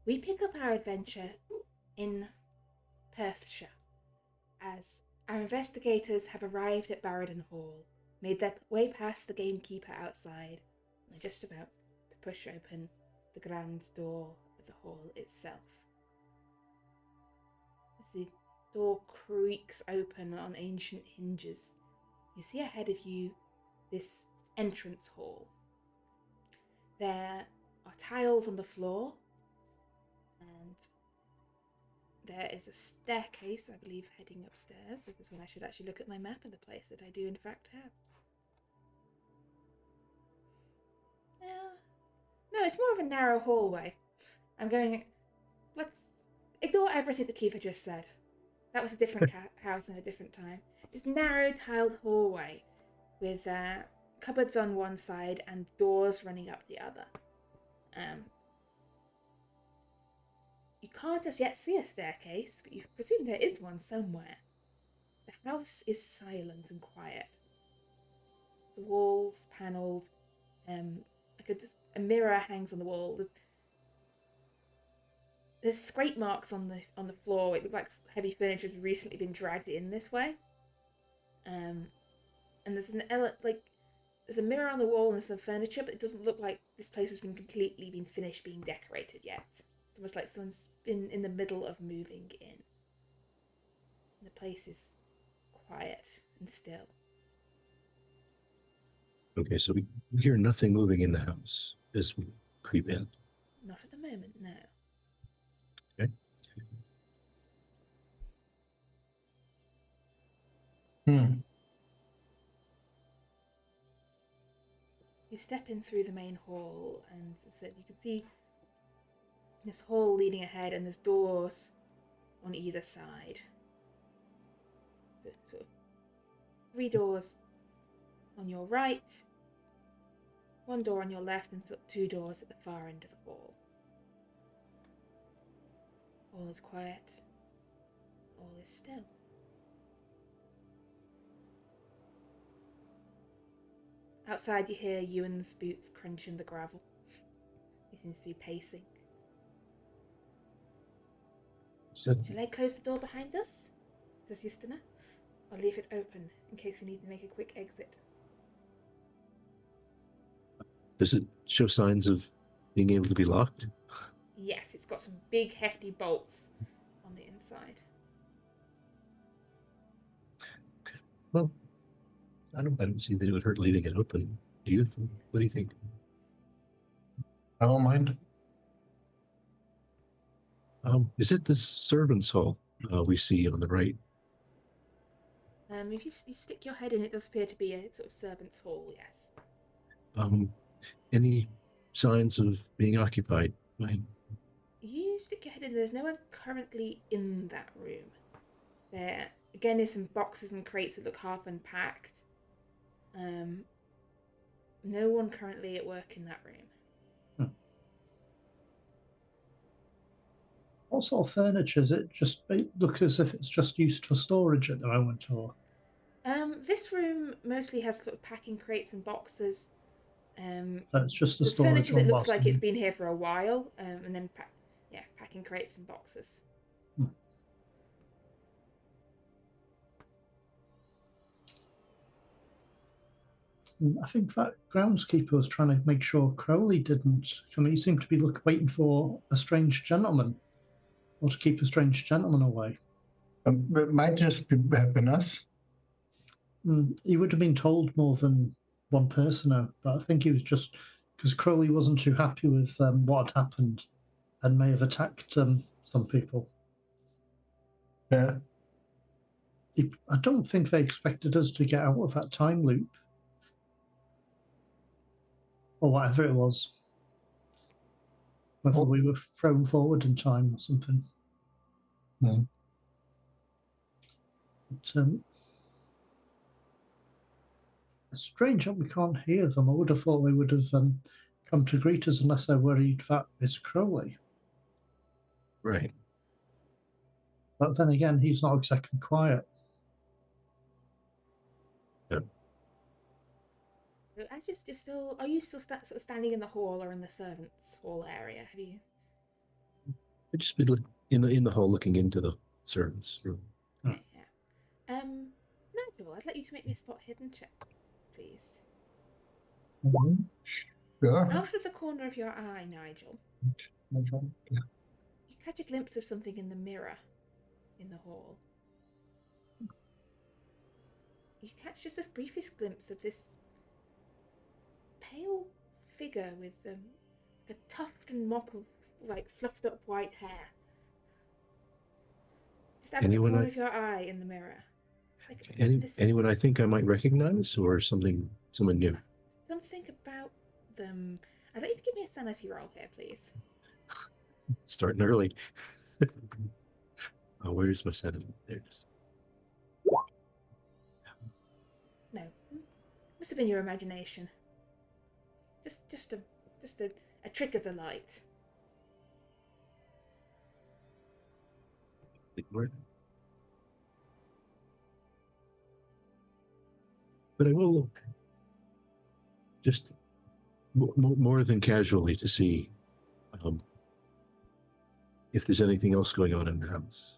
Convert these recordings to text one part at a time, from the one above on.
we pick up our adventure in Perthshire as our investigators have arrived at Bandirran Hall, made their way past the gamekeeper outside, and are just about to push open the grand door of the hall itself. As the door creaks open on ancient hinges, you see ahead of you this entrance hall. There are tiles on the floor, and there is a staircase, I believe, heading upstairs. This is when I should actually look at my map of the place that I do in fact have. No, it's more of a narrow hallway. Let's ignore everything that Kiva just said. That was a different house in a different time. This narrow tiled hallway with cupboards on one side and doors running up the other. You can't as yet see a staircase, but you presume there is one somewhere. The house is silent and quiet. The walls panelled. A mirror hangs on the wall. There's scrape marks on the floor. It looks like heavy furniture has recently been dragged in this way. And there's there's a mirror on the wall and there's some furniture, but it doesn't look like this place has been finished being decorated yet. It's almost like someone's been in the middle of moving in. And the place is quiet and still. Okay, so we hear nothing moving in the house as we creep in. Not at the moment, no. Okay. You step in through the main hall, and as I said, you can see this hall leading ahead, and there's doors on either side. So 3 doors on your right, 1 door on your left, and 2 doors at the far end of the hall. All is quiet. All is still. Outside you hear Ewan's boots crunching the gravel. He seems to be pacing. Shall I close the door behind us? Says Justina. Or leave it open in case we need to make a quick exit. Does it show signs of being able to be locked? Yes, it's got some big hefty bolts on the inside. Okay. Well, I don't see that it would hurt leaving it open. Do you? What do you think? I don't mind. Is it the servants' hall we see on the right? If you stick your head in, it does appear to be a sort of servants' hall, yes. Any signs of being occupied? You stick your head in, there's no one currently in that room. There, again, is some boxes and crates that look half unpacked. No one currently at work in that room. What sort of furniture is it? It looks as if it's just used for storage at the moment, or? This room mostly has sort of packing crates and boxes. It's just a there's storage furniture that looks box, like it's been here for a while, and then packing crates and boxes. I think that groundskeeper was trying to make sure Crowley didn't come. He seemed to be waiting for a strange gentleman, or to keep a strange gentleman away. It might just have been us. He would have been told more than one person, but I think he was just because Crowley wasn't too happy with what had happened and may have attacked some people. Yeah. I don't think they expected us to get out of that time loop. Or whatever it was. Whether we were thrown forward in time or something. No. But, it's strange that we can't hear them. I would have thought they would have come to greet us unless they're worried that it's Crowley. Right. But then again, he's not exactly quiet. Yep. Are you still sort of standing in the hall or in the servants' hall area? Have you? I'd just be in the hall looking into the servants' room. Okay, yeah. Nigel, I'd like you to make me a spot hidden check, please. Sure. Out of the corner of your eye, Nigel, Yeah. you catch a glimpse of something in the mirror in the hall. You catch just the briefest glimpse of this pale figure with a tuft and mop of fluffed up white hair. Just out of the corner of your eye in the mirror. Anyone I think I might recognize, or someone new? Something about them. I'd like you to give me a sanity roll here, please. Starting early. Oh, where's my sanity? There it is. No, must have been your imagination. Just a trick of the light. But I will look, just more than casually, to see if there's anything else going on in the house.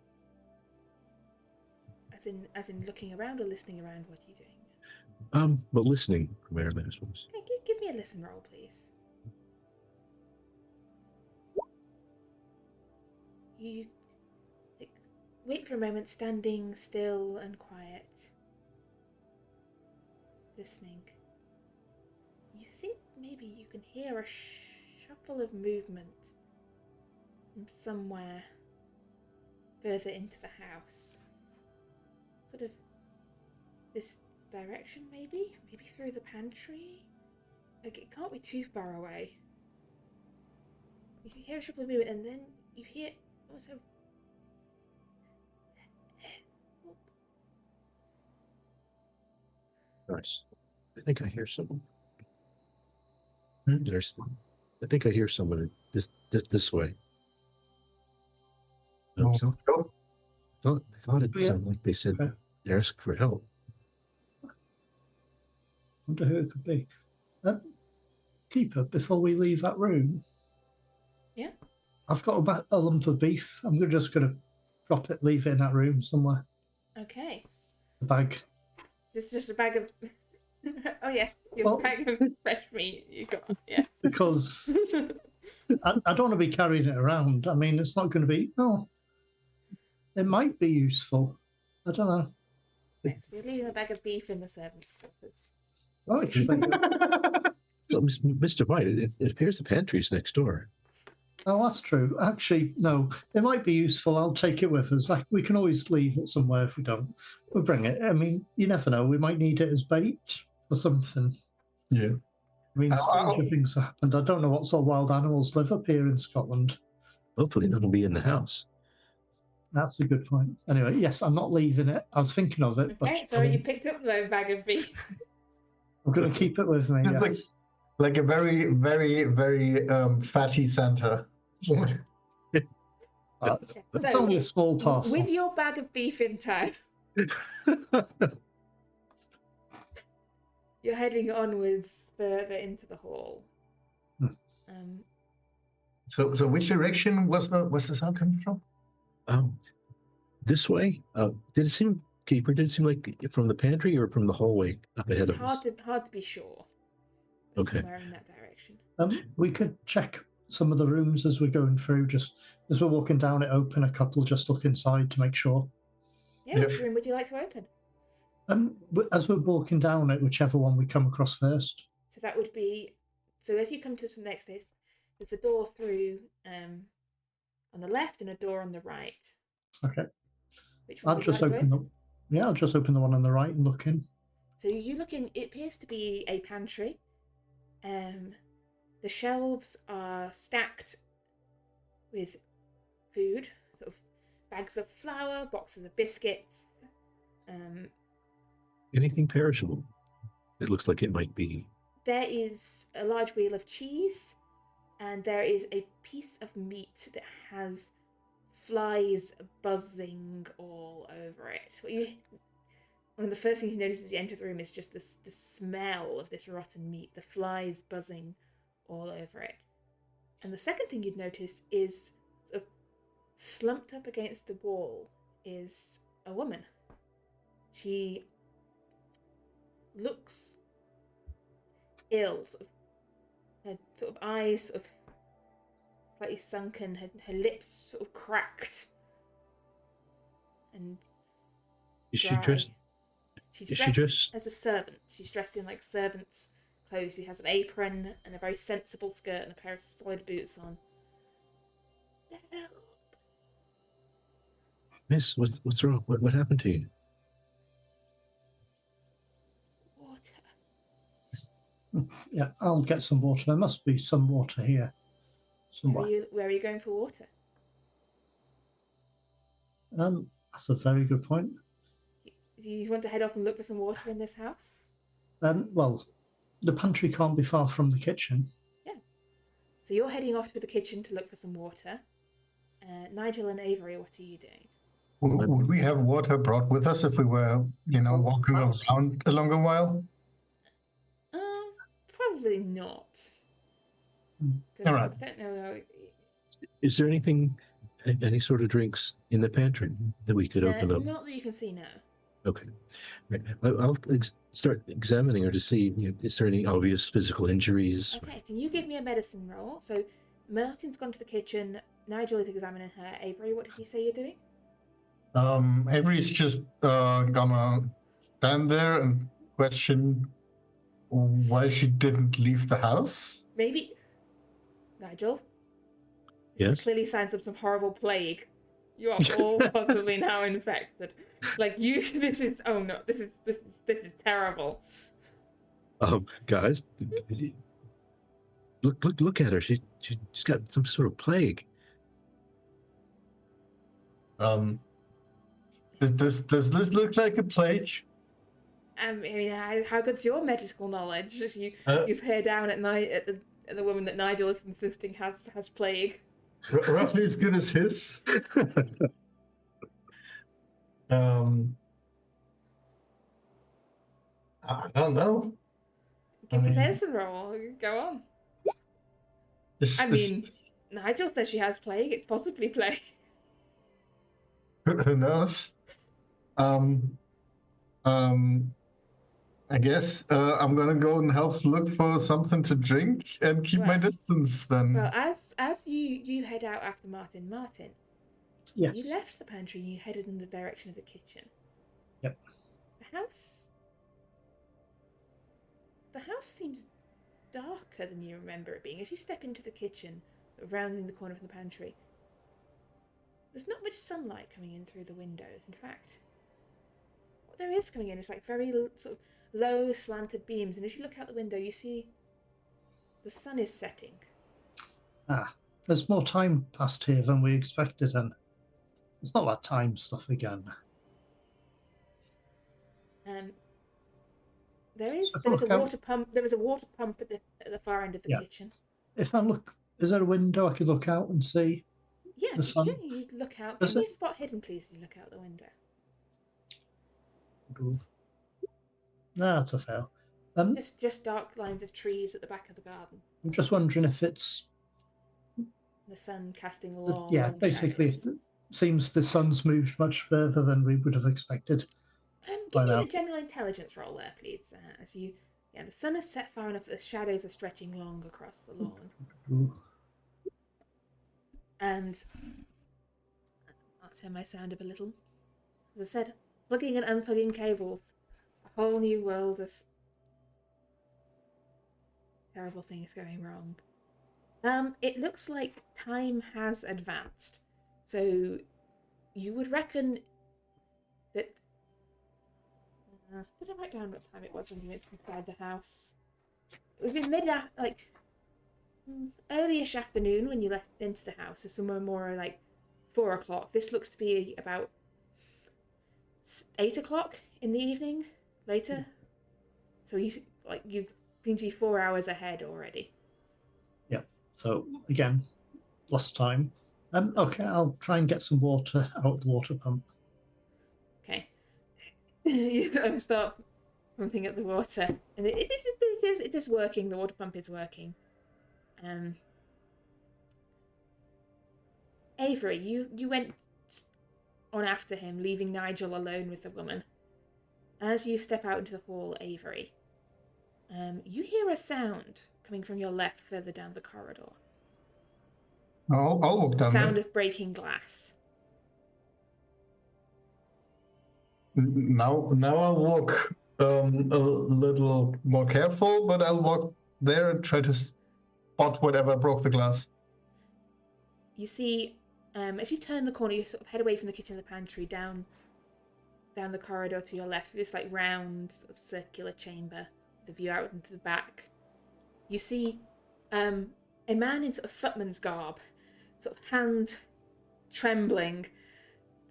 As in looking around or listening around, what are you doing? But listening primarily, I suppose. Okay, give me a listen roll, please. You wait for a moment, standing still and quiet, listening. You think maybe you can hear a shuffle of movement from somewhere further into the house. Sort of this direction, maybe through the pantry. Like, it can't be too far away. You can hear a shuffle of movement, and then you hear also. Nice. I think I hear someone. Hmm? I think I hear someone this way. Oh, So, I thought it sounded like they said they're asking for help. Wonder who it could be. Keeper, before we leave that room. Yeah. I've got a lump of beef. I'm just going to drop it, leave it in that room somewhere. Okay. The bag. This is just a bag of. Oh yeah, your bag of fresh meat you got. Yes. Because I don't want to be carrying it around. I mean, it's not going to be. Oh, it might be useful. I don't know. Right, so you're leaving a bag of beef in the servants' quarters. Oh, actually. So, Mr. White, it appears the pantry's next door. Oh, that's true. Actually, no, it might be useful. I'll take it with us. We can always leave it somewhere if we don't. We'll bring it. I mean, you never know. We might need it as bait or something. Yeah. I mean, stranger things have happened. I don't know what sort of wild animals live up here in Scotland. Hopefully none will be in the house. That's a good point. Anyway, yes, I'm not leaving it. I was thinking of it. Okay, so you picked up the bag of beef. I'm going to keep it with me. Yes. Like a very, very, very fatty Santa. It's only a small parcel. With your bag of beef in tow, you're heading onwards further into the hall. So which direction was the sound coming from? This way. Did it seem, Keeper? Did it seem like from the pantry or from the hallway up ahead of us? It's hard to be sure. Okay. Somewhere in that direction. We could check some of the rooms as we're going through. Just as we're walking down it, open a couple. Just look inside to make sure. Yeah. Which room would you like to open? As we're walking down it, whichever one we come across first. So that would be. So as you come to the next day, there's a door through on the left and a door on the right. Okay. Which one I'll just open them. Yeah, I'll just open the one on the right and look in. So you look in. It appears to be a pantry. The shelves are stacked with food, sort of bags of flour, boxes of biscuits. Anything perishable? It looks like it might be. There is a large wheel of cheese, and there is a piece of meat that has flies buzzing all over it. One of the first things you notice as you enter the room is just the smell of this rotten meat, the flies buzzing all over it. And the second thing you'd notice is sort of slumped up against the wall is a woman. She looks ill, her sort of eyes sort of slightly sunken, her lips sort of cracked and Is dry. she dressed? She's dressed as a servant. She's dressed in like servant's clothes. She has an apron and a very sensible skirt and a pair of solid boots on. Help. Miss, what's wrong? What happened to you? Water. Yeah, I'll get some water. There must be some water here somewhere. Where are you going for water? That's a very good point. Do you want to head off and look for some water in this house? Well, the pantry can't be far from the kitchen. Yeah. So you're heading off to the kitchen to look for some water. Nigel and Avery, what are you doing? Would we have water brought with us if we were, walking around a longer while? Probably not. All right. I don't know. Is there any sort of drinks in the pantry that we could open up? Not that you can see now. Okay. Right. I'll start examining her to see, is there any obvious physical injuries? Okay, can you give me a medicine roll? So Martin's gone to the kitchen. Nigel is examining her. Avery, what did you say you're doing? Avery's just gonna stand there and question why she didn't leave the house. Maybe. Nigel? Yes? This is clearly signs of some horrible plague. You are all possibly now infected. Like this is terrible. Guys, look at her. She's got some sort of plague. Does this look like a plague? I mean, how good's your medical knowledge? You've heard down at night at the woman that Nigel is insisting has plague. Roughly as good as his. I don't know. Give me a medicine roll. Go on. Nigel says she has plague. It's possibly plague. Who knows? I guess I'm gonna go and help look for something to drink and keep my distance then. Well, as you head out after Martin, yes. You left the pantry and you headed in the direction of the kitchen. Yep. The house seems darker than you remember it being. As you step into the kitchen, rounding the corner of the pantry, there's not much sunlight coming in through the windows. In fact, what there is coming in is like very sort of low slanted beams, and as you look out the window you see the sun is setting. There's more time passed here than we expected, and it's not that time stuff again. There is a water pump. There is a water pump at the far end of the kitchen. If I look, is there a window I could look out and see the sun? Yeah, you look out. Give me a spot hidden, please, as you look out the window. No, that's a fail. Just dark lines of trees at the back of the garden. I'm just wondering if it's the sun casting long. Basically, it seems the sun's moved much further than we would have expected. Give me a general intelligence roll there, please. The sun is set far enough that the shadows are stretching long across the lawn. Ooh. And I'll turn my sound up a little. As I said, plugging and unplugging cables. A whole new world of terrible things going wrong. It looks like time has advanced. So you would reckon that... did I write down what time it was when you went inside the house? It would be early-ish afternoon when you left into the house. So somewhere more like 4 o'clock. This looks to be about 8 o'clock in the evening, later. So you've seem to be 4 hours ahead already. Yeah. So again, lost time. Okay, I'll try and get some water out the water pump. Okay. You start pumping up the water, and it is working. The water pump is working. Avery, you went on after him, leaving Nigel alone with the woman. As you step out into the hall, Avery, you hear a sound coming from your left further down the corridor. I'll walk down Sound there. of breaking glass. Now I'll walk a little more careful, but I'll walk there and try to spot whatever broke the glass. You see, as you turn the corner, you sort of head away from the kitchen and the pantry, down the corridor to your left, this like round sort of circular chamber, the view out into the back. You see a man in sort of footman's garb, sort of hand trembling,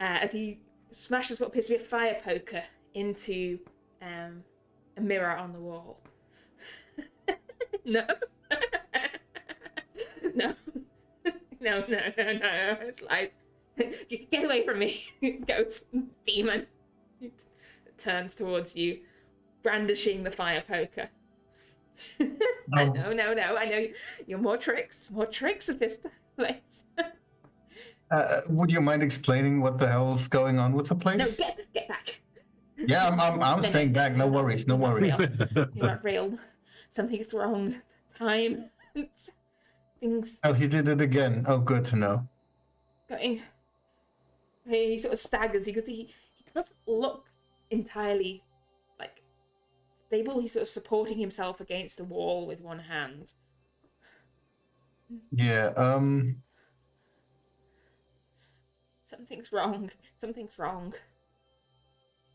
as he smashes what appears to be a fire poker into a mirror on the wall. No. No. No. It's lies. Get away from me, ghost demon. He turns towards you, brandishing the fire poker. No. I know you're more tricks of this place. Would you mind explaining what the hell's going on with the place? No, get back. Yeah, I'm staying back. No worries. You're not real. Something's wrong. Time. Things. Oh, he did it again. Oh, good to know. Going. He sort of staggers because he doesn't look entirely like stable. He's sort of supporting himself against the wall with one hand. Yeah. Something's wrong.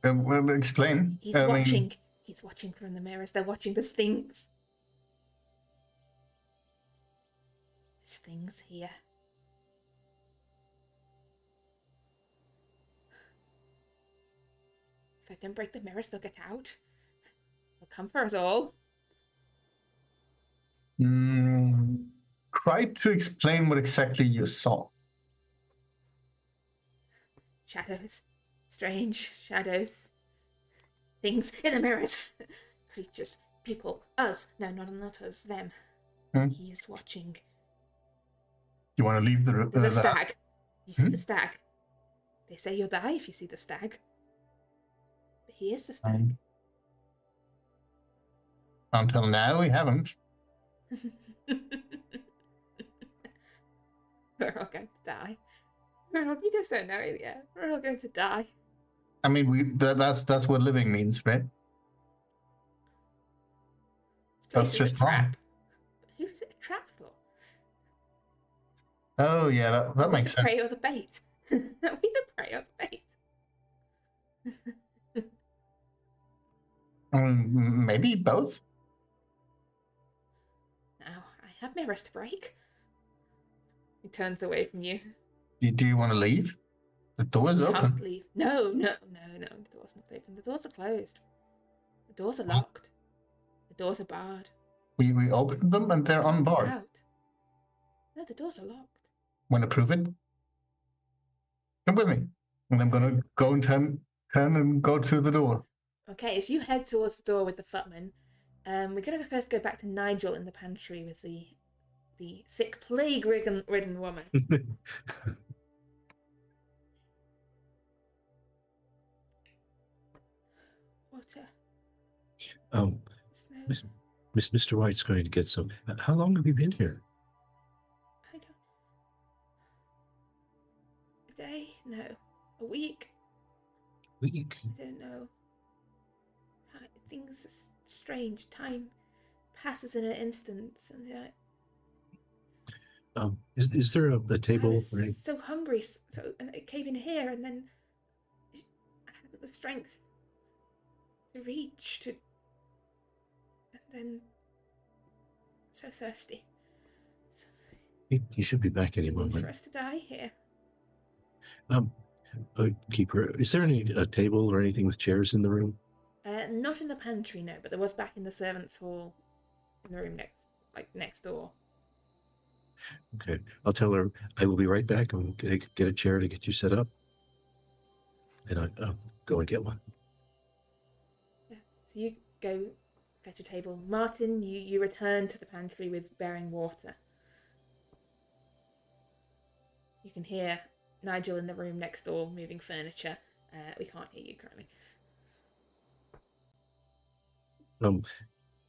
Explain. He's watching. He's watching from the mirrors. They're watching. There's things. There's things here. If I don't break the mirrors, they'll get out. They'll come for us all. Try to explain what exactly you saw. Shadows. Strange shadows. Things in the mirrors. Creatures. People. Us. No, not us. Them. He's watching. You want to leave the room? There's a stag. You see the stag. They say you'll die if you see the stag. But he is the stag. Until now, we haven't. We're all going to die. You just don't know it yet. We're all going to die. I mean, that's what living means, right? That's just a trap. Who's it a trap for? Oh yeah, that makes sense. The prey or the bait? Are we the prey or the bait? Maybe both. Now I have mirrors to break. He turns away from you. Do you want to leave? The door's open. Can't leave. No. The door's not open. The doors are closed. The doors are locked. The doors are barred. We opened them and they're unbarred. Out. No, the doors are locked. Want to prove it? Come with me. And I'm going to go and turn and go to the door. Okay, as you head towards the door with the footman, we're going to first go back to Nigel in the pantry with the sick, plague-ridden woman. Water. Snow. Mr. White's going to get some. How long have you been here? I don't. A day? No. A week? Week? I don't know. Things are strange. Time passes in an instant, and is there a table? I was so hungry, and it came in here, and then I hadn't the strength to reach and then so thirsty. You should be back any moment. For us to die here. Keeper, is there any table or anything with chairs in the room? Not in the pantry, no, but there was back in the servants' hall, in the room next door. Okay, I'll tell her I will be right back. I'm gonna get a chair to get you set up, and I'll go and get one. Yeah. So you go fetch a table. Martin, you return to the pantry with bearing water. You can hear Nigel in the room next door moving furniture. We can't hear you currently.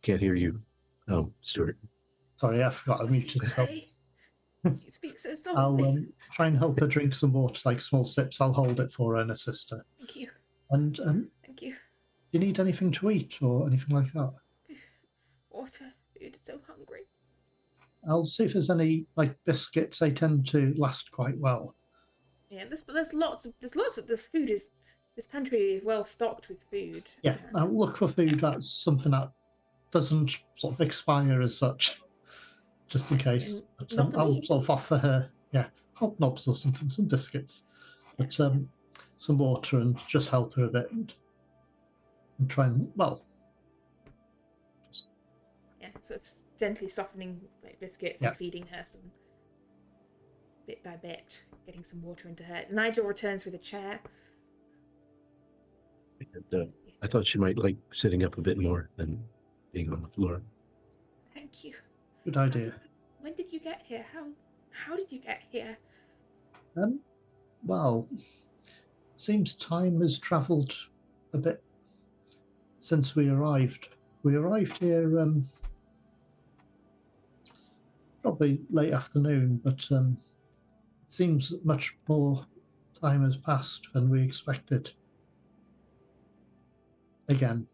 Can't hear you, Stuart. Sorry, I forgot I muted myself. You speak so softly. I'll try and help her drink some water, like small sips. I'll hold it for her and her sister. Thank you. And Thank you. do you need anything to eat or anything like that? Water. Food. So hungry. I'll see if there's any like biscuits. They tend to last quite well. Yeah, there's lots of this food is this pantry is well stocked with food. Yeah, I'll look for food that's something that doesn't sort of expire as such, just in case. But I'll sort of offer her, hobnobs or something, some biscuits, but some water, and just help her a bit and try and sort of gently softening like biscuits and feeding her some bit by bit, getting some water into her. Nigel returns with a chair. And, I thought she might like sitting up a bit more than being on the floor. Thank you. Good idea. When did you get here? How did you get here? Well, seems time has travelled a bit since we arrived. We arrived here probably late afternoon, but it seems much more time has passed than we expected. Again.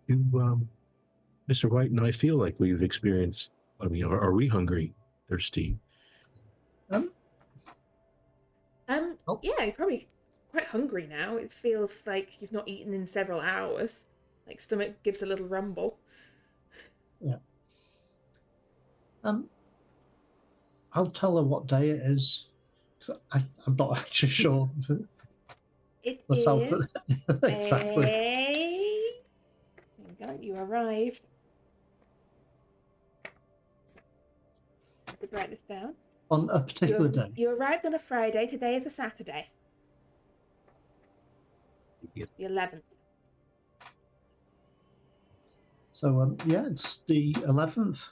You, Mr. White and I feel like we've experienced, I mean, are we hungry, thirsty? Yeah, you're probably quite hungry now. It feels like you've not eaten in several hours. Like stomach gives a little rumble. Yeah. I'll tell her what day it is. I'm not actually sure. It Myself. is exactly. Hang on, you arrived. I have to write this down. On a particular day. You arrived on a Friday. Today is a Saturday. Yep. The 11th. So it's the 11th.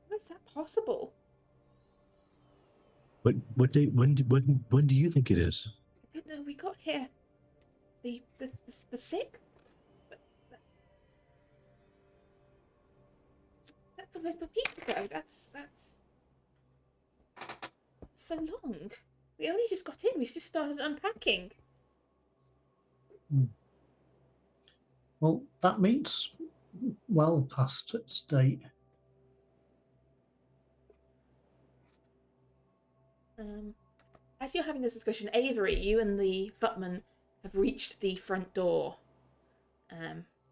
How is that possible? What day? When do you think it is? I don't know. We got here the 6th. That's almost a week ago. That's so long. We only just got in. We just started unpacking. Well, that means well past its date. As you're having this discussion, Avery, you and the footman have reached the front door.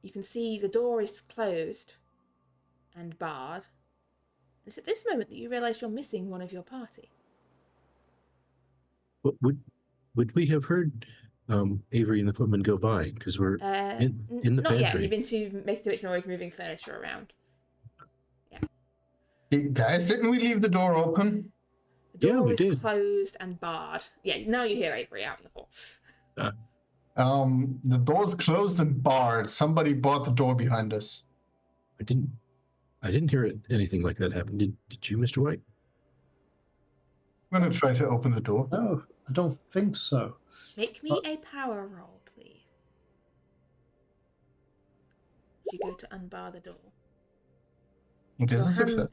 You can see the door is closed and barred. It's at this moment that you realise you're missing one of your party. Would we have heard Avery and the footman go by? Because we're in the not pantry. yet. You've been to make too much noise moving furniture around. Yeah. Hey, guys, didn't we leave the door open? The door we is did. closed and barred. Yeah, now you hear Avery out in the hall. The door's closed and barred. Somebody bought the door behind us. I didn't hear anything like that happen. Did you, Mr. White? I'm going to try to open the door. No, I don't think so. Make me a power roll, please. You go to unbar the door. It is Your a success. hand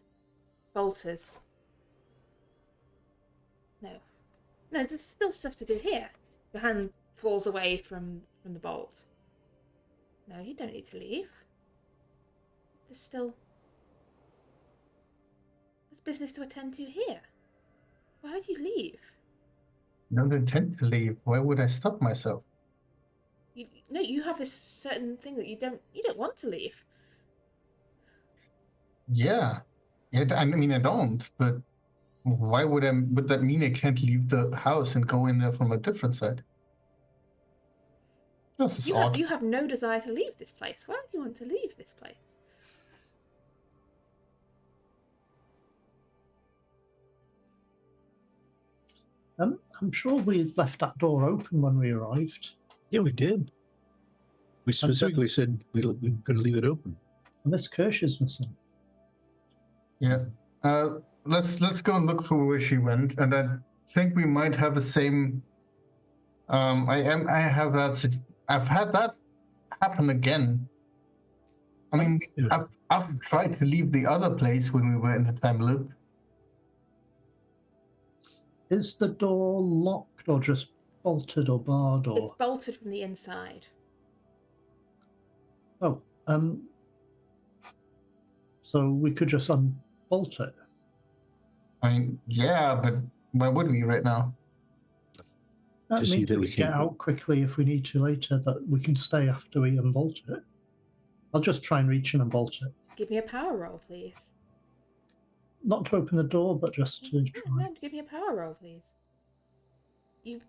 falters. No, there's still stuff to do here. Your hand falls away from the bolt. No, you don't need to leave. There's business to attend to here. Why would you leave? I don't intend to leave. Why would I stop myself? You have this certain thing that you don't want to leave. Yeah, I mean, I don't, but why would that mean I can't leave the house and go in there from a different side? This is odd. You have no desire to leave this place. Why would you want to leave this place? I'm sure we left that door open when we arrived. Yeah, we did. We specifically said we were going to leave it open. And this Kirsch is missing. Yeah. let's go and look for where she went, and I think we might have the same. I have that. I've had that happen again. I mean, Yeah. I've tried to leave the other place when we were in the time loop. Is the door locked or just bolted or barred or? It's bolted from the inside. Oh, so we could just unbolt it. I mean, yeah, but why would we right now? That see means that we we can get can- out quickly if we need to later, that we can stay after we unbolt it. I'll just try and reach and unbolt it. Give me a power roll, please. Not to open the door, but just to Yeah, try. no, give me a power roll, please. You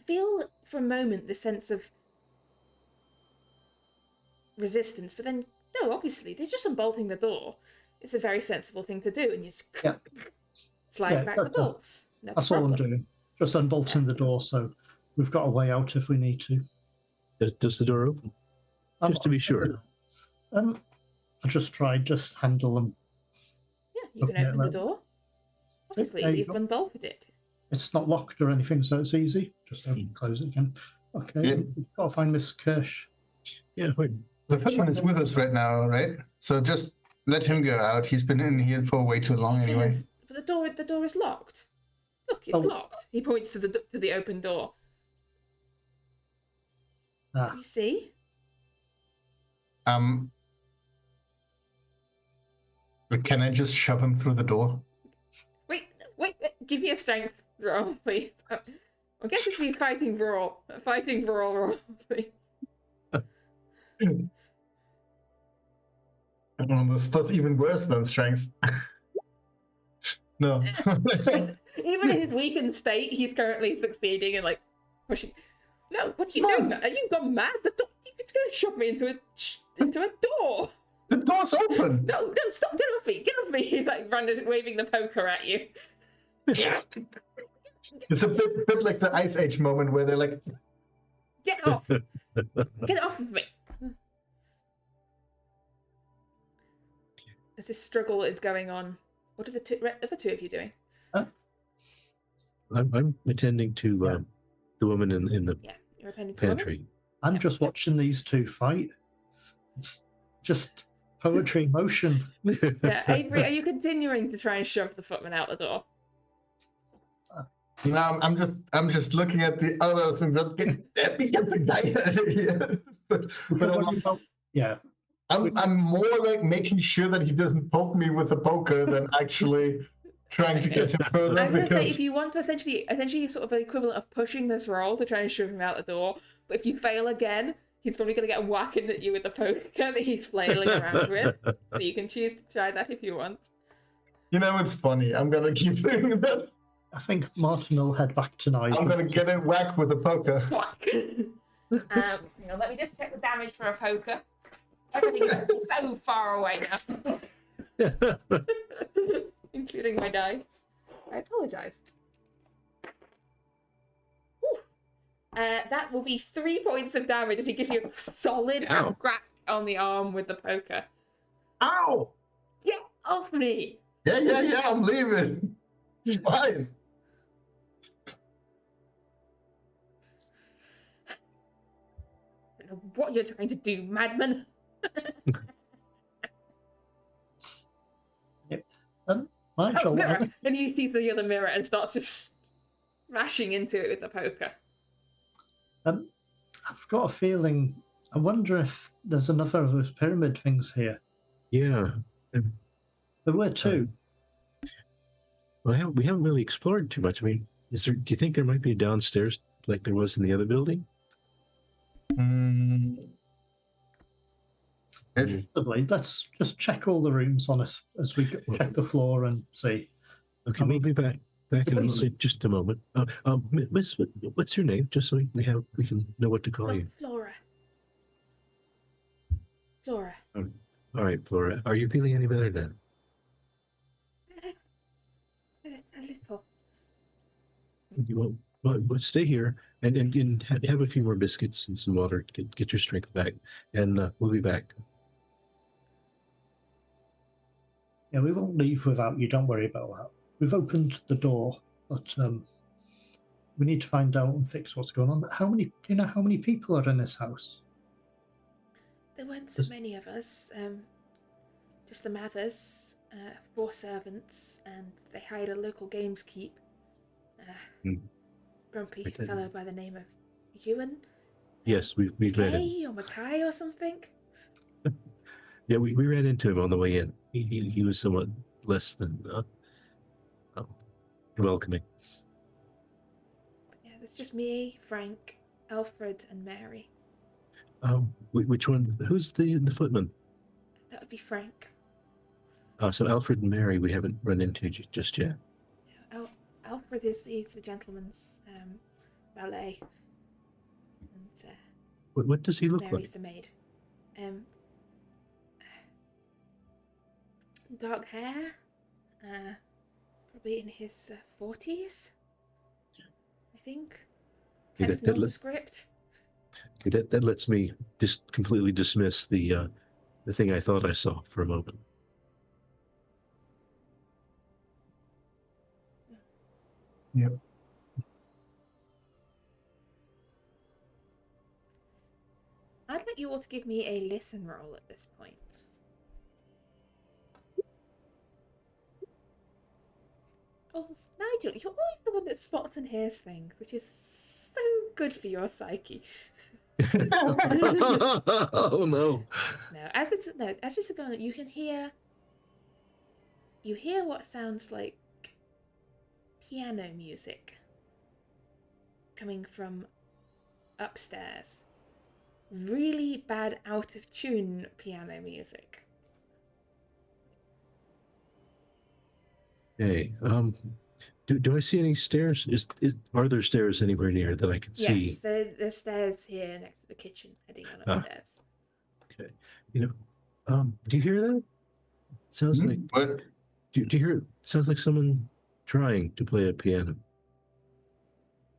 feel for a moment the sense of resistance, but then no, obviously they're just unbolting the door. It's a very sensible thing to do, and you just Yeah. slide Yeah, back the that's all. bolts. No That's all I'm problem. doing. Just unbolting the door, so we've got a way out if we need to. Does the door open? Just to be sure. I just tried, just handle them. Yeah, you can Okay, open the well, door. Obviously, there you you've go. unbolted it. It's not locked or anything, so it's easy. Just close it again. Okay, Yeah. we've got to find Miss Kirsch. Yeah, wait. The footman is with us right now, right? So just let him go out. He's been in here for way too long anyway. But the door is locked. Look, it's Oh. locked. He points to the open door. Ah, You see? But can I just shove him through the door? Wait, give me a strength roll, please. I guess it's be fighting brawl. A fighting brawl roll, please. That's even worse than strength. No. Even in his weakened state, he's currently succeeding in like pushing. No, what are you Come doing? Are you gone mad? The door, it's going to shove me into a door. The door's open. No, stop! Get off me! Get off me! He's like running, waving the poker at you. It's a bit like the Ice Age moment where they're like, Get off! Get off of me! As this struggle is going on, what are the two of you doing? I'm attending to Yeah. the woman in the Yeah, you're attending to the woman? pantry. I'm Yeah. just watching these two fight. It's just poetry in motion. Yeah, Avery, are you continuing to try and shove the footman out the door? no, I'm just looking at the others and just let me get the guy out of here. But Yeah, I'm more like making sure that he doesn't poke me with a poker than actually trying to get him further. I'm going to say, Because if you want to essentially sort of the equivalent of pushing this roll to try and shove him out the door, but if you fail again, he's probably going to get whacking at you with the poker that he's flailing around with. So you can choose to try that if you want. you know it's funny. I'm gonna keep doing that. I think Martin will head back tonight. I'm gonna get it whack with a poker. Whack! Hang on, let me just check the damage for a poker. Everything is so far away now. Including my dice. I apologise. That will be 3 points of damage as he gives you a solid Ow. crack on the arm with the poker. Ow! Get off me! Yeah, I'm leaving. It's fine. I don't know what you're trying to do, madman. Nigel, Mirror! And he sees the other mirror and starts just smashing into it with the poker. I've got a feeling. I wonder if there's another of those pyramid things here. Yeah. There were two. Well, we haven't really explored too much. I mean, do you think there might be a downstairs like there was in the other building? Probably. Let's just check all the rooms on us as we check the floor and see. Okay, we'll be back in Basically- just a moment. Miss, what's your name? Just so we can know what to call you. Flora. Flora. All right, Flora. Are you feeling any better now? A little. You won't stay here and have a few more biscuits and some water. Get your strength back, and we'll be back. Yeah, we won't leave without you. Don't worry about that. We've opened the door, but we need to find out and fix what's going on. Do you know how many people are in this house? There weren't so many of us. Just the Mathers, 4 servants, and they hired a local gameskeep. Grumpy Right then. fellow by the name of Ewan. Yes, we met him. Kay or Mackay or something. Yeah, we ran into him on the way in. He was somewhat less than welcoming. Yeah, there's just me, Frank, Alfred, and Mary. Which one? Who's the footman? That would be Frank. So Alfred and Mary we haven't run into just yet. Alfred is the gentleman's valet. And What does he look Mary's like? the maid. Dark hair. Probably in his 40s, I think. Kind of nondescript. Okay, that lets me just completely dismiss the thing I thought I saw for a moment. Yep. I'd like you all to give me a listen roll at this point. Oh, Nigel, you're always the one that spots and hears things, which is so good for your psyche. Oh no! No, as it's going, you can hear. You hear what sounds like piano music coming from upstairs. Really bad, out of tune piano music. Hey, do I see any stairs? Are there stairs anywhere near that I can see? Yes, there's stairs here next to the kitchen, heading on upstairs. Okay, do you hear that? Sounds like What? Do you hear? It sounds like someone trying to play a piano.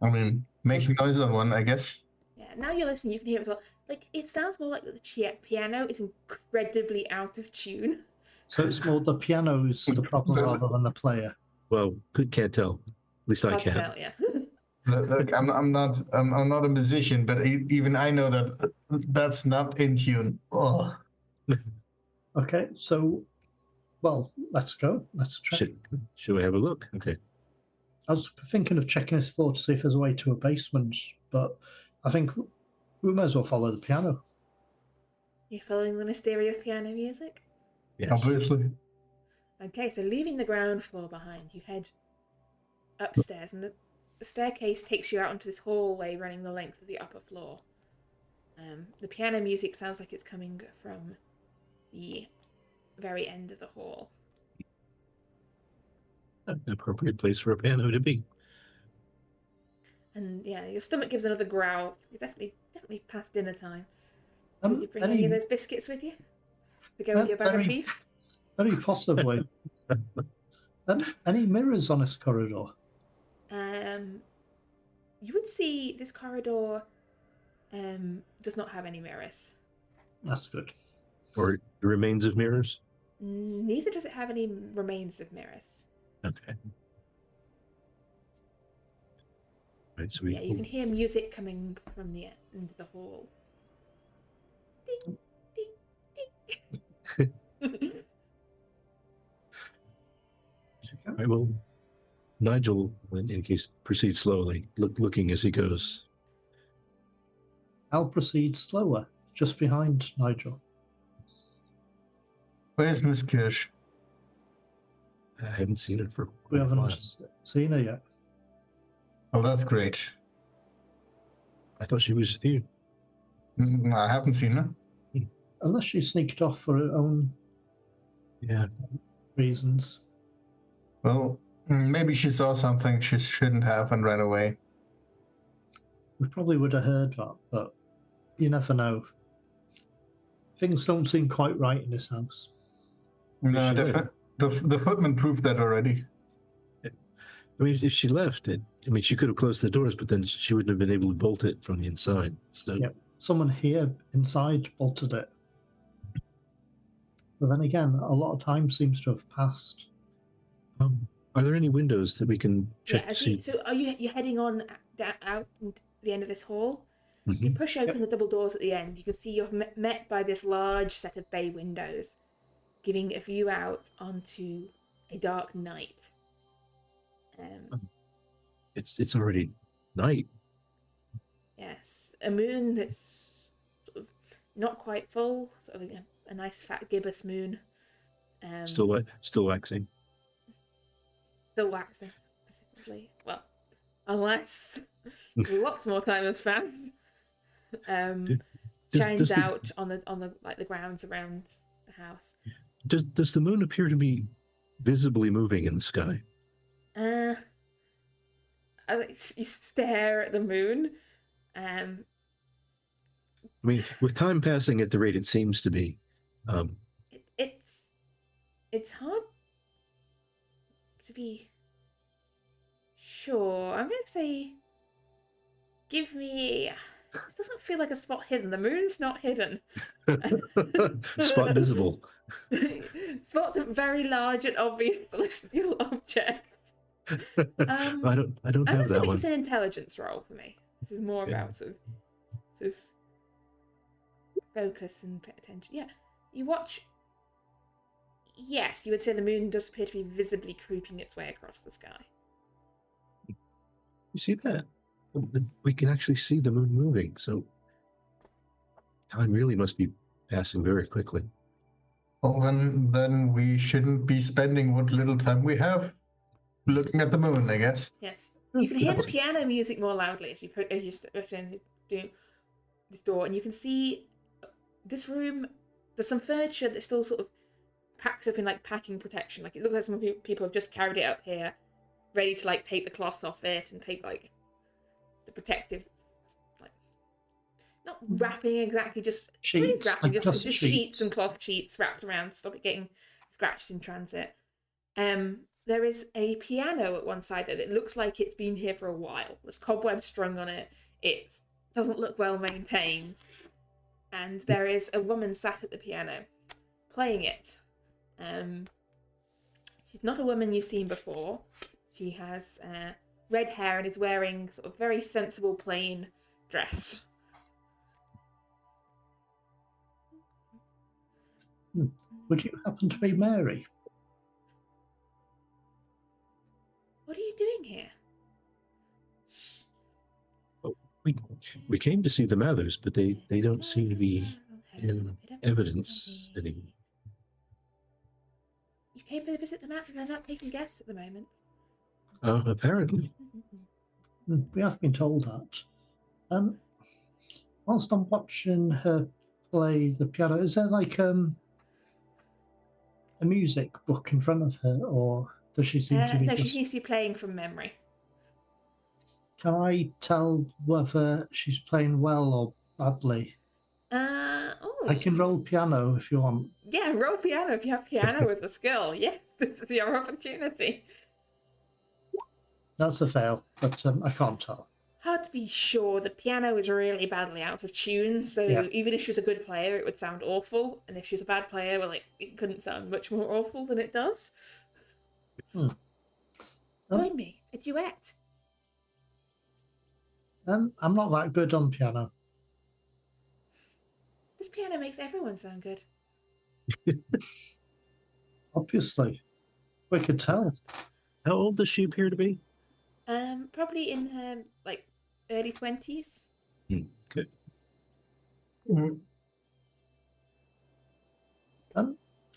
I mean, making noise on one, I guess. Yeah, now you're listening, you can hear it as well. Like, it sounds more like the piano is incredibly out of tune. So it's more the piano is the problem rather than the player. Well, can't tell. At least I can. Tell, yeah. Look, I'm not a musician, but even I know that that's not in tune. Oh. Okay, so, well, let's go. Let's check. Should we have a look? Okay. I was thinking of checking this floor to see if there's a way to a basement, but I think we may as well follow the piano. You're following the mysterious piano music? Yes. Obviously. Okay, so leaving the ground floor behind, you head upstairs, and the staircase takes you out onto this hallway running the length of the upper floor. The piano music sounds like it's coming from the very end of the hall. An appropriate place for a piano to be. And yeah, your stomach gives another growl. You're definitely past dinner time. Did you bring any any of those biscuits with you to go with your bag of beef? Very possibly. Any mirrors on this corridor? You would see this corridor does not have any mirrors. That's good. Or the remains of mirrors? Neither does it have any remains of mirrors. Okay. Right, so Yeah, you can hear music coming from the end of the hall. Ding, ding, ding. All right, well, Nigel, in case, proceeds slowly, looking as he goes. I'll proceed slower, just behind Nigel. Where's Miss Kirsch? I haven't seen her for We quite a while. haven't seen her yet. Oh, that's great. I thought she was with you. I haven't seen her. Unless she sneaked off for her own reasons. Well, maybe she saw something she shouldn't have and ran away. We probably would have heard that, but you never know. Things don't seem quite right in this house. No, the footman proved that already. I mean, if she left it, she could have closed the doors, but then she wouldn't have been able to bolt it from the inside. So, Yep. Someone here inside bolted it. But then again, a lot of time seems to have passed. Are there any windows that we can check Yeah, to see? so are you're heading on out to the end of this hall? Mhm. You push open the double doors at the end. You can see you're met by this large set of bay windows, giving a view out onto a dark night. It's already night. Yes, a moon that's sort of not quite full, sort of a nice fat gibbous moon. Still waxing. Still waxing, specifically. Well, unless lots more time has passed. Shines out on the like the grounds around the house. Does the moon appear to be visibly moving in the sky? You stare at the moon. I mean, with time passing at the rate it seems to be, it's hard to be sure. I'm going to say, give me. This doesn't feel like a spot hidden. The moon's not hidden. spot visible. Spot a very large and obvious celestial object. I don't have that one. It's an intelligence roll for me. This is more about sort of focus and attention. Yeah, you watch. Yes, you would say the moon does appear to be visibly creeping its way across the sky. You see that? We can actually see the moon moving, so time really must be passing very quickly. Well, then we shouldn't be spending what little time we have looking at the moon, I guess. Yes, you can hear the piano music more loudly as you step in this door, and you can see this room. There's some furniture that's still sort of packed up in like packing protection. Like it looks like some people have just carried it up here, ready to like take the cloth off it and take like the protective, like not wrapping exactly, just Sheets, wrapping, like just sheets. sheets and cloth sheets wrapped around to stop it getting scratched in transit. There is a piano at one side that looks like it's been here for a while. There's cobwebs strung on it. It doesn't look well maintained. And there is a woman sat at the piano playing it. She's not a woman you've seen before. She has red hair and is wearing sort of very sensible plain dress. Would you happen to be Mary? What are you doing here? We came to see the Mathers, but they don't seem to be in evidence anymore. You came to visit the Mathers, they're not taking guests at the moment. Apparently. We have been told that. Whilst I'm watching her play the piano, is there like a music book in front of her, or does she seem to be? No, she seems to be playing from memory. Can I tell whether she's playing well or badly? I can roll piano if you want. Yeah, roll piano if you have piano with the skill. Yeah, this is your opportunity. That's a fail, but I can't tell. Hard to be sure. The piano is really badly out of tune, so even if she's a good player, it would sound awful. And if she's a bad player, well, it couldn't sound much more awful than it does. Join me, a duet. I'm not that good on piano. This piano makes everyone sound good. Obviously. We could tell. How old does she appear to be? Probably in her like early 20s. Good.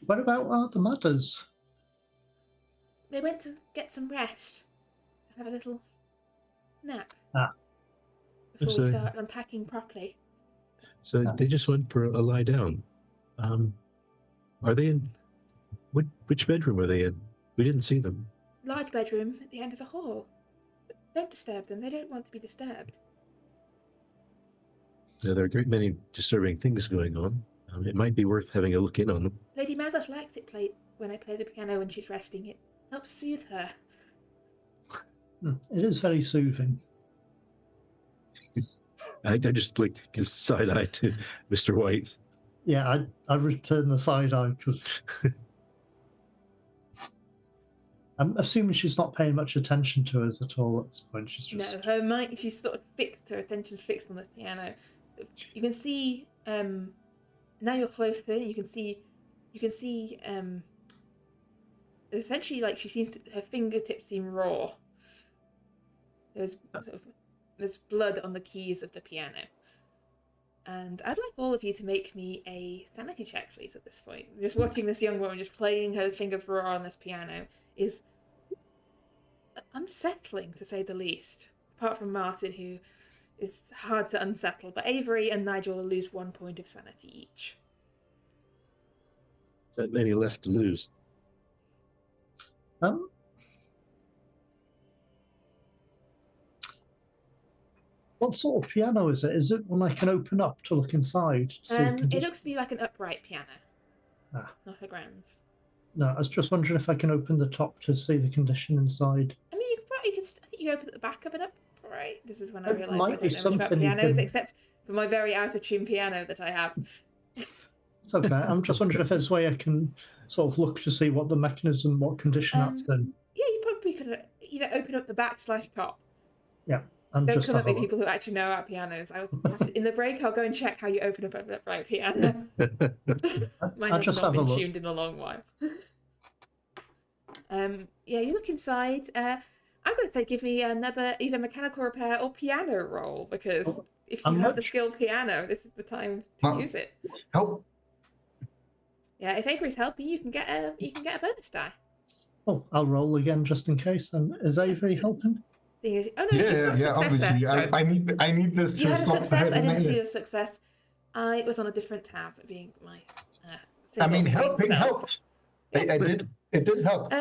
What about the Mathers? They went to get some rest. Have a little nap. Before we start unpacking properly. So they just went for a lie down. Are they in? Which bedroom are they in? We didn't see them. Large bedroom at the end of the hall. But don't disturb them. They don't want to be disturbed. Now, there are a great many disturbing things going on. It might be worth having a look in on them. Lady Mathers likes it when I play the piano when she's resting. It helps soothe her. It is very soothing. I just like give side eye to Mr. White. Yeah, I return the side eye because I'm assuming she's not paying much attention to us at all at this point. She's just No, her mind, she's sort of fixed, her attention's fixed on the piano. You can see, now you're close to her, you can see, essentially, like, she seems to, her fingertips seem raw. There's blood on the keys of the piano. And I'd like all of you to make me a sanity check, please, at this point. Just watching this young woman just playing her fingers raw on this piano is unsettling, to say the least. Apart from Martin, who is hard to unsettle, but Avery and Nigel will lose 1 point of sanity each. That many left to lose. What sort of piano is it? Is it one I can open up to look inside? To see the It condition? looks to be like an upright piano, not a grand. No, I was just wondering if I can open the top to see the condition inside. I mean, I think you open at the back of an upright. This is when I It realised I might don't be know much about something you pianos, can- except for my very out of tune piano that I have. It's okay. I'm just wondering if there's a way I can sort of look to see what the mechanism, what condition that's in. Yeah, you probably could either open up the back/top. Yeah, and Don't just come have at a me, look. people who actually know about pianos. In the break, I'll go and check how you open up an upright piano. Mine I'll has just not have a been look. tuned in a long while. Yeah, you look inside. I'm going to say give me another either mechanical repair or piano roll, because if you I'm have the much- skilled piano, this is the time to use it. Help. Yeah, if Avery's helping, you can get a bonus die. Oh, I'll roll again just in case. And is Avery helping? Thing is, oh no, you've got a Yeah, success obviously. there. Sorry. I need this You to had a stop success. I didn't see it. a success. I was on a different tab, being my. I mean, single helping self. helped. It did help.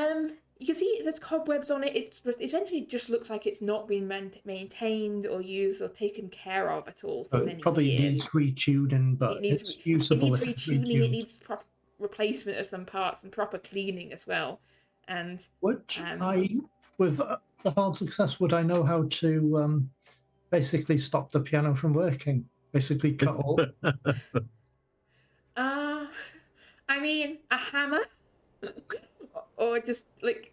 You can see there's cobwebs on it. It eventually just looks like it's not been maintained or used or taken care of at all for many It probably years. needs retuning, but It needs it's usable. It needs if it's retuning. It retuned. needs proper replacement of some parts and proper cleaning as well. And Which with the hard success, would I know how to basically stop the piano from working? Basically cut all. I mean, a hammer, or just like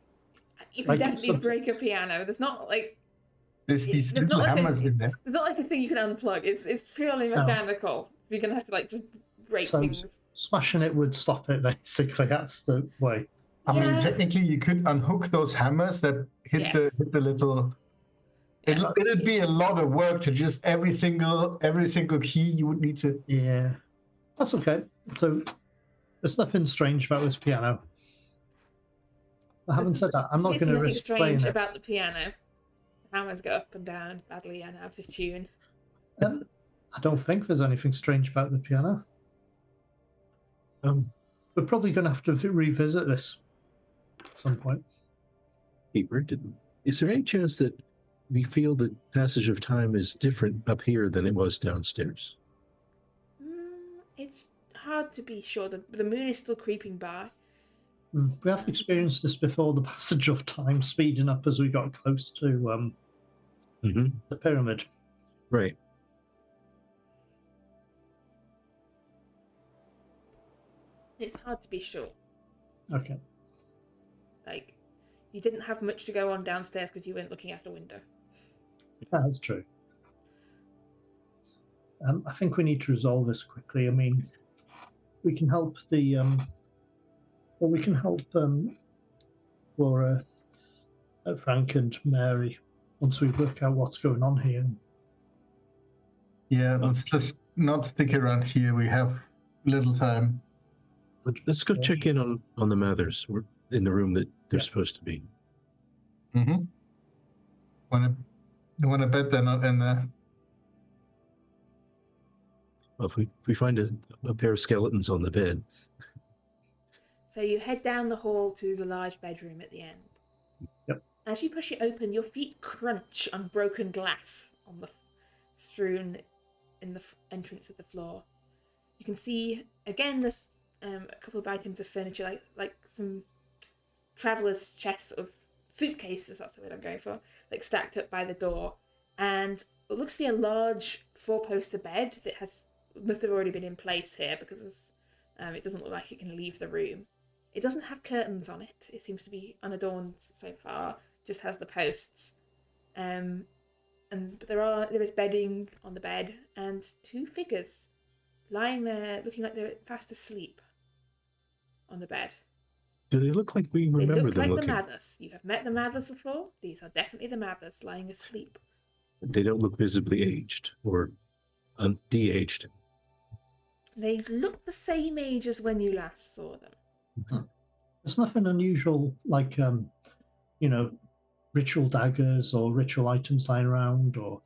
you can Like definitely something- break a piano. There's not like There's these there's little not like a- hammers in there. there's not like a thing you can unplug. It's purely mechanical. You're gonna have to like just break So things. smashing it would stop it. Basically, that's the way. I mean, Yeah. technically, you could unhook those hammers that hit Yes. the little. Yeah. It'd be a lot of work to just every single key you would need to. Yeah, that's okay. So there's nothing strange about this piano. I haven't said that. I'm not There's going to nothing explain strange it. about the piano. The hammers go up and down badly and out of tune. I don't think there's anything strange about the piano. We're probably going to have to revisit this at some point. Keeper, is there any chance that we feel that passage of time is different up here than it was downstairs? It's hard to be sure. The moon is still creeping by. We have experienced this before, the passage of time speeding up as we got close to the pyramid. Right. It's hard to be sure. Okay. Like, you didn't have much to go on downstairs because you weren't looking out the window. That's true. I think we need to resolve this quickly. I mean, we can help we can help Laura, Frank, and Mary once we work out what's going on here. Yeah, let's just not stick around here. We have little time. Let's go check in on the Mathers. We're in the room that they're supposed to be. Mm-hmm. Want to bet they're not in there? Well, if we find a pair of skeletons on the bed. So you head down the hall to the large bedroom at the end. Yep. As you push it open, your feet crunch on broken glass on the strewn in the entrance of the floor. You can see again this a couple of items of furniture, like some travelers' chests of suitcases. That's the word I'm going for. Like stacked up by the door, and it looks to be a large four-poster bed that has must have already been in place here because it doesn't look like it can leave the room. It doesn't have curtains on it. It seems to be unadorned so far. Just has the posts. But there is bedding on the bed and 2 figures lying there, looking like they're fast asleep on the bed. Do they look like we They remember look them like looking? the Mathers. You have met the Mathers before. These are definitely the Mathers lying asleep. They don't look visibly aged or de-aged. They look the same age as when you last saw them. There's nothing unusual like, ritual daggers or ritual items lying around, or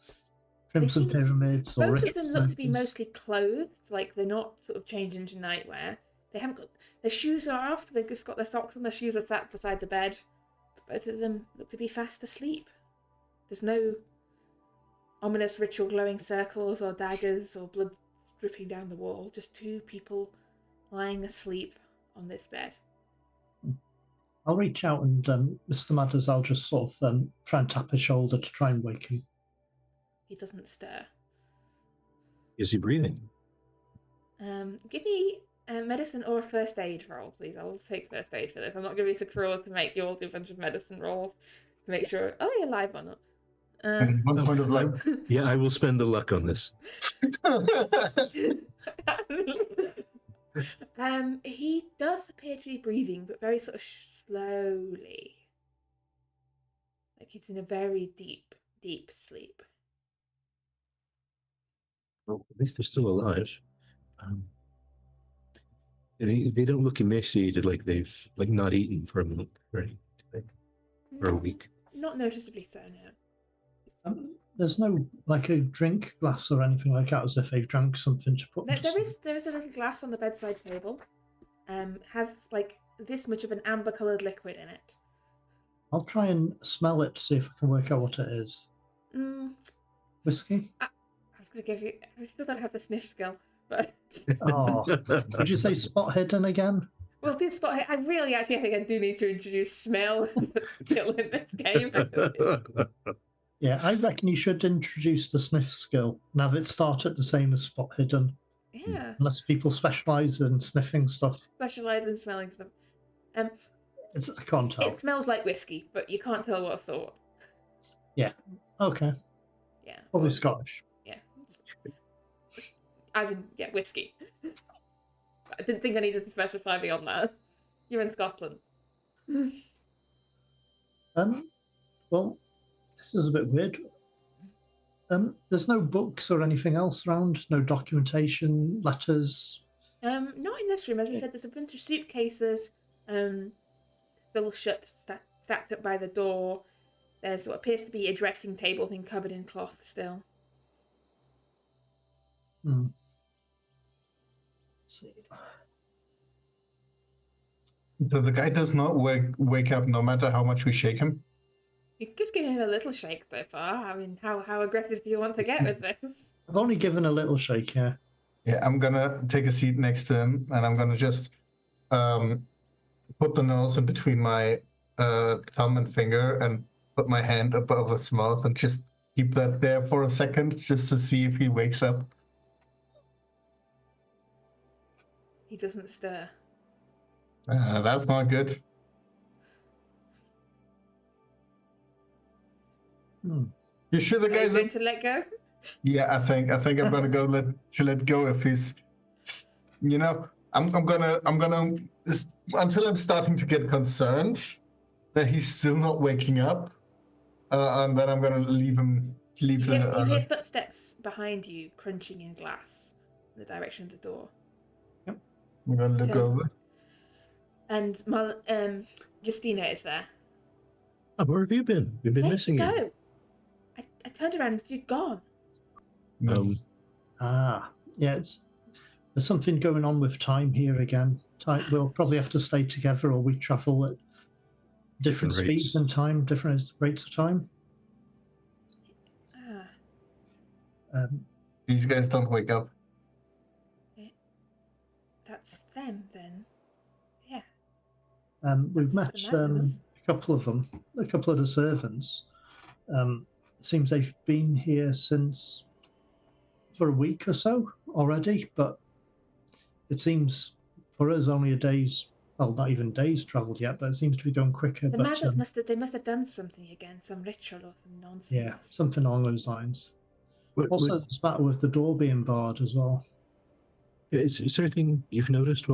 crimson seem- pyramids, or Both ritual of them look to be circles. mostly clothed, like they're not sort of changed into nightwear. They haven't got their shoes are off. They've just got their socks on. Their shoes are sat beside the bed. But both of them look to be fast asleep. There's no ominous ritual glowing circles or daggers or blood dripping down the wall. Just 2 people lying asleep on this bed. I'll reach out and Mr. Mathers, I'll just sort of try and tap his shoulder to try and wake him. He doesn't stir. Is he breathing? Give me a medicine or a first aid roll, please. I'll take first aid for this. I'm not going to be so cruel to make you all do a bunch of medicine rolls to make sure, are they alive or not? And 1 point of life. Yeah, I will spend the luck on this. He does appear to be breathing, but very sort of slowly. Like he's in a very deep, deep sleep. Well, at least they're still alive. And they don't look emaciated, like they've not eaten for a month, right? For a week. Not noticeably so, no. There's no like a drink glass or anything like that, as if they've drank something to put. There is a little glass on the bedside table. Has like this much of an amber-coloured liquid in it. I'll try and smell it to see if I can work out what it is. Whiskey? I was going to give you... I still don't have the sniff skill, but... Oh, did you say spot hidden again? Well, this spot... I really actually think I do need to introduce smell skill in this game. Yeah, I reckon you should introduce the sniff skill and have it start at the same as spot hidden. Yeah. Unless people specialise in sniffing stuff. Specialise in smelling stuff. I can't tell. It smells like whiskey, but you can't tell what sort. Yeah. Okay. Yeah. Probably Scottish. Yeah. As in, yeah, whiskey. I didn't think I needed to specify beyond that. You're in Scotland. Well, this is a bit weird. There's no books or anything else around, no documentation, letters. Not in this room. As I said, there's a bunch of suitcases, still shut, stacked up by the door. There's what appears to be a dressing table thing covered in cloth still. Let's see. So the guy does not wake up no matter how much we shake him? You just give him a little shake so far. I mean, how aggressive do you want to get with this? I've only given a little shake here. Yeah, I'm gonna take a seat next to him, and I'm gonna just put the nose in between my thumb and finger and put my hand above his mouth and just keep that there for a second just to see if he wakes up. He doesn't stir. That's not good. You sure the Are you guy's going to let go? Yeah, I think I'm gonna go let go if he's, I'm gonna until I'm starting to get concerned that he's still not waking up, and then I'm gonna leave You hear footsteps behind you crunching in glass in the direction of the door. Yep. I'm gonna look over. And Justina is there. Oh, where have you been? We've been missing you. Go. I turned around and you'd gone. Yeah, there's something going on with time here again. We'll probably have to stay together, or we travel at different speeds and time, different rates of time. These guys don't wake up. That's them then. Yeah. We've That's met the Mathers. a couple of them, a couple of the servants. It seems they've been here for a week or so, already, but it seems for us only a day's, well, not even days travelled yet, but it seems to be going quicker. The but Mathers must have done something again, some ritual or some nonsense. yeah, something along those lines. What, Also, this matter with the door being barred as well. is there anything you've noticed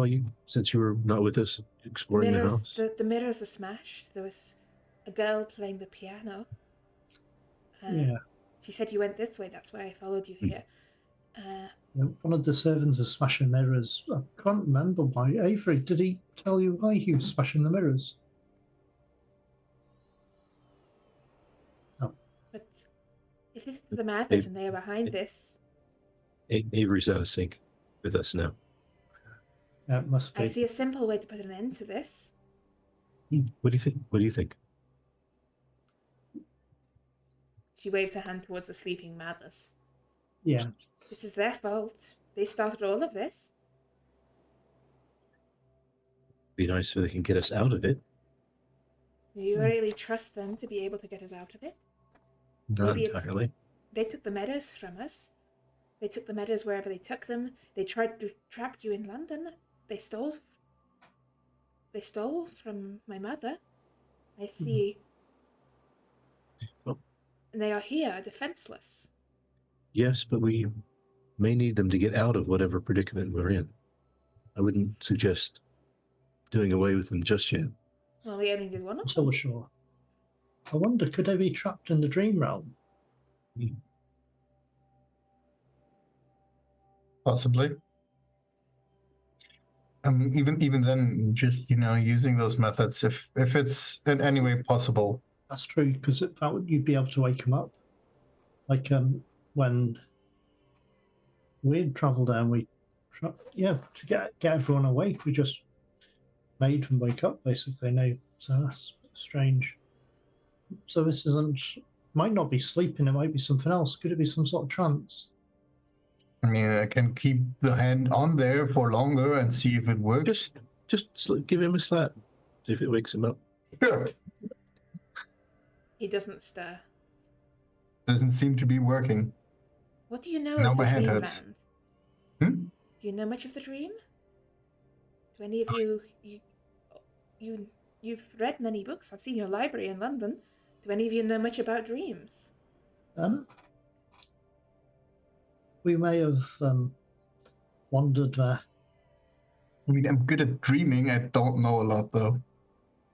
since you were not with us exploring the house? The mirrors are smashed. There was a girl playing the piano. Yeah. She said you went this way, that's why I followed you here. One of the servants is smashing mirrors. I can't remember why. Avery, did he tell you why he was smashing the mirrors? No. But if this is the Mathers and they are behind this... Avery's out of sync with us now. Yeah, it must be. I see a simple way to put an end to this. What do you think? What do you think? She waves her hand towards the sleeping Mathers. Yeah. This is their fault. They started all of this. Be nice if they can get us out of it. Do you really trust them to be able to get us out of it? Not Maybe entirely. They took the meadows from us. They took the meadows wherever they took them. They tried to trap you in London. They stole from my mother. I see. Well, and they are here, defenseless. yes, but we may need them to get out of whatever predicament we're in. I wouldn't suggest doing away with them just yet. Well, we only did one of them. So sure. I wonder, could they be trapped in the dream realm? Possibly. Even then, just using those methods, if it's in any way possible. That's true, because that would you'd be able to wake them up. Like when we'd travelled there, and to get everyone awake, we just made them wake up basically. No, so that's strange. So this might not be sleeping. It might be something else. Could it be some sort of trance? I mean, I can keep the hand on there for longer and see if it works. Just give him a slap, see if it wakes him up. Sure. He doesn't stir. Doesn't seem to be working. What do you know Now of the my hand dreamlands? hurts. Do you know much of the dream? Do any of you've read many books? I've seen your library in London. Do any of you know much about dreams? We may have wandered there. I mean, I'm good at dreaming. I don't know a lot, though.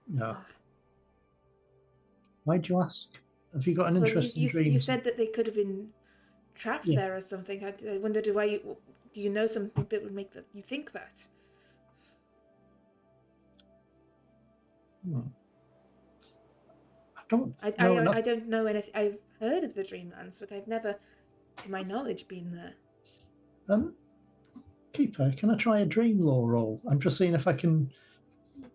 No. Why'd you ask? Have you got an interest in dreams? You said that they could have been trapped there or something. I wondered why do you know something that would make you think that? I don't I don't know anything. I've heard of the Dreamlands, but I've never, to my knowledge, been there. Keeper, can I try a dream lore roll? I'm just seeing if I can,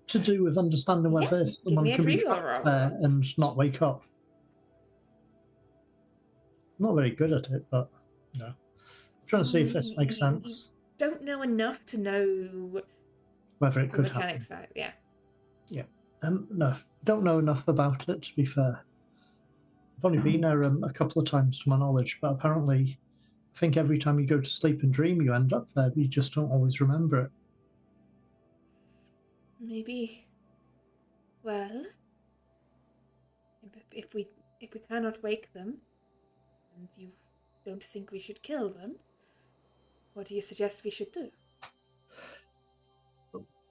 to do with understanding whether someone can be trapped there and not wake up. I'm not very good at it, but no. I'm trying to see if this makes sense. You don't know enough to know whether it could mechanics happen. Yeah. No, don't know enough about it, to be fair. I've only been there a couple of times to my knowledge, but apparently I think every time you go to sleep and dream, you end up there, but you just don't always remember it. Maybe. Well, if we cannot wake them, and you don't think we should kill them, what do you suggest we should do?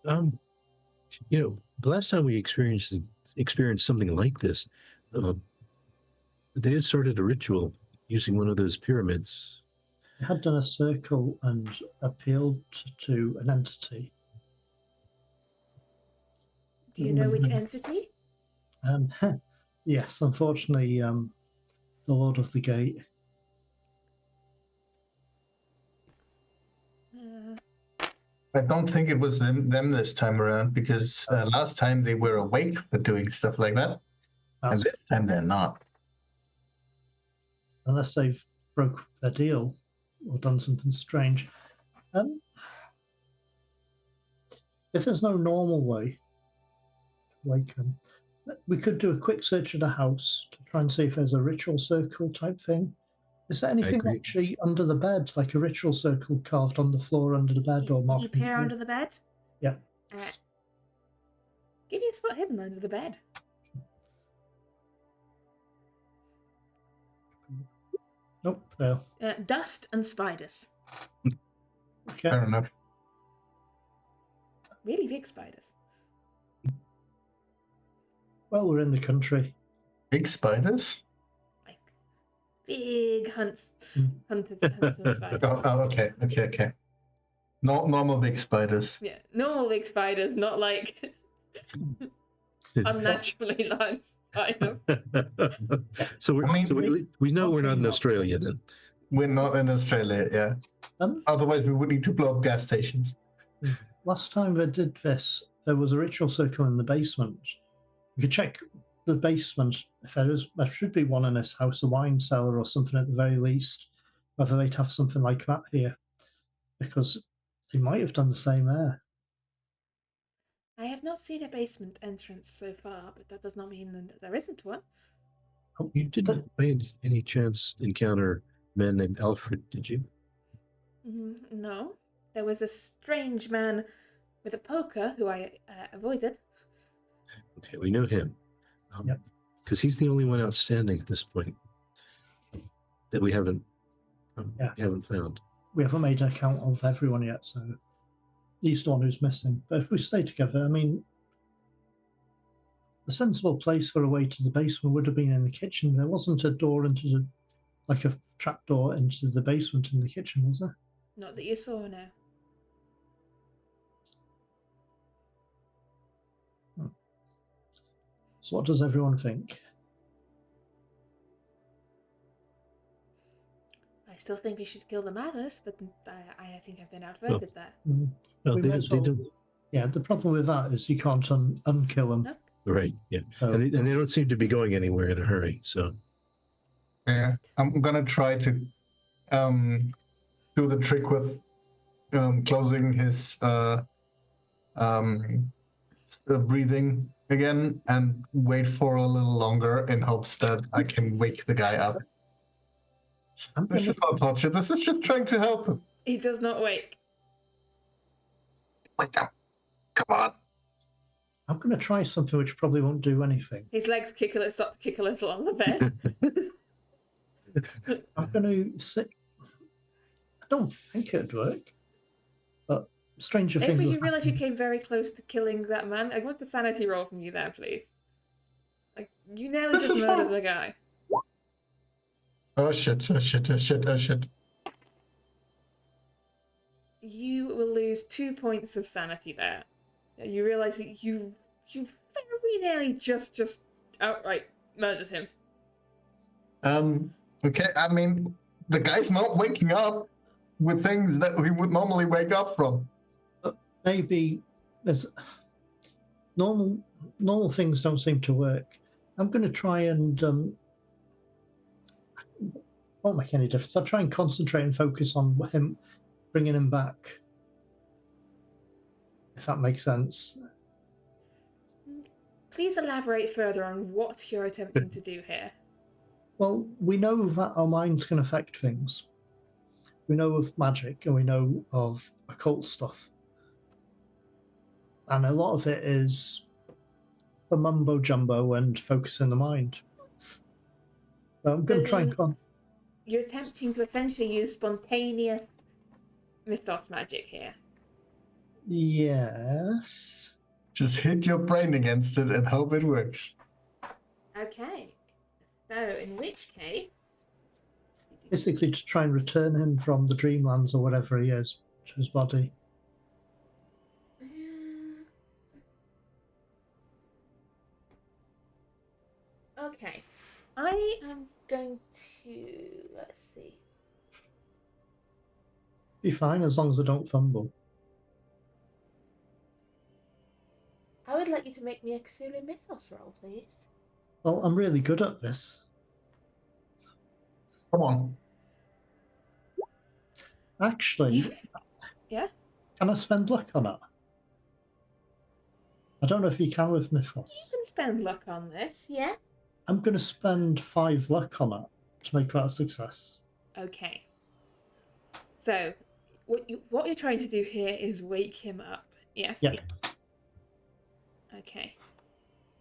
The last time we experienced something like this, they had started a ritual using one of those pyramids. They had done a circle and appealed to an entity. Do you know which entity? Yes, unfortunately, the Lord of the Gate. I don't think it was them this time around, because last time they were awake for doing stuff like that. And this time they're not. Unless they've broke their deal or done something strange. If there's no normal way to wake them, we could do a quick search of the house to try and see if there's a ritual circle type thing. Is there anything agree. actually under the bed, like a ritual circle carved on the floor under the bed, or You marking the peer floor? under the bed. Yeah. Give me a spot hidden under the bed. Nope, fail. Dust and spiders. Okay. Fair enough. Really big spiders. Well, we're in the country. Big spiders? Like big hunts. Hmm. Hunts and spiders. Oh, okay. Not normal big spiders. Yeah, normal big spiders, not like unnaturally large spiders. So we're, I mean, so we know we're not in not. Australia then. We're not in Australia, yeah. Otherwise, we would need to blow up gas stations. Last time I did this, there was a ritual circle in the basement. We could check the basement if there should be one in this house, a wine cellar or something at the very least, whether they'd have something like that here, because they might have done the same there. I have not seen a basement entrance so far, but that does not mean that there isn't one. You didn't by any chance encounter a man named Alfred, did you? No. There was a strange man with a poker who I avoided. Okay, we know him. Yep. Because he's the only one outstanding at this point that we haven't found. We haven't made an account of everyone yet, so he's the one who's missing. But if we stay together, I mean, a sensible place for a way to the basement would have been in the kitchen. There wasn't a door like a trap door into the basement in the kitchen, was there? Not that you saw, no. So what does everyone think? I still think we should kill the Mathers, but I think I've been outvoted there. Well, We they might as don't, well- Yeah, the problem with that is you can't unkill them. Nope. right, yeah. So And they don't seem to be going anywhere in a hurry, so. Yeah, I'm gonna try to do the trick with closing his breathing again and wait for a little longer in hopes that I can wake the guy up. This is not torture. This is just trying to help him. He does not wake. Wake up! Come on! I'm going to try something which probably won't do anything. His legs start to kick a little on the bed. I'm going to sit. I don't think it'd work, but stranger things. Avery, you have realise you happened. came very close to killing that man? I want the sanity roll from you there, please. Like, you nearly This just is murdered fine. a guy. Oh shit! You will lose 2 points of sanity there. You realise that you very nearly just outright murdered him. Okay, I mean, the guy's not waking up with things that he would normally wake up from. Maybe there's normal things don't seem to work. I'm going to try and won't make any difference. I'll try and concentrate and focus on him, bringing him back. If that makes sense. Please elaborate further on what you're attempting to do here. Well, we know that our minds can affect things. We know of magic and we know of occult stuff. And a lot of it is the mumbo jumbo and focusing the mind. So I'm going to try and You're attempting to essentially use spontaneous mythos magic here. Yes. Just hit your brain against it and hope it works. Okay. So, in which case... Basically to try and return him from the dreamlands or whatever he is to his body. Okay. I am going to... Let's see. Be fine as long as I don't fumble. I would like you to make me a Cthulhu Mythos roll, please. Well, I'm really good at this. Come on. Actually, Yeah? can I spend luck on it? I don't know if you can with You Mythos. can spend luck on this, yeah? I'm going to spend 5 luck on it to make that a success. Okay. So, what you're trying to do here is wake him up. Yes. Yeah. Okay.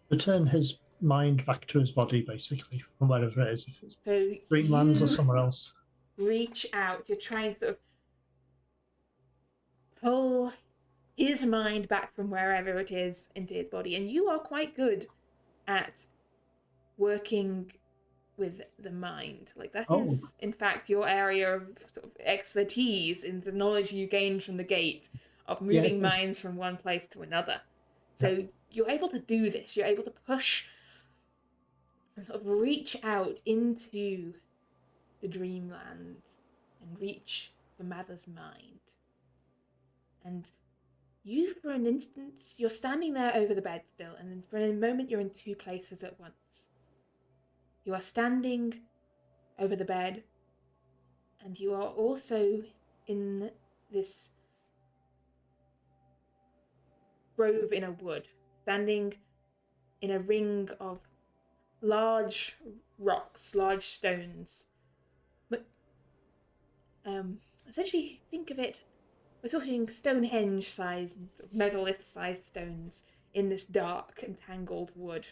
Return his mind back to his body, basically, from wherever it is. If it's So Dreamlands or you somewhere else. reach out. You're trying to sort of pull his mind back from wherever it is into his body, and you are quite good at working with the mind. Like that is, in fact, your area of sort of expertise in the knowledge you gained from the gate of moving minds from one place to another. So you're able to do this. You're able to push and sort of reach out into the dreamland and reach the mother's mind. And you, for an instant, you're standing there over the bed still, and then for a moment you're in two places at once. You are standing over the bed, and you are also in this grove in a wood, standing in a ring of large rocks, large stones. But essentially, think of it, we're talking Stonehenge-sized, megalith-sized stones in this dark and tangled wood.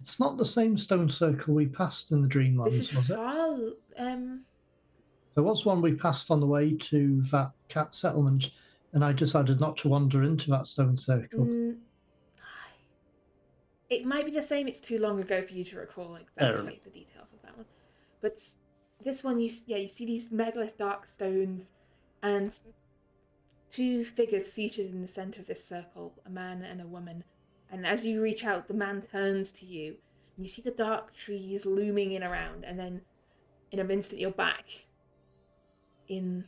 It's not the same stone circle we passed in the Dreamlands, This is was it? far. There was one we passed on the way to that cat settlement, and I decided not to wander into that stone circle. It might be the same. It's too long ago for you to recall exactly the details of that one. But this one, you see these megalith dark stones, and two figures seated in the center of this circle, a man and a woman. And as you reach out, the man turns to you, and you see the dark trees looming in around, and then in an instant you're back in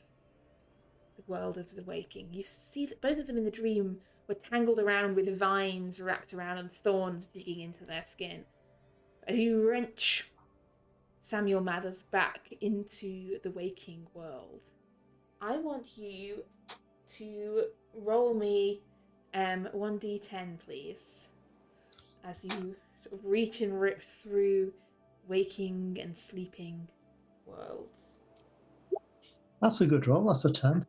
the world of the waking. You see that both of them in the dream were tangled around with vines wrapped around and thorns digging into their skin. As you wrench Samuel Mathers back into the waking world, I want you to roll me 1d10, please, as you sort of reach and rip through waking and sleeping worlds. That's a good roll. That's a 10.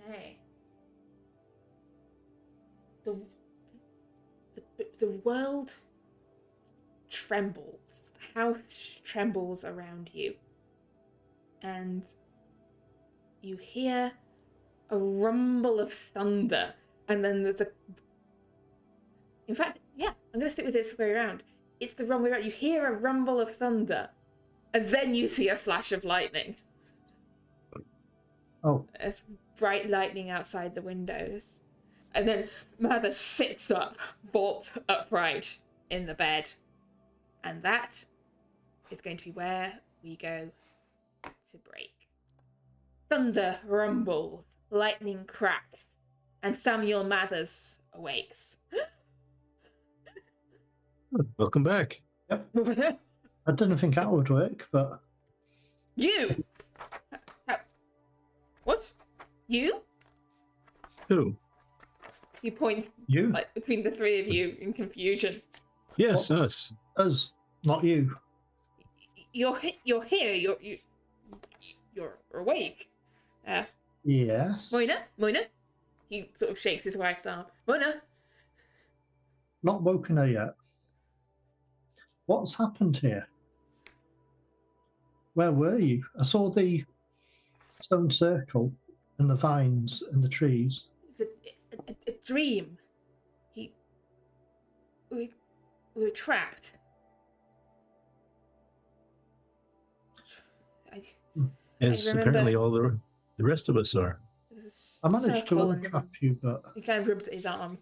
Okay. The world trembles. The house trembles around you. And you hear a rumble of thunder. And then there's a... In fact, yeah, I'm going to stick with this way around. It's the wrong way around. You hear a rumble of thunder. And then you see a flash of lightning. Oh. There's bright lightning outside the windows. And then Mother sits up, bolt upright in the bed. And that is going to be where we go to break. Thunder rumbles, lightning cracks, and Samuel Mathers awakes. Welcome back. Yep. I didn't think that would work, but... You! What? You? Who? He points You? like between the three of you in confusion. Yes, us. Us, not you. You're here. You're awake. Yes. Moina. He sort of shakes his wife's arm. Moina. Not woken her yet. What's happened here? Where were you? I saw the stone circle and the vines and the trees. It's a dream. We were trapped. As apparently all the rest of us are. I managed to untrap you, but... He kind of rubs at his arm.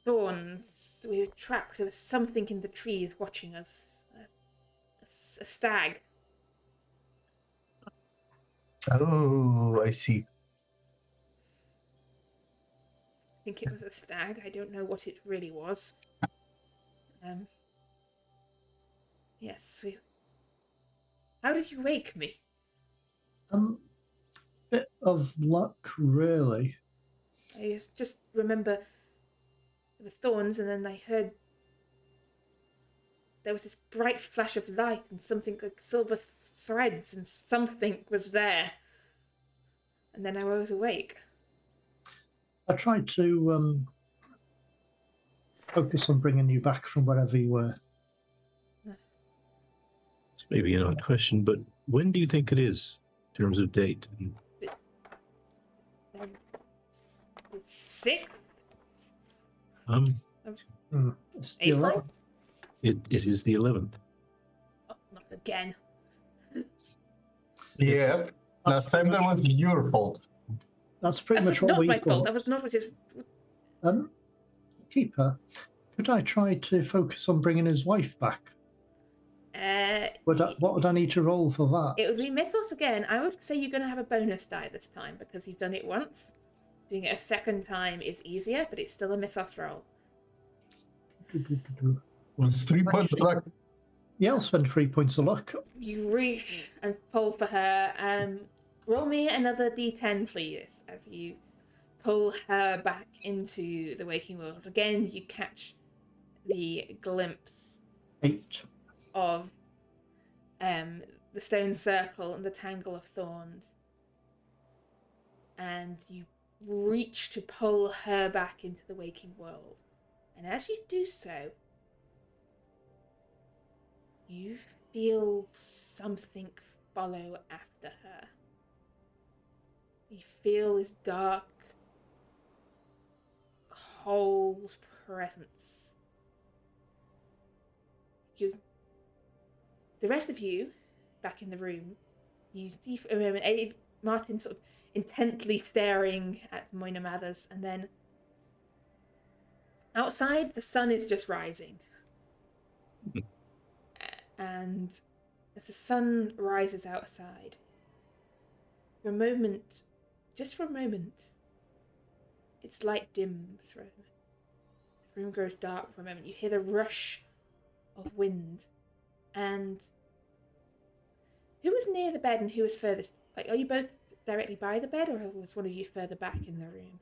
Thorns. We were trapped. There was something in the trees watching us. A stag. Oh, I see. I think it was a stag. I don't know what it really was. Yes. How did you wake me? Bit of luck, really. I just remember there were thorns, and then I heard there was this bright flash of light and something like silver threads, and something was there. And then I was awake. I tried to focus on bringing you back from wherever you were. It's maybe an odd question, but when do you think it is in terms of date? The 6th It's the April? 11th. It is the 11th. Oh, not again. Yeah. Last time that was your fault. That's pretty That much was what not we my fault. thought. That was not what it Keeper, could I try to focus on bringing his wife back? What would I need to roll for that? It would be Mythos again. I would say you're going to have a bonus die this time because you've done it once. Doing it a second time is easier, but it's still a Mythos roll. Was 3 points of luck. Yeah, I'll spend 3 points of luck. You reach and pull for her. Roll me another d10, please, as you pull her back into the waking world. Again, you catch the glimpse 8. of the stone circle and the tangle of thorns. And you reach to pull her back into the waking world. And as you do so, you feel something follow after her. You feel this dark, cold presence. The rest of you, back in the room, you see for a moment Martin sort of intently staring at Moina Mathers, and then outside the sun is just rising. And as the sun rises outside, for a moment, just for a moment, its light dims for a moment. The room grows dark for a moment. You hear the rush of wind. And who was near the bed and who was furthest? Like, are you both directly by the bed, or was one of you further back in the room?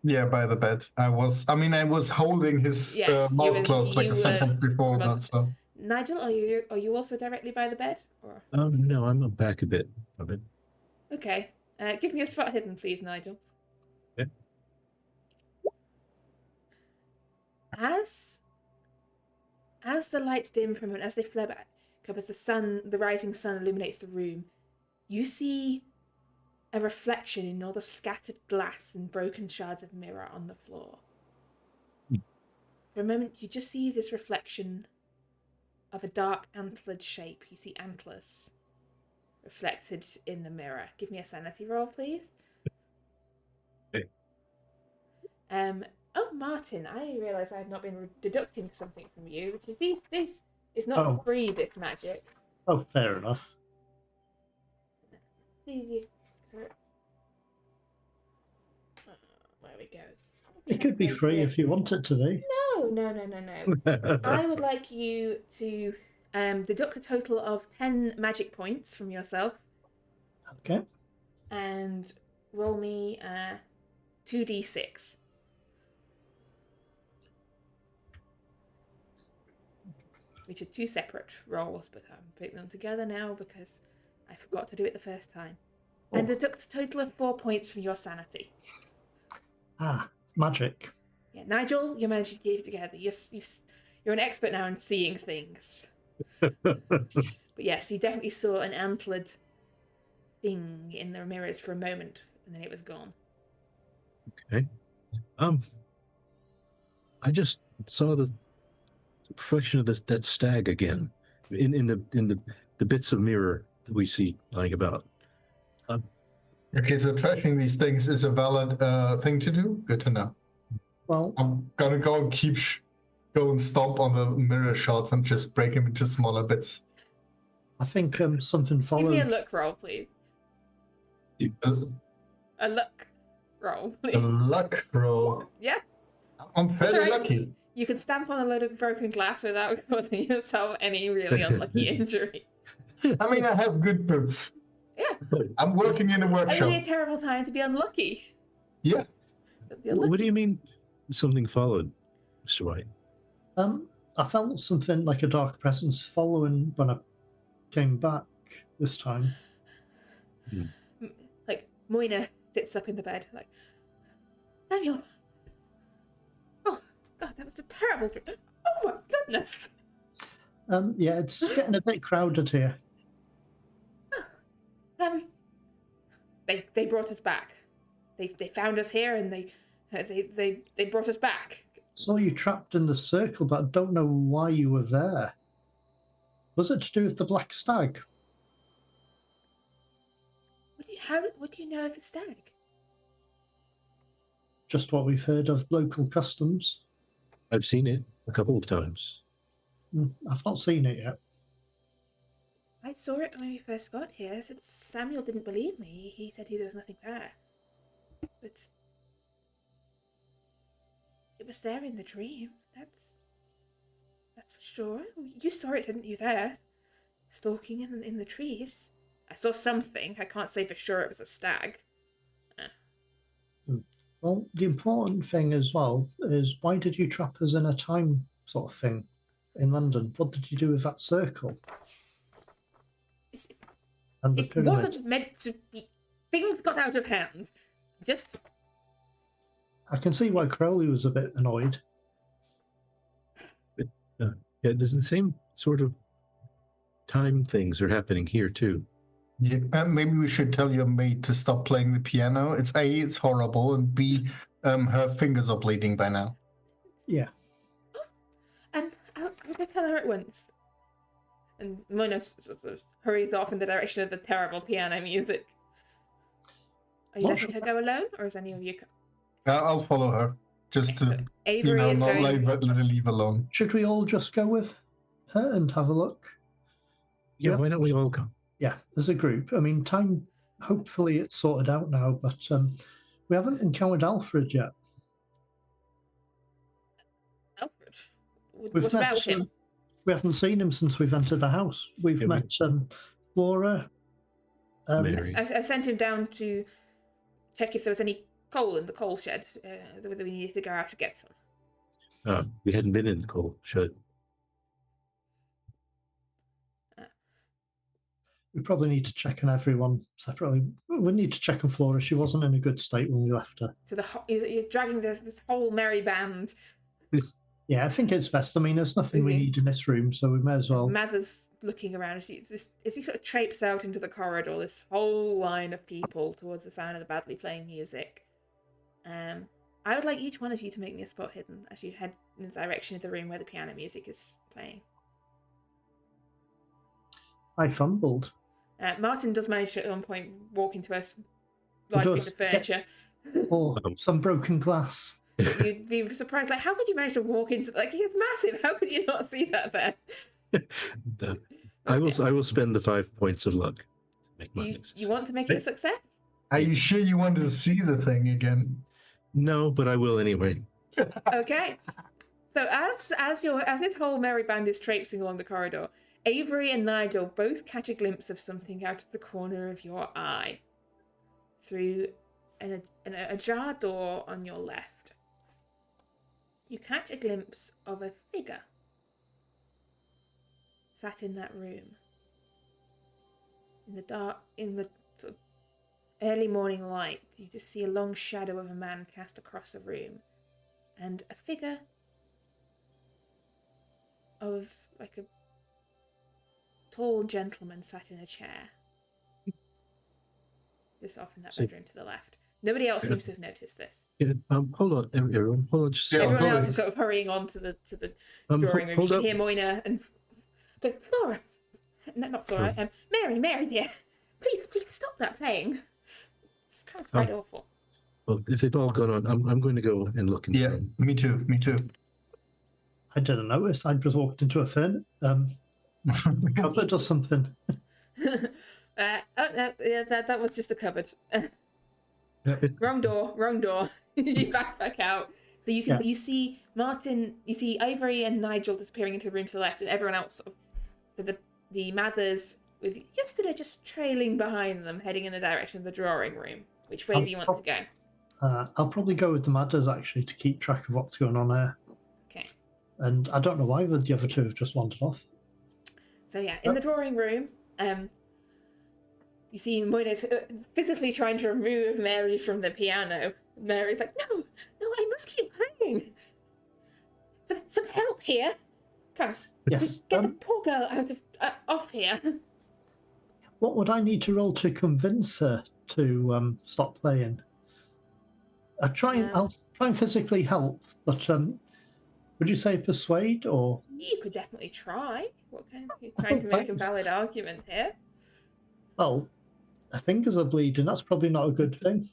Yeah, by the bed. I was holding his Yes, mouth closed like you a second before well, that. So Nigel, are you also directly by the bed? Or No, I'm back a bit of it. okay, give me a spot hidden, please, Nigel. Yeah. As the lights dim for a moment, as they flare back, as the rising sun illuminates the room, you see a reflection in all the scattered glass and broken shards of mirror on the floor. For a moment, you just see this reflection of a dark antlered shape. You see antlers reflected in the mirror. Give me a sanity roll, please. Okay. Oh, Martin, I realise I have not been deducting something from you, which is this is not free, this magic. Oh, fair enough. See the there we go. It could be free if you want it to be. No. I would like you to deduct a total of 10 magic points from yourself. Okay. And roll me 2d6. Which are 2 separate rolls, but I'm putting them together now because I forgot to do it the first time. And deduct a total of 4 points from your sanity. Ah, magic. Yeah, Nigel, you're managing to keep it together. You're an expert now in seeing things. But yes, you definitely saw an antlered thing in the mirrors for a moment, and then it was gone. Okay. I just saw the reflection of that stag again in the bits of mirror that we see lying about. okay, so trashing these things is a valid thing to do. Good to know. Well, I'm gonna go and go and stomp on the mirror shot and just break them into smaller bits. I think something followed. Give me a luck roll, please. A luck roll, please. A luck roll. Yeah. I'm fairly right. lucky. You can stamp on a load of broken glass without causing yourself any really unlucky injury. I mean, I have good boots. Yeah. I'm working in a workshop. Only a terrible time to be unlucky. Yeah. But the unlucky- What do you mean something followed, Mr. White? I felt something like a dark presence following when I came back this time. Like, Moina sits up in the bed, like, Samuel! Oh, God, that was a terrible dream. Oh, my goodness! Yeah, it's getting a bit crowded here. They brought us back. They found us here and they brought us back. Saw you trapped in the circle, but I don't know why you were there. Was it to do with the black stag? What do you know of the stag? Just what we've heard of local customs. I've seen it a couple of times. I've not seen it yet. I saw it when we first got here. Since Samuel didn't believe me, he said there was nothing there. But it was there in the dream. That's for sure. You saw it, didn't you? There, stalking in the trees. I saw something. I can't say for sure it was a stag. Well, the important thing as well is, why did you trap us in a time sort of thing in London? What did you do with that circle? And the It pyramid? wasn't meant to be. Things got out of hand. I can see why Crowley was a bit annoyed. Yeah, there's the same sort of time things are happening here too. Yeah, maybe we should tell your maid to stop playing the piano. It's horrible, and B, her fingers are bleeding by now. Yeah. I'll go tell her at once. And Mona sort of hurries off in the direction of the terrible piano music. Are you letting her go alone, or is any of you? I'll follow her, just to Avery is not going. let her leave alone. Should we all just go with her and have a look? Yeah, why don't we all go? Yeah, as a group. I mean, time, hopefully it's sorted out now, but we haven't encountered Alfred yet. Alfred? What about him? We haven't seen him since we've entered the house. We've met Flora. Mary. I sent him down to check if there was any coal in the coal shed, whether we needed to go out to get some. We hadn't been in the coal shed. We probably need to check on everyone separately. We need to check on Flora. She wasn't in a good state when we left her. So you're dragging this whole merry band. Yeah, I think it's best. I mean, there's nothing we need in this room, so we may as well. Mather's looking around as he sort of traipses out into the corridor, this whole line of people towards the sound of the badly playing music. I would like each one of you to make me a spot hidden as you head in the direction of the room where the piano music is playing. I fumbled. Martin does manage to, at one point, walk into us, lighting the furniture. Or some broken glass. You'd be surprised, like, how could you manage to walk into, like, he's massive, how could you not see that there? I will spend the 5 points of luck to make my You want to make it a success? Are you sure you wanted to see the thing again? No, but I will anyway. Okay. So as this whole merry band is traipsing along the corridor, Avery and Nigel both catch a glimpse of something out of the corner of your eye through an ajar door on your left. You catch a glimpse of a figure sat in that room. In the sort of early morning light, you just see a long shadow of a man cast across the room, and a figure of like a tall gentleman sat in a chair. Just off in that bedroom to the left. Nobody else seems to have noticed this. Yeah, hold on, everyone. Hold on. Just Everyone else is sort of hurrying on to the drawing room. You can hear Moina and go, Flora. No, not Flora. Mary, dear. Please stop that playing. It's quite awful. Well, if they've all gone on, I'm going to go and look. Yeah, me too. I didn't notice. I just walked into a cupboard or something. That was just a cupboard. Wrong door. You back out. So you see Martin, you see Avery and Nigel disappearing into the room to the left, and everyone else sort of, so the Mathers with yesterday just trailing behind them, heading in the direction of the drawing room. Which way do you want to go? I'll probably go with the Mathers actually to keep track of what's going on there. Okay. and I don't know why the other two have just wandered off. So yeah, in the drawing room, you see Moina's physically trying to remove Mary from the piano. Mary's like, no, I must keep playing. Some help here. Come, Yes. get the poor girl out of off here. What would I need to roll to convince her to stop playing? I'll try and physically help, but would you say persuade or? You could definitely try. What kind? You're trying to make a valid argument here. Well, her fingers are bleeding. That's probably not a good thing.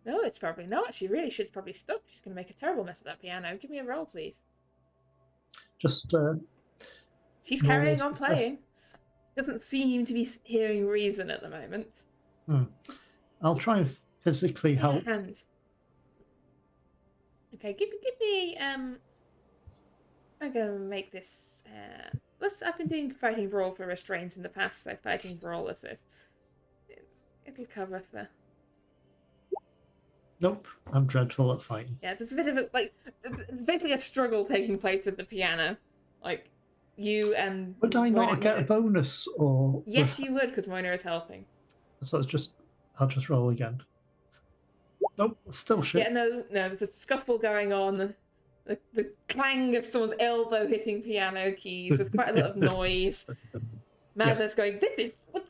No, it's probably not. She really should probably stop. She's going to make a terrible mess of that piano. Give me a roll, please. Just. She's carrying on playing. Doesn't seem to be hearing reason at the moment. I'll try and physically help. Hand. Okay, give me I'm gonna make this. I've been doing fighting brawl for restraints in the past, so fighting brawl assist. It'll cover for. Nope, I'm dreadful at fighting. Yeah, there's a bit of a basically a struggle taking place with the piano, like you and. Would I not get a bonus or? Yes, you would, because Moina is helping. So I'll just roll again. Nope, still shit. Yeah, no, there's a scuffle going on. The clang of someone's elbow hitting piano keys. There's quite a lot of noise. Madness going, this is what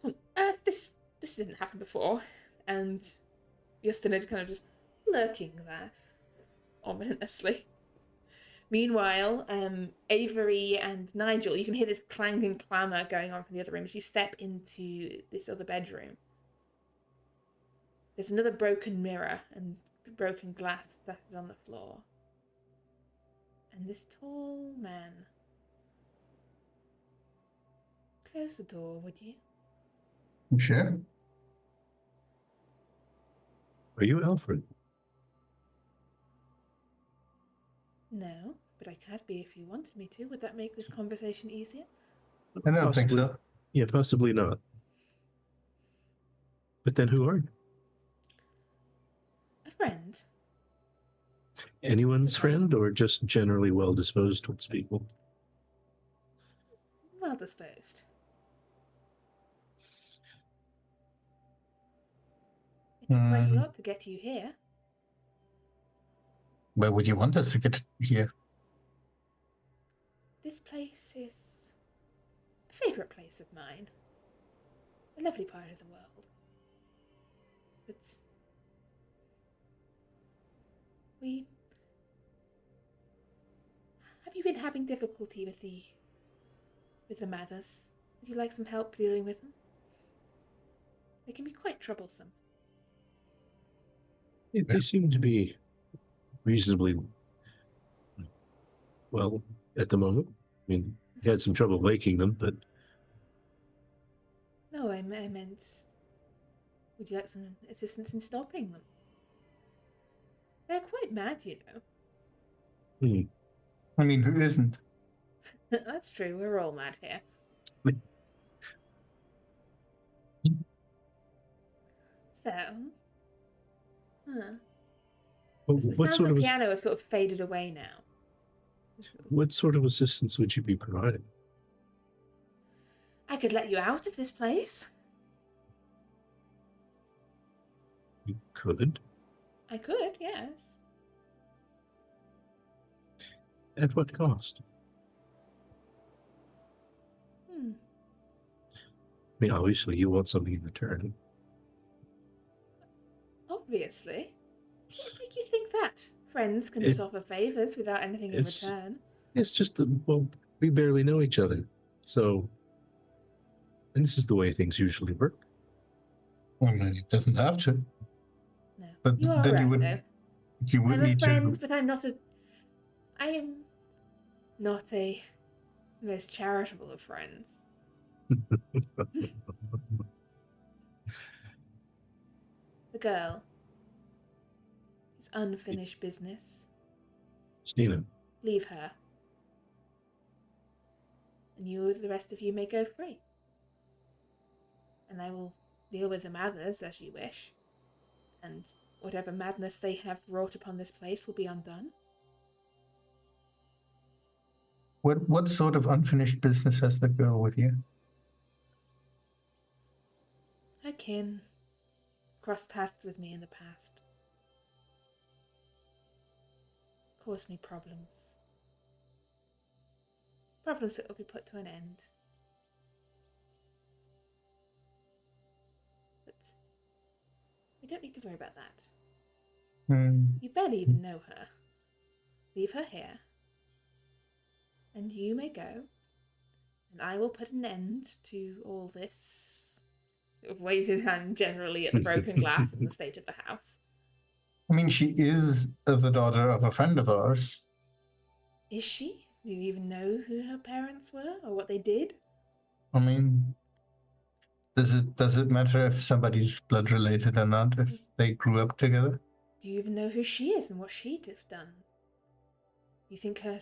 on earth? This didn't happen before. And Justinid kind of just lurking there ominously. Meanwhile, Avery and Nigel, you can hear this clang and clamour going on from the other room as you step into this other bedroom. There's another broken mirror and broken glass scattered on the floor. And this tall man. Close the door, would you? Sure. Are you Alfred? No, but I could be if you wanted me to. Would that make this conversation easier? I don't think so. Yeah, possibly not. But then who are you? A friend. Anyone's friend, or just generally well disposed towards people? Well disposed. It's quite a lot to get you here. Where would you want us to get here? This place is a favourite place of mine. A lovely part of the world. But have you been having difficulty with the Mathers? Would you like some help dealing with them? They can be quite troublesome. They seem to be reasonably well at the moment. I mean, you had some trouble waking them, but... No, I meant... Would you like some assistance in stopping them? They're quite mad, you know. I mean, who isn't? That's true, we're all mad here. So... Well, It what sounds sort like of piano has sort of faded away now. what sort of assistance would you be providing? I could let you out of this place. You could. I could, yes. At what cost? Hmm. I mean, obviously, you want something in return. Obviously. What make you think that? Friends can just offer favours without anything in return. It's just that, well, we barely know each other. So, and this is the way things usually work. Well, it doesn't have to. No. But You are then right, you would, though. you would I'm a need friend, to. but I am not a most charitable of friends. The girl. It's unfinished business. Stina. Leave her. And you, the rest of you, may go free. And I will deal with the Mathers as you wish. And whatever madness they have wrought upon this place will be undone. What sort of unfinished business has the girl with you? Her kin crossed paths with me in the past. Caused me problems. Problems that will be put to an end. But we don't need to worry about that. You barely even know her. Leave her here. And you may go. And I will put an end to all this. Sort of waves his hand generally at the broken glass and the state of the house. I mean, she is the daughter of a friend of ours. Is she? Do you even know who her parents were or what they did? I mean, does it matter if somebody's blood related or not if they grew up together? Do you even know who she is and what she'd have done? You think her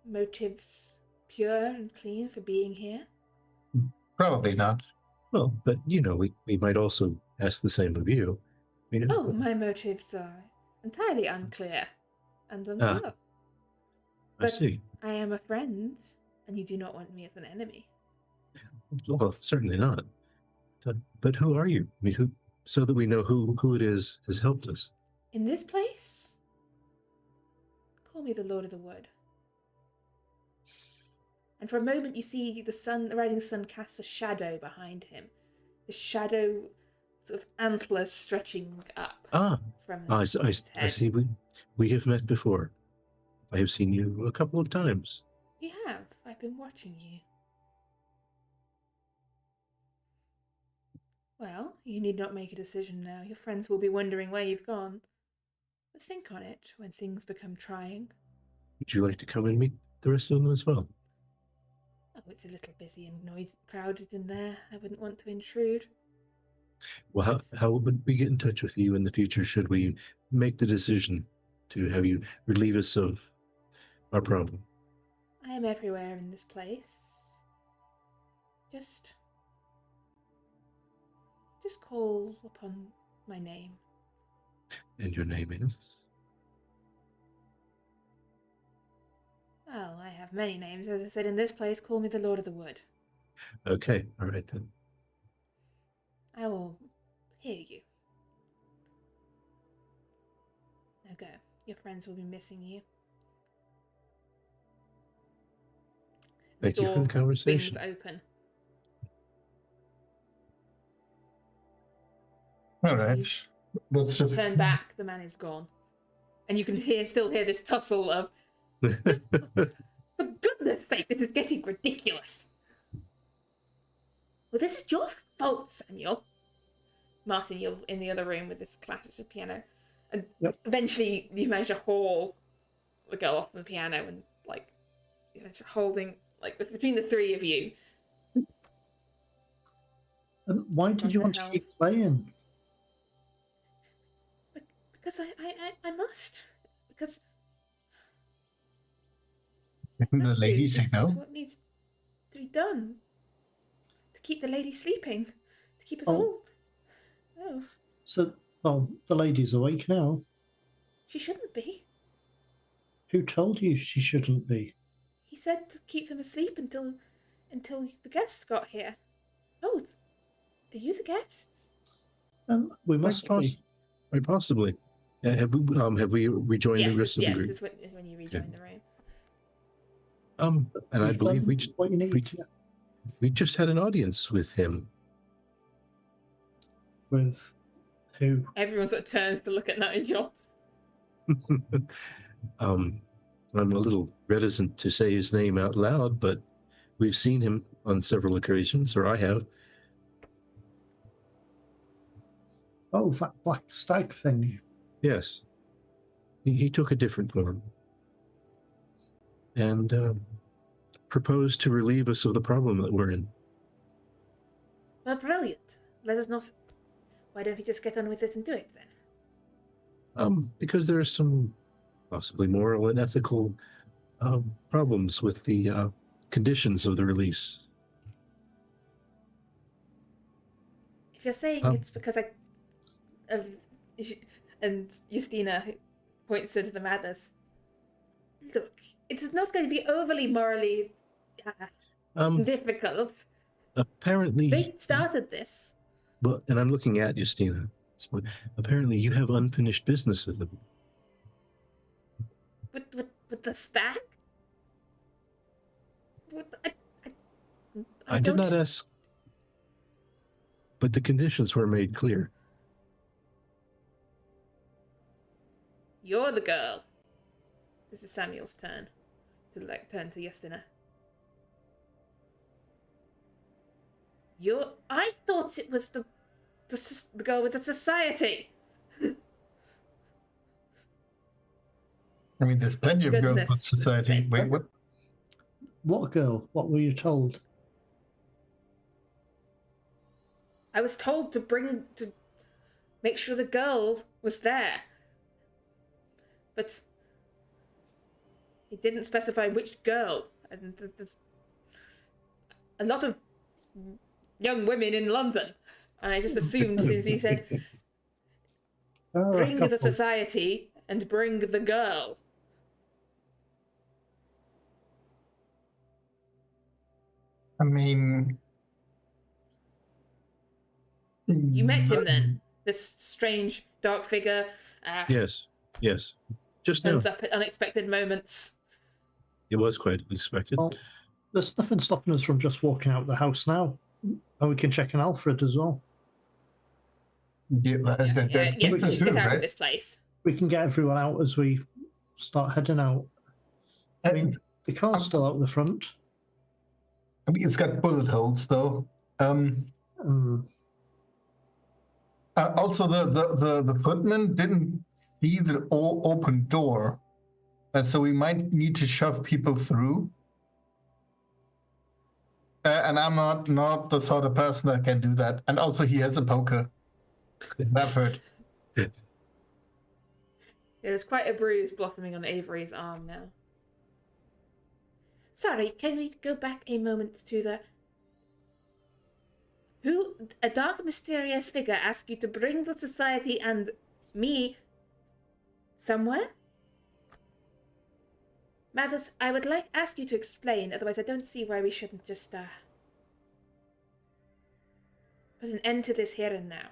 motives pure and clean for being here? Probably not. Well, but we might also ask the same of you. Oh, my motives are entirely unclear and impure. I But see. I am a friend, and you do not want me as an enemy. Well, certainly not. But who are you? I mean, who? So that we know who it is has helped us. In this place, call me the Lord of the Wood. And for a moment you see the rising sun casts a shadow behind him. The shadow, sort of antlers stretching up from I his head. see. We have met before. I have seen you a couple of times. You have. I've been watching you. Well, you need not make a decision now. Your friends will be wondering where you've gone. But think on it when things become trying. Would you like to come and meet the rest of them as well? Oh, it's a little busy and crowded in there. I wouldn't want to intrude. Well, how would we get in touch with you in the future should we make the decision to have you relieve us of our problem? I am everywhere in this place. Just call upon my name. And your name is? Well, I have many names. As I said, in this place, call me the Lord of the Wood. Okay, all right then. I will hear you. Now go. Your friends will be missing you. Thank you for the conversation. Swings open. All right. Let's just Turn back. The man is gone, and you can still hear this tussle of, for goodness sake, this is getting ridiculous. Well, this is your fault, Samuel. Martin, you're in the other room with this classical piano, and eventually you manage to haul the girl off the piano and holding between the three of you. Why did you want to keep playing? Because I must. Because didn't the lady say no? This is what needs to be done to keep the lady sleeping, to keep us all. Oh. So, the lady's awake now. She shouldn't be. Who told you she shouldn't be? He said to keep them asleep until the guests got here. Oh, are you the guests? We must be. Quite possibly. Have we rejoined the rest of the group? This is when you rejoin the room. And I believe what you need. We just had an audience with him. With who? Everyone sort of turns to look at Nigel. I'm a little reticent to say his name out loud, but we've seen him on several occasions, or I have. Oh, that black stag thing. Yes. He took a different form and proposed to relieve us of the problem that we're in. Well, brilliant. Let us not. Why don't we just get on with it and do it then? Because there are some possibly moral and ethical problems with the conditions of the release. If you're saying it's because and Justina points to the madness. Look, It's not going to be overly morally difficult. Apparently, They started this. but and I'm looking at you, Stina. Apparently, you have unfinished business with them. With the stack? I did not ask, but the conditions were made clear. You're the girl. This is Samuel's turn to turn to Justina. I thought it was the girl with the society. I mean, there's plenty of girls with Goodness society. sake. Wait, what? What girl? What were you told? I was told to make sure the girl was there. But it didn't specify which girl. And there's a lot of young women in London. And I just assumed since he said, bring the society and bring the girl. I mean... You met him then? This strange, dark figure. Yes. Just now. Turns up at unexpected moments. It was quite unexpected. Well, there's nothing stopping us from just walking out the house now. And we can check on Alfred as well. Yeah, we should get out of this place. We can get everyone out as we start heading out. I mean, the car's still out the front. I mean, it's got bullet holes, though. Also, the footman didn't see the open door, so we might need to shove people through. And I'm not the sort of person that can do that. And also, he has a poker. That hurt. Yeah, there's quite a bruise blossoming on Avery's arm now. Sorry, can we go back a moment to the... A dark, mysterious figure asked you to bring the society and me somewhere? Mathers, I would ask you to explain, otherwise I don't see why we shouldn't just, put an end to this here and now.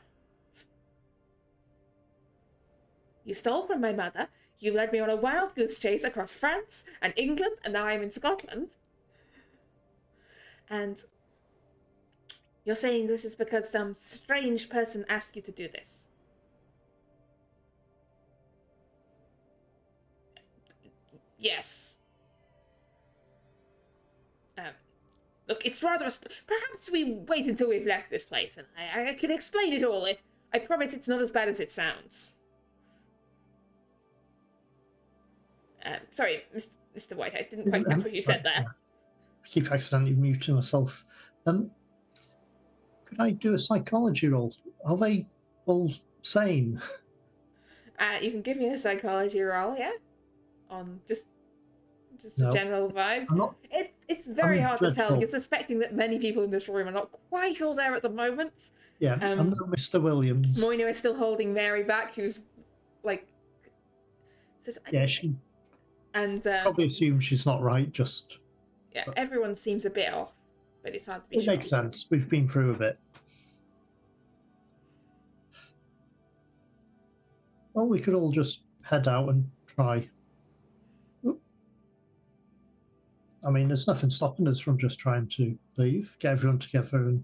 You stole from my mother, you led me on a wild goose chase across France and England, and now I'm in Scotland. And you're saying this is because some strange person asked you to do this. Yes. Look, it's rather... Perhaps we wait until we've left this place, and I can explain it all. I promise it's not as bad as it sounds. Sorry, Mr. White, I didn't quite catch what you said there. I keep accidentally muting myself. Could I do a psychology roll? Are they all sane? You can give me a psychology roll, yeah? On just No. general vibes. It's very hard to tell. You're suspecting that many people in this room are not quite all there at the moment. Yeah, I'm no Mr. Williams. Moino is still holding Mary back, who's like... Says, yeah, she and probably assumes she's not right, just... Yeah, everyone seems a bit off, but it's hard to be It sure. makes sense. We've been through a bit. Well, we could all just head out and try. I mean, there's nothing stopping us from just trying to leave, get everyone together and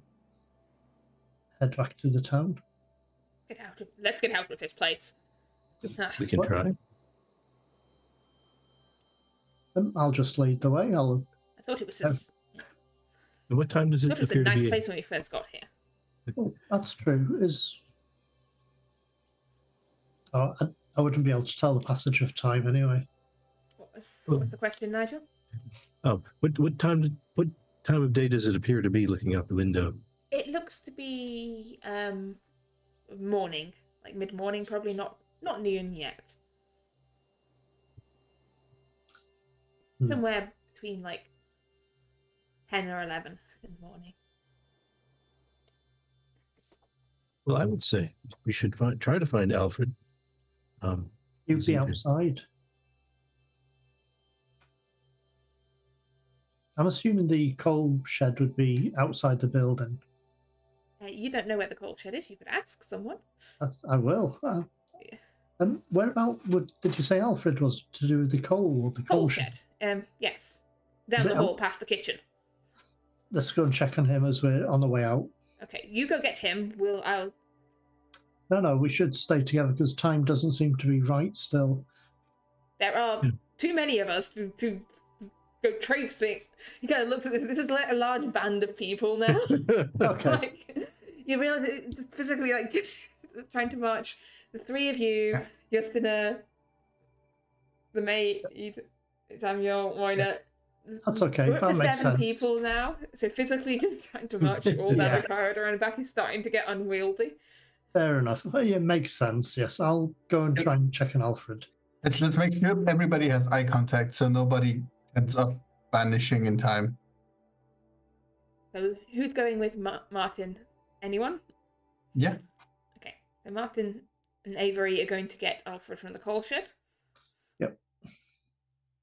head back to the town. Let's get out of this place. We can try. I'll just lead the way. I thought it was this... And what time does it I thought it was a appear to nice be? place when we first got here. Oh, that's true. I wouldn't be able to tell the passage of time anyway. What was the question, Nigel? Oh, what time of day does it appear to be looking out the window? It looks to be morning, like mid-morning, probably not noon yet. Somewhere between like 10 or 11 in the morning. Well, I would say we should try to find Alfred. He'd be outside. I'm assuming the coal shed would be outside the building. You don't know where the coal shed is. You could ask someone. I will. Whereabout did you say Alfred was to do with the coal or the Coal shed. Yes. Down Is the it hall past the kitchen. Let's go and check on him as we're on the way out. Okay, you go get him. I'll. No, we should stay together because time doesn't seem to be right still. There are too many of us to go traipsing. He kind of looks at this. There's like a large band of people now. Okay. Like, you realize it's physically like trying to march. The three of you, Justina, the mate, Samuel, Moina. That's okay. We're up to That makes 7 sense. people now. So physically just trying to march all down Yeah. the corridor, and back is starting to get unwieldy. Fair enough. It makes sense. Yes, I'll go and try and check on Alfred. Let's make sure everybody has eye contact so nobody ends up vanishing in time. So who's going with Martin? Anyone? Yeah. Okay. So Martin and Avery are going to get Alfred from the coal shed. Yep.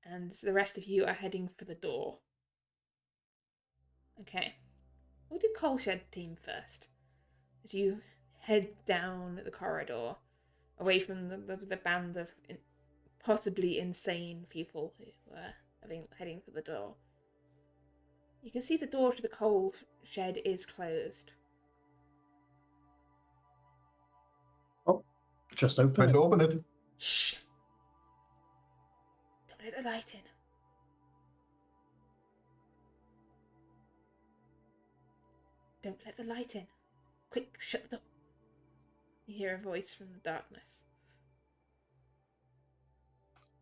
And the rest of you are heading for the door. Okay. We'll do coal shed team first. As you head down the corridor, away from the band of possibly insane people who are heading for the door. You can see the door to the coal shed is closed. Oh, just open Try it. to open it. Shh! Don't let the light in. Don't let the light in. Quick, shut the door. You hear a voice from the darkness.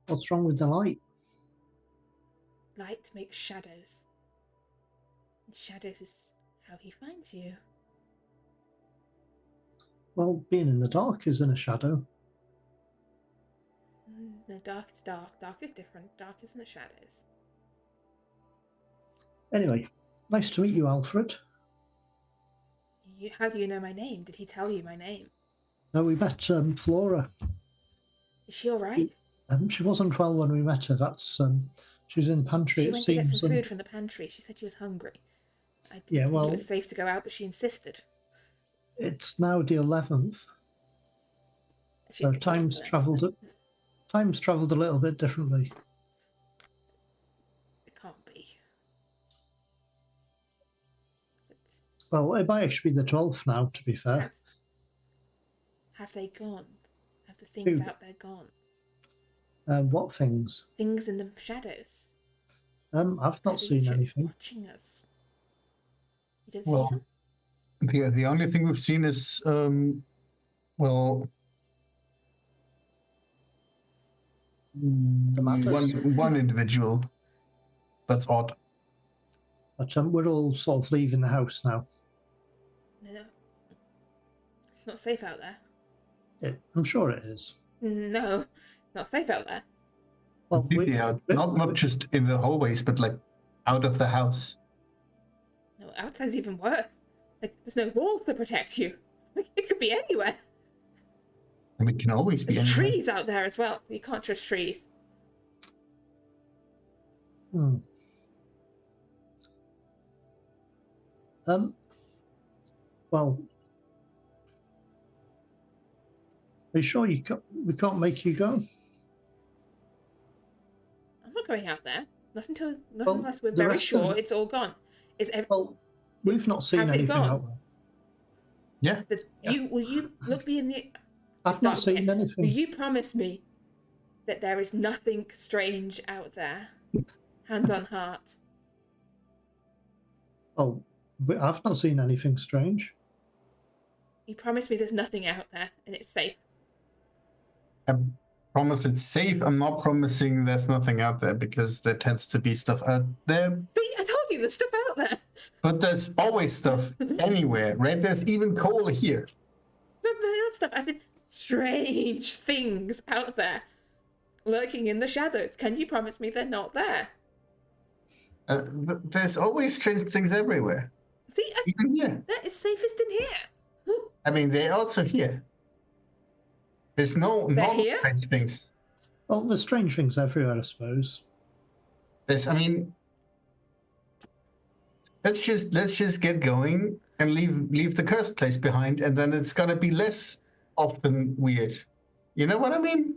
What's wrong with the light? Light makes shadows. And shadows is how he finds you. Well, being in the dark is in a shadow. No, dark is dark. Dark is different. Dark is in the shadows. Anyway, nice to meet you, Alfred. How do you know my name? Did he tell you my name? No, we met Flora. Is she alright? She wasn't well when we met her. She was in the pantry. She It went to get seems. some food from the pantry. She said she was hungry. I didn't Yeah, think well- it was safe to go out, but she insisted. It's now the 11th, She so picked it up time's for them. travelled a little bit differently. It can't be. But Well, it might actually be the 12th now, to be fair. have they gone? Have the things Who? out there gone? What things? Things in the shadows. I've Are not the seen Egypts anything. watching us? You don't see Well, them? the only thing we've seen is well, matters. one individual. That's odd. But we're all sort of leaving the house now. No. It's not safe out there. I'm sure it is. No, it's not safe out there. Well, Completely out. Not just in the hallways, but like out of the house. No, outside's even worse. Like, there's no walls to protect you. Like, it could be anywhere. And it can always be There's anywhere. trees out there as well. You can't trust trees. Hmm. Well, are you sure we can't make you go? I'm not going out there. Not Well, unless we're the very rest sure of- it's all gone. Well, we've not seen Has it anything gone? out there. Yeah. Will you look me in the... I've not Stop. seen Will anything. you promise me that there is nothing strange out there? Hand on heart. Oh, I've not seen anything strange. You promise me there's nothing out there and it's safe. I promise it's safe. I'm not promising there's nothing out there because there tends to be stuff out there. See, I told you there's stuff out there. But there's always stuff anywhere, right? There's even coal here. No, not stuff. As in strange things out there, lurking in the shadows. Can you promise me they're not there? There's always strange things everywhere. See, Even here. that is safest in here. I mean, they're also here. There's no here? strange things. Well, there's strange things everywhere, I suppose. I mean, let's just get going and leave the cursed place behind, and then it's gonna be less often weird. You know what I mean?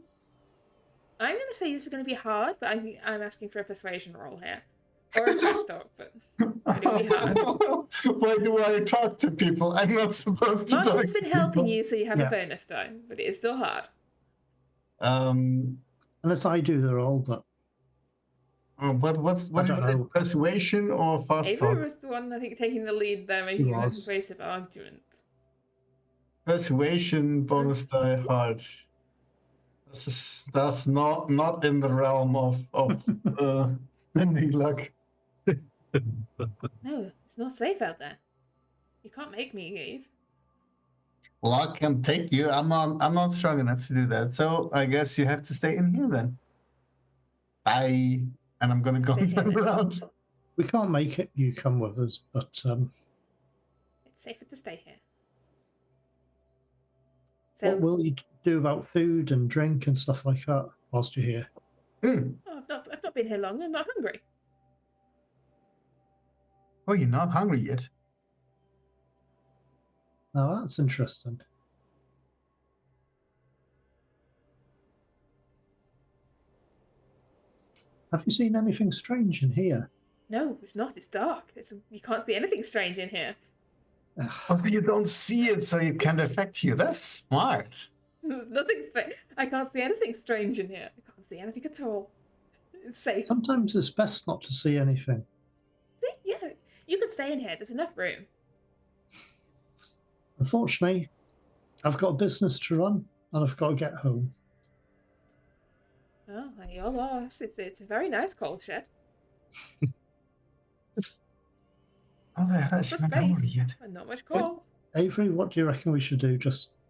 I'm going to say this is going to be hard, but I'm asking for a persuasion roll here. Or a fast talk, but it'll be hard. Why do I talk to people? I'm not supposed to talk Martin's to been helping people. you, so you have a Yeah. bonus die, but it is still hard. Unless I do the roll, but What I is don't know. it? Persuasion or fast Avery talk? was the one, I think, taking the lead there, making a was. persuasive argument. Persuasion bonus die hard. That's not in the realm of spending luck. No, it's not safe out there. You can't make me leave. Luck can take you. I'm not strong enough to do that. So I guess you have to stay in here then. Bye. And I'm gonna go Stay here turn then. around. we can't make it you come with us. But It's safer to stay here. what So, will you do about food and drink and stuff like that whilst you're here? I've not been here long. I'm not hungry. Oh, you're not hungry yet? Now that's interesting. Have you seen anything strange in here? No, it's not. It's dark. You can't see anything strange in here. Oh, you don't see it, so it can't affect you. That's smart. There's nothing strange. I can't see anything strange in here. I can't see anything at all. It's safe. Sometimes it's best not to see anything. See? Yeah, you can stay in here. There's enough room. Unfortunately, I've got a business to run and I've got to get home. Oh, you're lost. It's a very nice coal shed. Oh, the hell, Lots she's of not hungry space yet. and not much coal. Avery, what do you reckon we should do?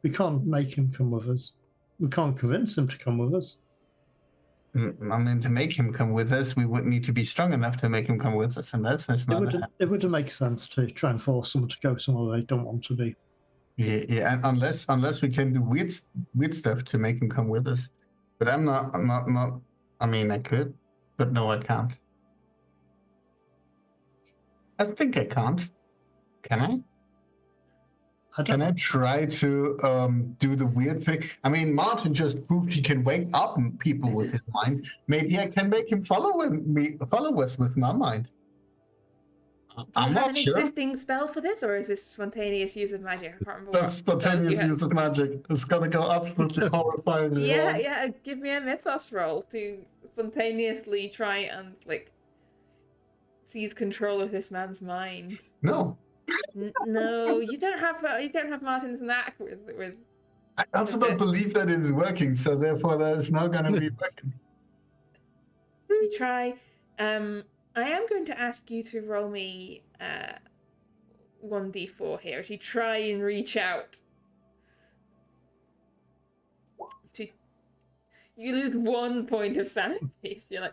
We can't make him come with us. We can't convince him to come with us. I mean, to make him come with us, we would need to be strong enough to make him come with us, and that's just not. It wouldn't make sense to try and force someone to go somewhere they don't want to be. Yeah, and unless we can do weird stuff to make him come with us. But I'm not. I mean, I could, but no, I can't. I think I can't. Can I? Can I try to do the weird thing? I mean, Martin just proved he can wake up people with his mind. Maybe I can make him follow us with my mind. Do you I'm have not an sure. existing spell for this, or is this spontaneous use of magic? I can't remember. That's spontaneous use of magic. It's gonna go absolutely horrifying. Yeah. Give me a mythos roll to spontaneously try and seize control of this man's mind. No. No, you don't have Martin's knack with. I also don't believe that it's working, so therefore that is not gonna be working. You try. I am going to ask you to roll me 1d4 here as you try and reach out. You lose 1 point of sanity. You're like.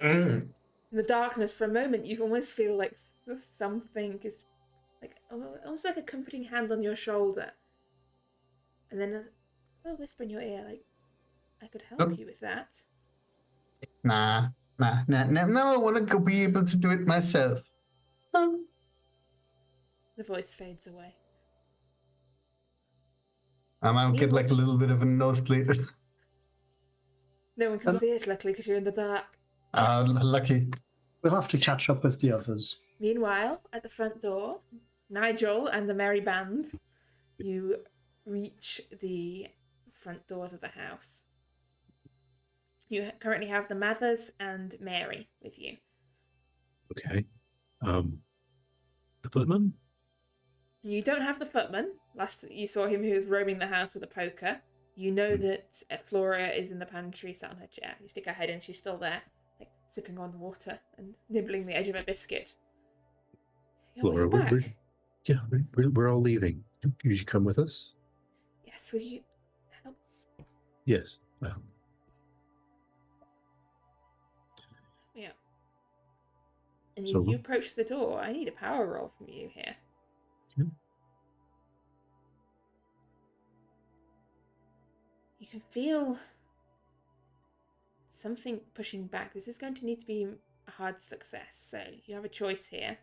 In the darkness, for a moment, you almost feel like something is almost like a comforting hand on your shoulder, and then a whisper in your ear, like, "I could help you with that." No, I want to be able to do it myself. The voice fades away. And I'll get like a little bit of a nosebleed. No one can see it, luckily, because you're in the dark. Lucky. We'll have to catch up with the others. Meanwhile, at the front door, Nigel and the merry band, you reach the front doors of the house. You currently have the Mathers and Mary with you. Okay. The footman? You don't have the footman. Last you saw him, he was roaming the house with a poker. You know that Flora is in the pantry, sat on her chair. You stick her head in, she's still there, like sipping on water and nibbling the edge of a biscuit. Flora, we're all leaving. You should come with us? Yes, will you help? Yes. Yeah. And So- you approach the door. I need a power roll from you here. Okay. You can feel something pushing back. This is going to need to be a hard success. So you have a choice here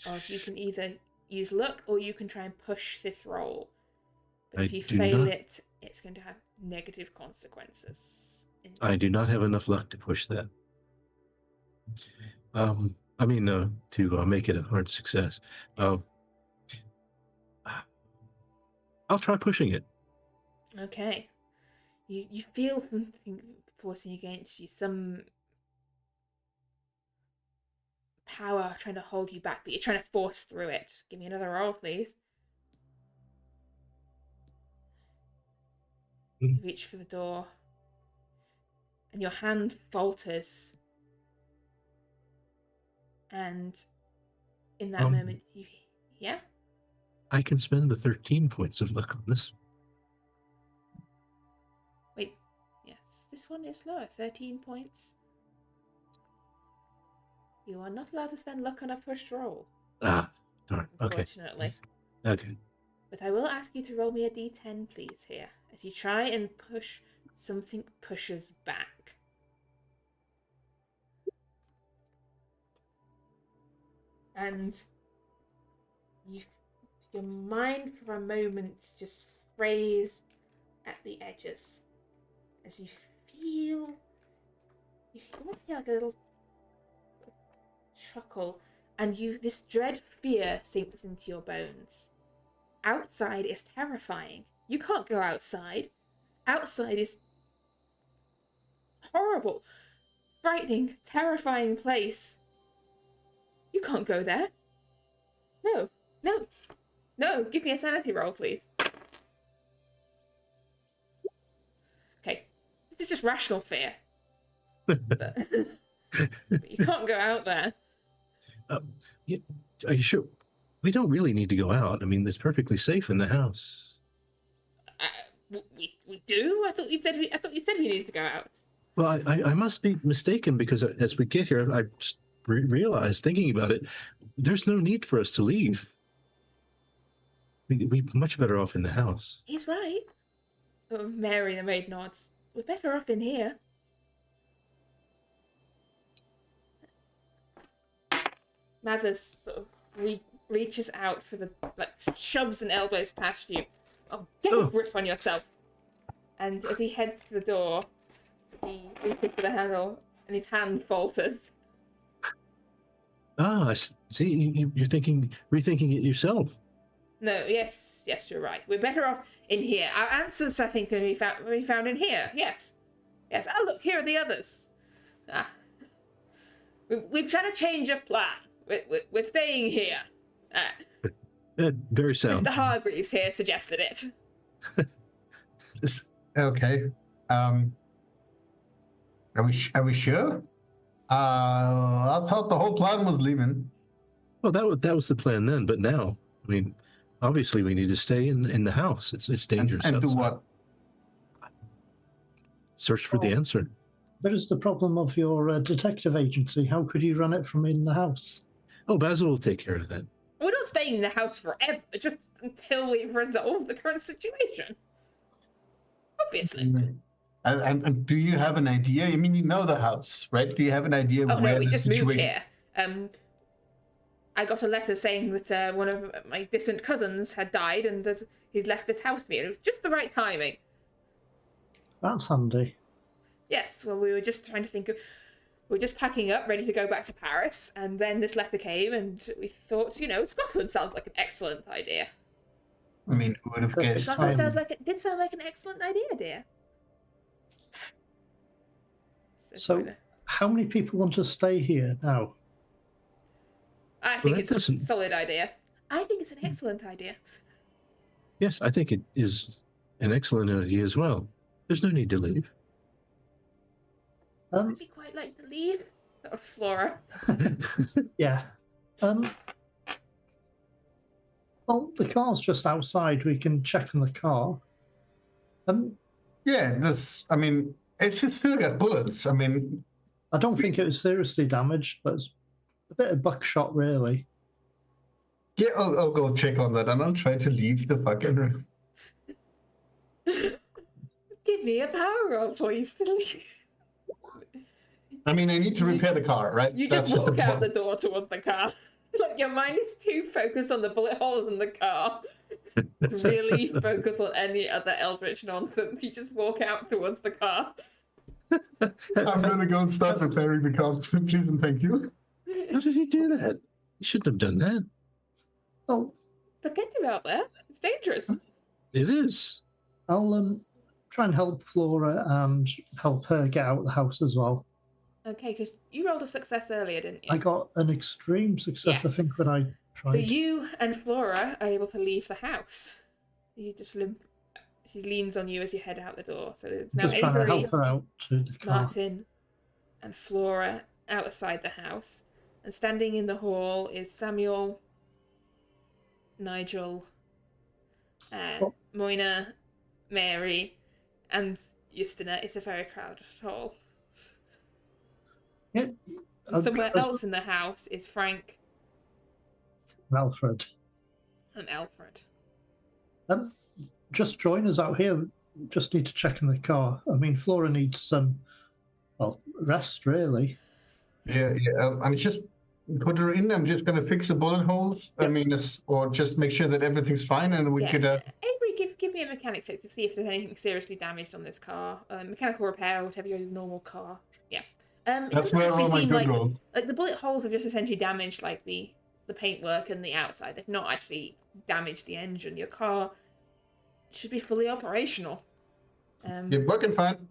of you can either use luck or you can try and push this roll. But if you fail it, it's going to have negative consequences. I do not have enough luck to push that. To make it a hard success. I'll try pushing it. Okay. You feel something forcing against you, some power trying to hold you back, but you're trying to force through it. Give me another roll, please. You reach for the door, and your hand falters. And in that moment, yeah? I can spend the 13 points of luck on this. Wait, yes, this one is lower, 13 points. You are not allowed to spend luck on a pushed roll. Ah, darn. Okay. Unfortunately. Okay. But I will ask you to roll me a d10, please, here. As you try and push, something pushes back. And your mind for a moment just frays at the edges. As you almost hear like a little chuckle, and this dread fear sinks into your bones. Outside is terrifying. You can't go outside. Outside is horrible, frightening, terrifying place. You can't go there. No, give me a sanity roll, please. Okay, this is just rational fear. but you can't go out there. Are you sure? We don't really need to go out. I mean, it's perfectly safe in the house. We do? I thought you said we needed to go out. Well, I must be mistaken, because as we get here, I just realized, thinking about it, there's no need for us to leave. We're much better off in the house. He's right. Oh, Mary, the maid, nods. We're better off in here. Mazza sort of reaches out for shoves and elbows past you. Oh, get a grip on yourself. And as he heads to the door, he reaches for the handle, and his hand falters. Ah, see, you're rethinking it yourself. No, yes, you're right. We're better off in here. Our answers, I think, can be found in here. Yes. Oh, look, here are the others. We've tried to change of plan. We're staying here. Very sound. Mr. Hargreaves here suggested it. Okay. Are we sure? I thought the whole plan was leaving. Well, that was the plan then, but now, I mean, obviously we need to stay in the house. It's dangerous. And do outside. what? Search for the answer. There is the problem of your detective agency. How could you run it from in the house? Oh, Basil will take care of that. We're not staying in the house forever, just until we've resolved the current situation. Obviously. And do you have an idea? I mean, you know the house, right? Do you have an idea Oh, where no, we the just situation... moved here. I got a letter saying that one of my distant cousins had died and that he'd left this house to me. And it was just the right timing. That's handy. Yes, well, we were just trying to think of... We were just packing up, ready to go back to Paris, and then this letter came, and we thought, Scotland sounds like an excellent idea. I mean, who would have guessed? Scotland did sound like an excellent idea, dear. So, how many people want to stay here now? I think it's a solid idea. I think it's an excellent idea. Yes, I think it is an excellent idea as well. There's no need to leave. Would you quite like to leave? That was Flora. Yeah. Well, the car's just outside. We can check on the car. Yeah, I mean, it's still got bullets. I mean... I don't think it was seriously damaged, but it's a bit of buckshot, really. Yeah, I'll go check on that, and I'll try to leave the fucking room. Give me a power roll, please, to leave. I mean, I need to repair the car, right? You That's just walk the out the point. door towards the car. Like your mind is too focused on the bullet holes in the car to really focus on any other eldritch nonsense. You just walk out towards the car. I'm gonna go and start repairing the car, please and thank you. How did he do that? He shouldn't have done that. Oh, But get him out there. It's dangerous. It is. I'll try and help Flora and help her get out of the house as well. Okay, because you rolled a success earlier, didn't you? I got an extreme success, I Yes. think, when I tried. So you and Flora are able to leave the house. You just limp. She leans on you as you head out the door. So it's now Just trying to Avery, help her out to the car. Martin, and Flora outside the house. And standing in the hall is Samuel, Nigel, Moina, Mary, and Justina. It's a very crowded hall. Yeah. And somewhere else in the house is Frank Alfred. and Alfred. Just join us out here. Just need to check in the car. I mean, Flora needs some, rest, really. Yeah. I'm just put her in. I'm just gonna fix the bullet holes. Yep. I mean, or just make sure that everything's fine, and we could. Avery, give me a mechanics check to see if there's anything seriously damaged on this car. Mechanical repair, whatever your normal car. Yeah. It That's doesn't where actually all my seem good like rolls. the bullet holes have just essentially damaged like the paintwork and the outside. They've not actually damaged the engine. Your car should be fully operational. You're working fine.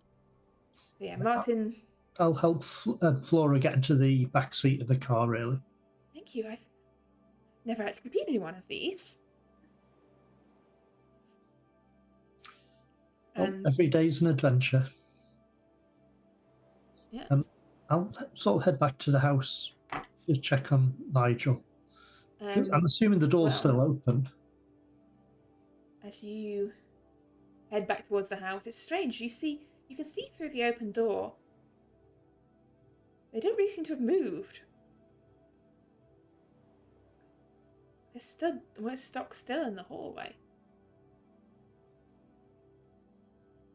Yeah, Martin. I'll help Flora get into the back seat of the car, really. Thank you. I've never actually been in one of these. Every day's an adventure. Yeah. I'll sort of head back to the house to check on Nigel. I'm assuming the door's still open. As you head back towards the house, it's strange. You can see through the open door. They don't really seem to have moved. They're almost stock still in the hallway.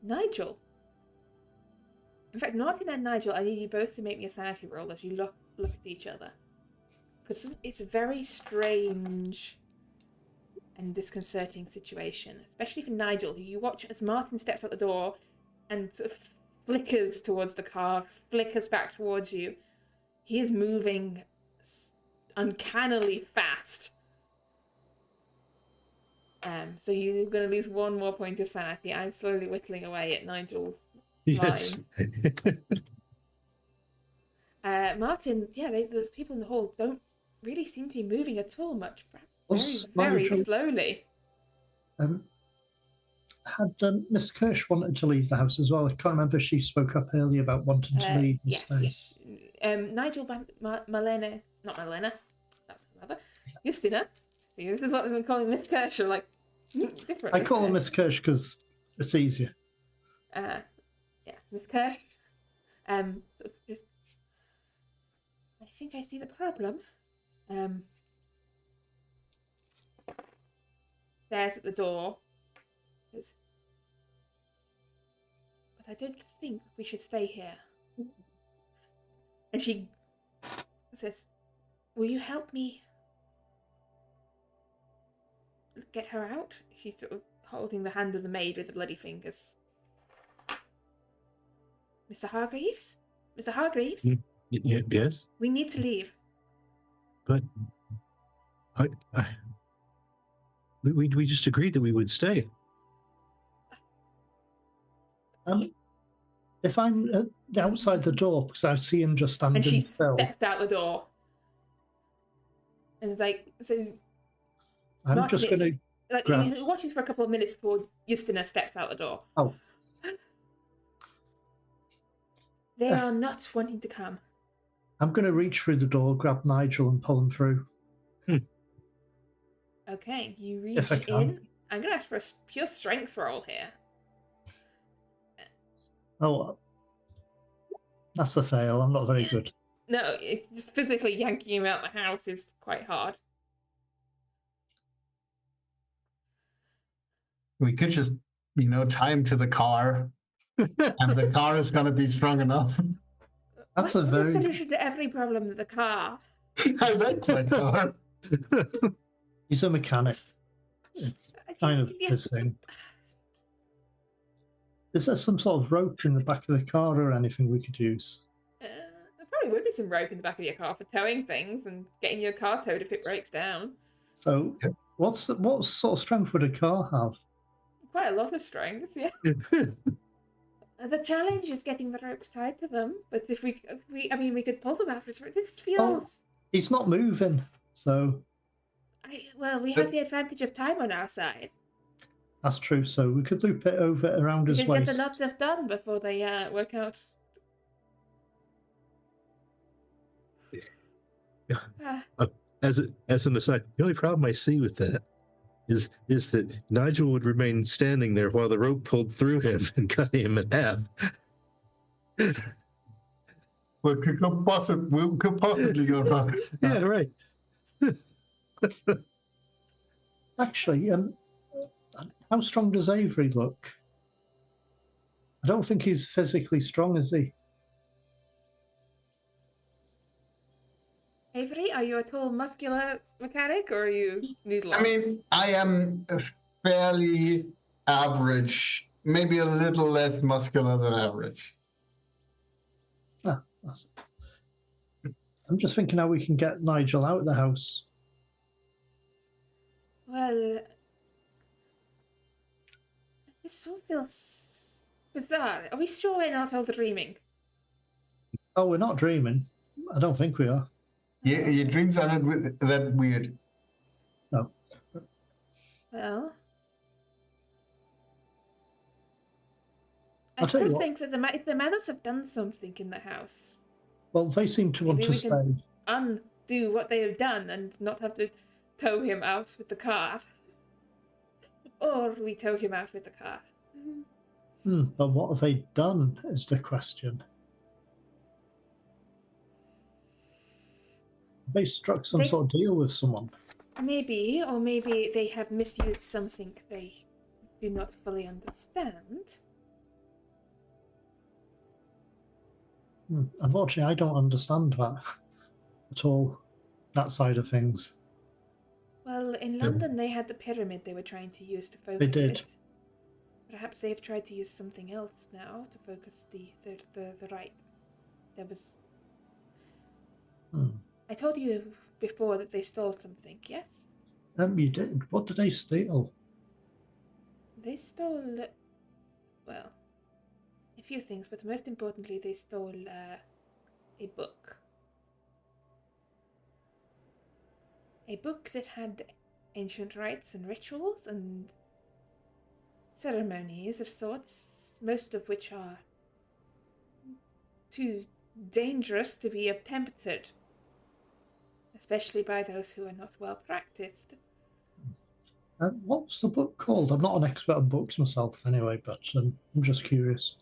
Nigel. In fact, Martin and Nigel, I need you both to make me a sanity roll as you look at each other. Because it's a very strange and disconcerting situation, especially for Nigel, who you watch as Martin steps out the door and sort of flickers towards the car, flickers back towards you. He is moving uncannily fast. So you're going to lose one more point of sanity. I'm slowly whittling away at Nigel's Yes. Martin, the people in the hall don't really seem to be moving at all much. Very Nigel, slowly. Had Miss Kirsch wanted to leave the house as well? I can't remember if she spoke up earlier about wanting to leave and stay. Nigel, Malena, not Malena, that's another. Justina. See, this is what we're calling Miss Kirsch, like different. I call her Miss Kirsch because it's easier. Miss Kirsch. I think I see the problem. There's at the door. But I don't think we should stay here. And she says, "Will you help me get her out?" She's sort of holding the hand of the maid with the bloody fingers. Mr. Hargreaves? Mr. Hargreaves? Yes? We need to leave. But we just agreed that we would stay. If I'm outside the door, because I see him just standing And she still. steps out the door. And so I'm Martin just going to he watches for a couple of minutes before Justina steps out the door. Oh. They are not wanting to come. I'm going to reach through the door, grab Nigel, and pull him through. Okay, you reach If I can. in. I'm going to ask for a pure strength roll here. Oh, that's a fail. I'm not very good. No, it's just physically yanking him out the house is quite hard. We could just, tie him to the car, and the car is going to be strong enough. That's What a is your very. solution to every problem with the car? I like my car. He's a mechanic. It's kind of Yeah, his thing. Is there some sort of rope in the back of the car or anything we could use? there probably would be some rope in the back of your car for towing things and getting your car towed if it breaks down. So, what sort of strength would a car have? Quite a lot of strength, yeah. The challenge is getting the ropes tied to them. But if we we could pull them after. This feels. Oh, he's not moving, so We have the advantage of time on our side. that's true. So we could loop it over around We his can get the waist. knot stuff done before they work out. As an aside, the only problem I see with that is that Nigel would remain standing there while the rope pulled through him and cut him in half. What could possibly go wrong? Yeah, right. Actually, how strong does Avery look? I don't think he's physically strong, is he? Avery, are you a tall, muscular mechanic, or are you noodle? I mean, I am a fairly average, maybe a little less muscular than average. I'm just thinking how we can get Nigel out of the house. Well, this all feels bizarre. Are we sure we're not all dreaming? Oh, we're not dreaming. I don't think we are. Yeah, your dreams are not that weird. No. Well, I I'll tell you still what. think that if the Mallets have done something in the house, Well, they seem to want maybe to we stay. can undo what they have done and not have to tow him out with the car. Or we tow him out with the car. But what have they done is the question. Have they struck some sort of deal with someone? Maybe, or maybe they have misused something they do not fully understand. Unfortunately, I don't understand that at all, that side of things. Well, in London they had the pyramid they were trying to use to focus They did. it. Perhaps they've tried to use something else now to focus the right. There was... I told you before that they stole something, yes? You did. What did they steal? They stole... well, a few things, but most importantly they stole a book. A book that had ancient rites and rituals and ceremonies of sorts, most of which are too dangerous to be attempted, especially by those who are not well practiced. What was the book called? I'm not an expert on books myself anyway, but I'm just curious.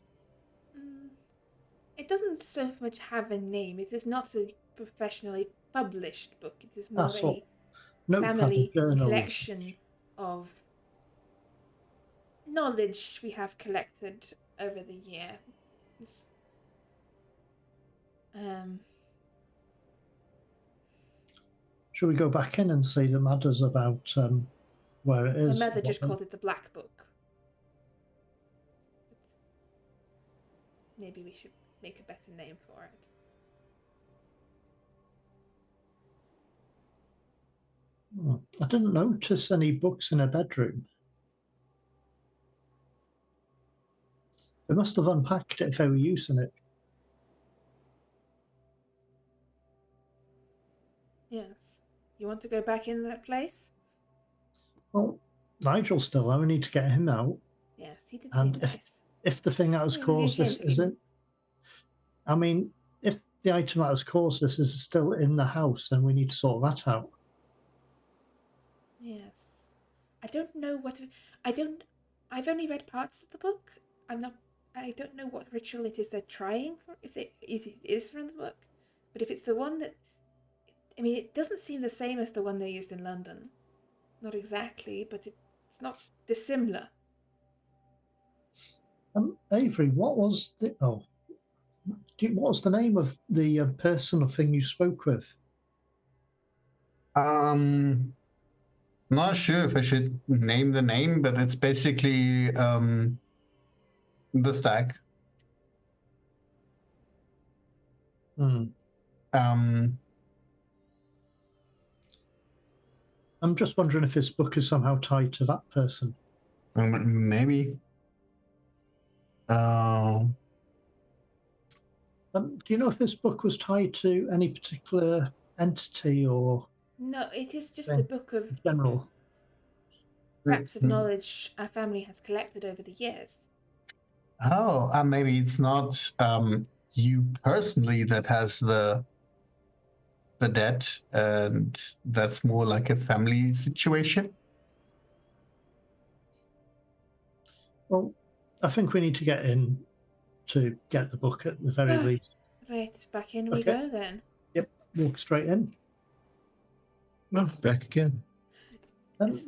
It doesn't so much have a name. It is not a professionally published book. It is more a family collection of knowledge we have collected over the years. Should we go back in and see the matters about where it is? My mother just called it the Black Book. But maybe we should make a better name for it. I didn't notice any books in her bedroom. They must have unpacked it if they were using it. Yes. You want to go back in that place? Well, Nigel's still there. We need to get him out. Yes, he did And seem nice. If the thing that has caused this, is it? I mean, if the item that has caused this is still in the house, then we need to sort that out. Yes. I don't know what... I've only read parts of the book. I don't know what ritual it is they're trying for, if it is from the book. But if it's the one that... I mean, it doesn't seem the same as the one they used in London. Not exactly, but it's not dissimilar. Avery, what was the... Oh, do What was the name of the person or thing you spoke with? Not sure if I should name the name, but it's basically the stag. Hmm. Um, I'm just wondering if this book is somehow tied to that person. maybe. Do you know if this book was tied to any particular entity or No, it is just Okay. the book of general? scraps of knowledge our family has collected over the years. Oh, maybe it's not you personally that has the debt, and that's more like a family situation. Well, I think we need to get in to get the book at the very Ah. least. Right, back in we Okay. go then. Yep, walk straight in. Oh, back again.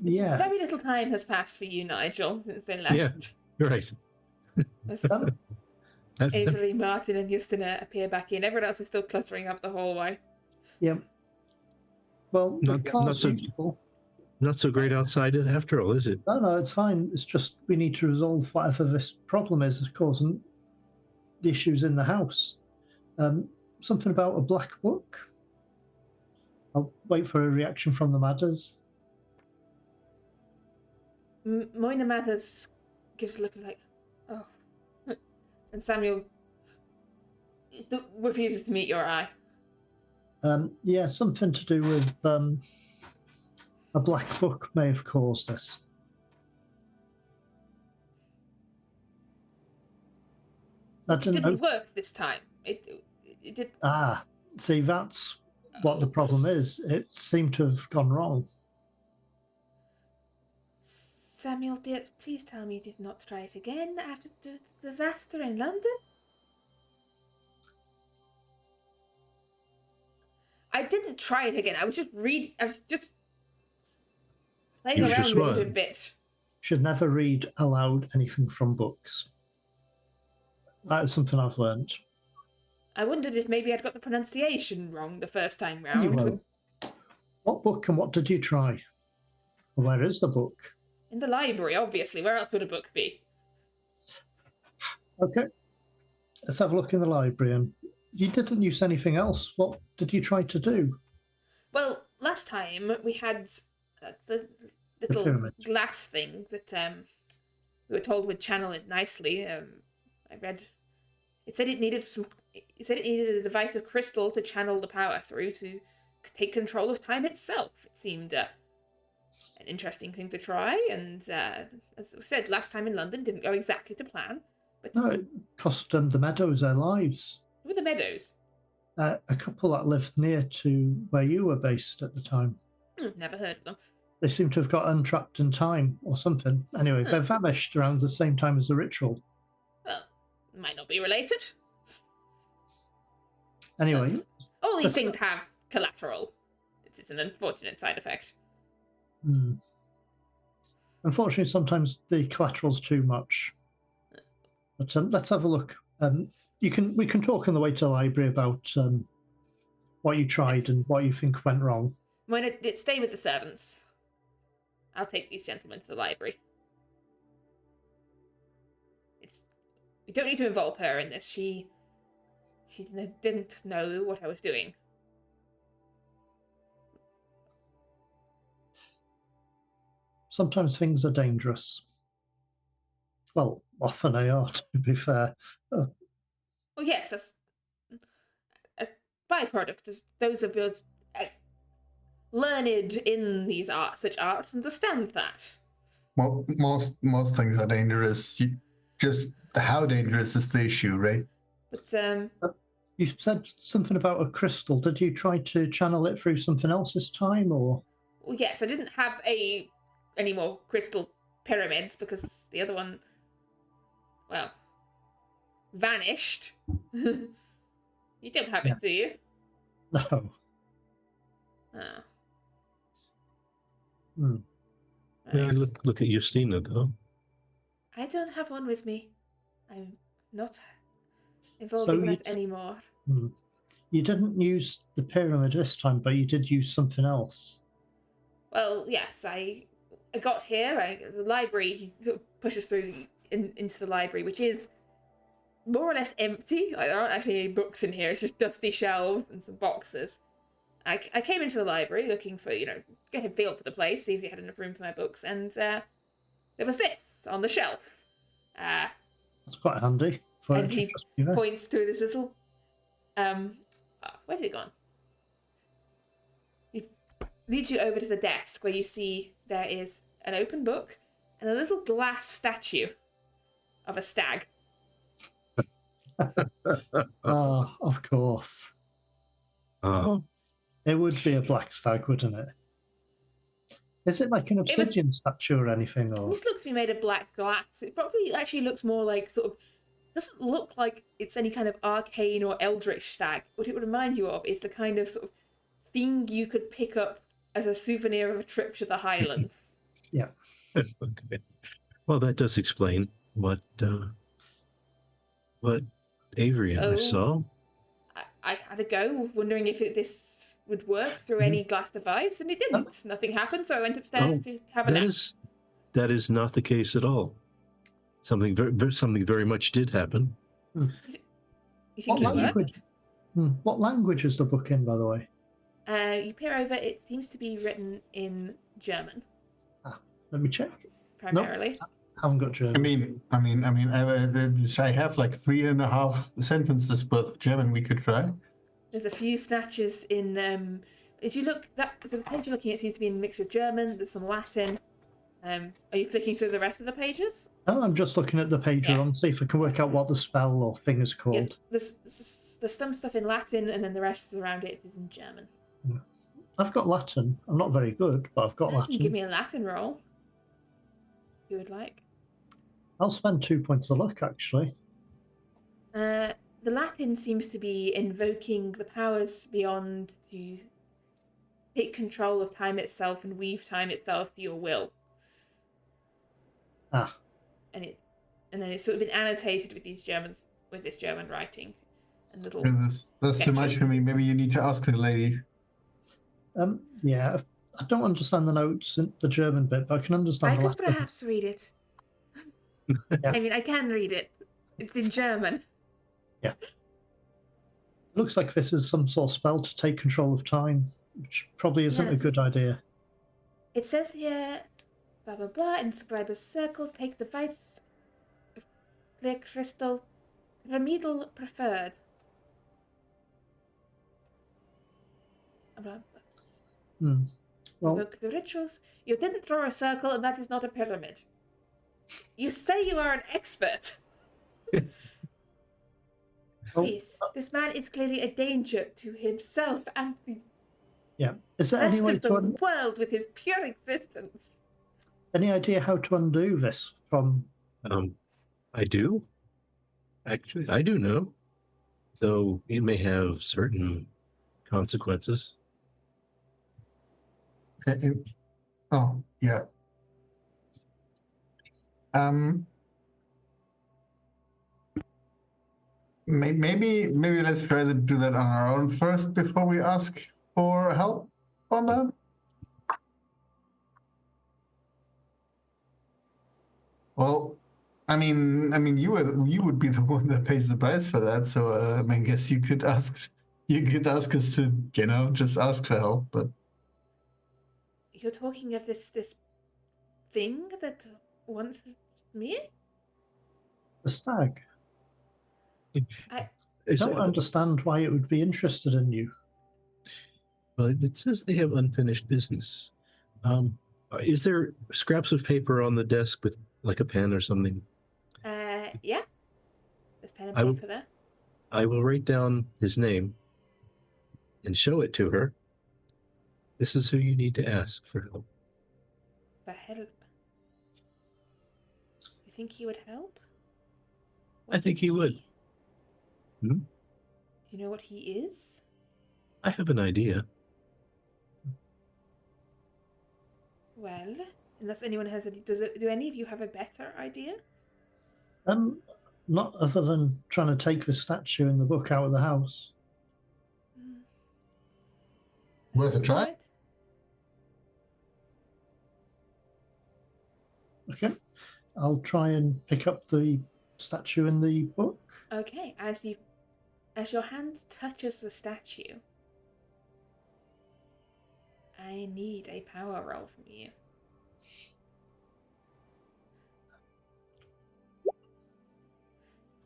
Yeah. Very little time has passed for you, Nigel, since they left. Yeah. You're right. As That- Avery, Martin, and Justina appear back in. Everyone else is still cluttering up the hallway. Yep. Well, the Not car's so- useful. Not so great outside after all, is it? No, it's fine. It's just we need to resolve whatever this problem is causing the issues in the house. Something about a black book. I'll wait for a reaction from the Madders. Moina Mathers gives a look of like, oh. And Samuel refuses to meet your eye. Yeah, something to do with a black book may have caused this. It didn't work this time. It did. Ah, see, that's what the problem is. It seemed to have gone wrong. Samuel, dear, please tell me you did not try it again after the disaster in London? I didn't try it again. I was just playing You was around just with it a what? bit. Should never read aloud anything from books. That is something I've learned. I wondered if maybe I'd got the pronunciation wrong the first time round. Anyway, what book and what did you try? Well, where is the book? In the library, obviously. Where else would a book be? Okay, let's have a look in the library. And you didn't use anything else. What did you try to do? Well, last time we had the little pyramid. glass thing that we were told would channel it nicely. I read it said it needed a device of crystal to channel the power through to take control of time itself. It seemed an interesting thing to try, and as I said, last time in London didn't go exactly to plan. But No, it cost the Meadows their lives. who were the Meadows? A couple that lived near to where you were based at the time. Never heard of them. They seem to have got untrapped in time or something. Anyway, they vanished around the same time as the ritual. Well, might not be related. Anyway, All these That's- things have collateral. It's an unfortunate side effect. Unfortunately, sometimes the collateral's too much. But let's have a look. We can talk on the way to the library about what you tried Yes. and what you think went wrong. Stay with the servants. I'll take these gentlemen to the library. We don't need to involve her in this. She didn't know what I was doing. Sometimes things are dangerous. Well, often they are, to be fair. Well, yes, that's a byproduct of those of us learned in these such arts understand that. Well, most things are dangerous. Just how dangerous is the issue, right? But You said something about a crystal. Did you try to channel it through something else this time, or? well, yes, I didn't have any more crystal pyramids because the other one, well, vanished. You don't have Yeah. it, do you? No. Ah. Yeah, look at Justina, though. I don't have one with me. I'm not involving you that anymore. You didn't use the pyramid this time, but you did use something else. Well, yes, I got here. The library, he sort of pushes through into the library, which is more or less empty. Like, there aren't actually any books in here. It's just dusty shelves and some boxes. I came into the library looking for, get a feel for the place, see if you had enough room for my books, and there was this on the shelf. That's quite handy. For And it to he just be there. points to this little, where's it gone? He leads you over to the desk where you see there is an open book and a little glass statue of a stag. Ah, of course. Oh, It would be a black stag, wouldn't it? Is it like an obsidian statue or anything? Or This looks to be made of black glass. It probably actually looks more like doesn't look like it's any kind of arcane or eldritch stag. What it would remind you of is the kind of sort of thing you could pick up as a souvenir of a trip to the Highlands. yeah. okay. Well, that does explain what Avery and I saw. I had a go, wondering if this would work through any glass device, and it didn't. Nothing happened, so I went upstairs to have a nap. That is not the case at all. Something very much did happen. You think it worked? What language is the book in, by the way? You peer over. It seems to be written in German. Let me check. Primarily. Nope, I haven't got German. I have like 3.5 sentences worth of German we could try. There's a few snatches in. As you look, the page you're looking at seems to be in a mix of German. There's some Latin. Are you flicking through the rest of the pages? No, I'm just looking at the page we're on, see if I can work out what the spell or thing is called. Yeah, there's some stuff in Latin, and then the rest around it is in German. I've got Latin. I'm not very good, but I've got You Latin. can give me a Latin roll, if you would like. I'll spend 2 points of luck, actually. The Latin seems to be invoking the powers beyond to take control of time itself and weave time itself to your will. And then it's sort of been annotated with this German writing and little. That's too much for me. Maybe you need to ask the lady. Yeah, I don't understand the notes in the German bit, but I can understand the I could Latin. perhaps read it. Yeah. I mean, I can read it. It's in German. Yeah. It looks like this is some sort of spell to take control of time, which probably isn't a good idea. It says here, blah blah blah, inscribe a circle, take the vice of clear crystal, remedial preferred. Blah, blah. Well, invoke the rituals. You didn't draw a circle, and that is not a pyramid. You say you are an expert. Please, this man is clearly a danger to himself and the is there rest any way of the world with his pure existence. Any idea how to undo this from? I do. Actually, I do know, though it may have certain consequences. Oh yeah. Maybe let's try to do that on our own first before we ask for help on that. Well, I mean, you would be the one that pays the price for that. So I guess you could ask us to, just ask for help. But you're talking of this thing that wants me? The stag. I don't understand why it would be interested in you. Well, it says they have unfinished business. Is there scraps of paper on the desk with like a pen or something? Yeah. There's pen and paper there. I will write down his name and show it to her. This is who you need to ask for help. For help? You think he would help? I think he would. Do you know what he is? I have an idea. Well, unless anyone has any, do any of you have a better idea? not other than trying to take the statue and the book out of the house. Worth a try? Alright. Okay, I'll try and pick up the statue in the book. Okay, as your hand touches the statue, I need a power roll from you.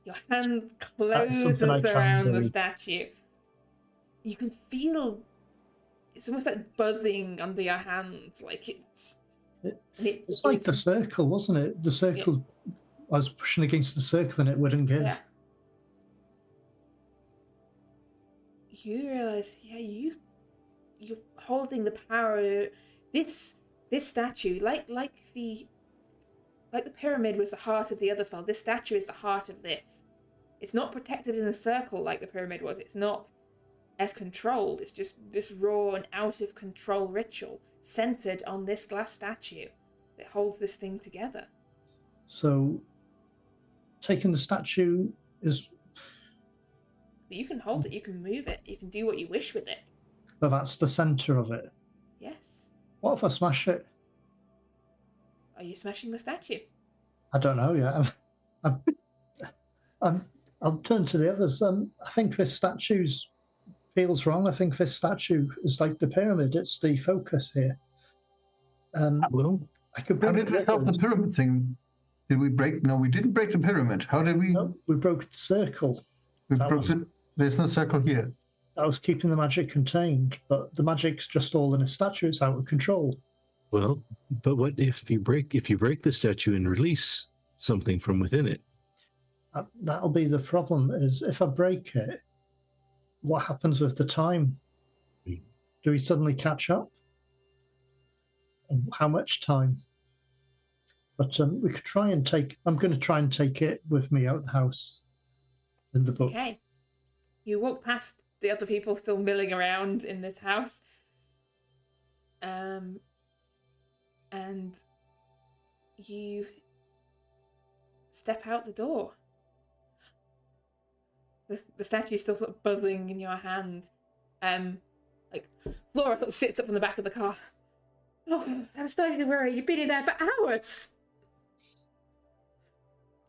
Your hand closes something I can around the do. statue. You can feel it's almost like buzzing under your hands, like It's like the circle, wasn't it? The circle. Yeah. I was pushing against the circle and it wouldn't give. Yeah. You realize, you're holding the power. This statue, like the pyramid was the heart of the other spell. This statue is the heart of this. It's not protected in a circle like the pyramid was. It's not as controlled. It's just this raw and out of control ritual centered on this glass statue that holds this thing together. So, taking the statue is. But you can hold it. You can move it. You can do what you wish with it. But that's the center of it. Yes. What if I smash it? Are you smashing the statue? I don't know yet. I'll turn to the others. I think this statue feels wrong. I think this statue is like the pyramid. It's the focus here. Well, I could break. How did we help the pyramid thing? Did we break? No, we didn't break the pyramid. How did we? No, we broke the circle. We broke it. There's no circle here. That was keeping the magic contained, but the magic's just all in a statue. It's out of control. Well, but what if you break the statue and release something from within it? That'll be the problem. Is if I break it, what happens with the time? Do we suddenly catch up? And how much time? But we could try and take. I'm going to try and take it with me out of the house. In the book. Okay. You walk past the other people still milling around in this house. And you step out the door. The statue's still sort of buzzing in your hand. Like Flora sort of sits up on the back of the car. Oh, I'm starting to worry. You've been in there for hours.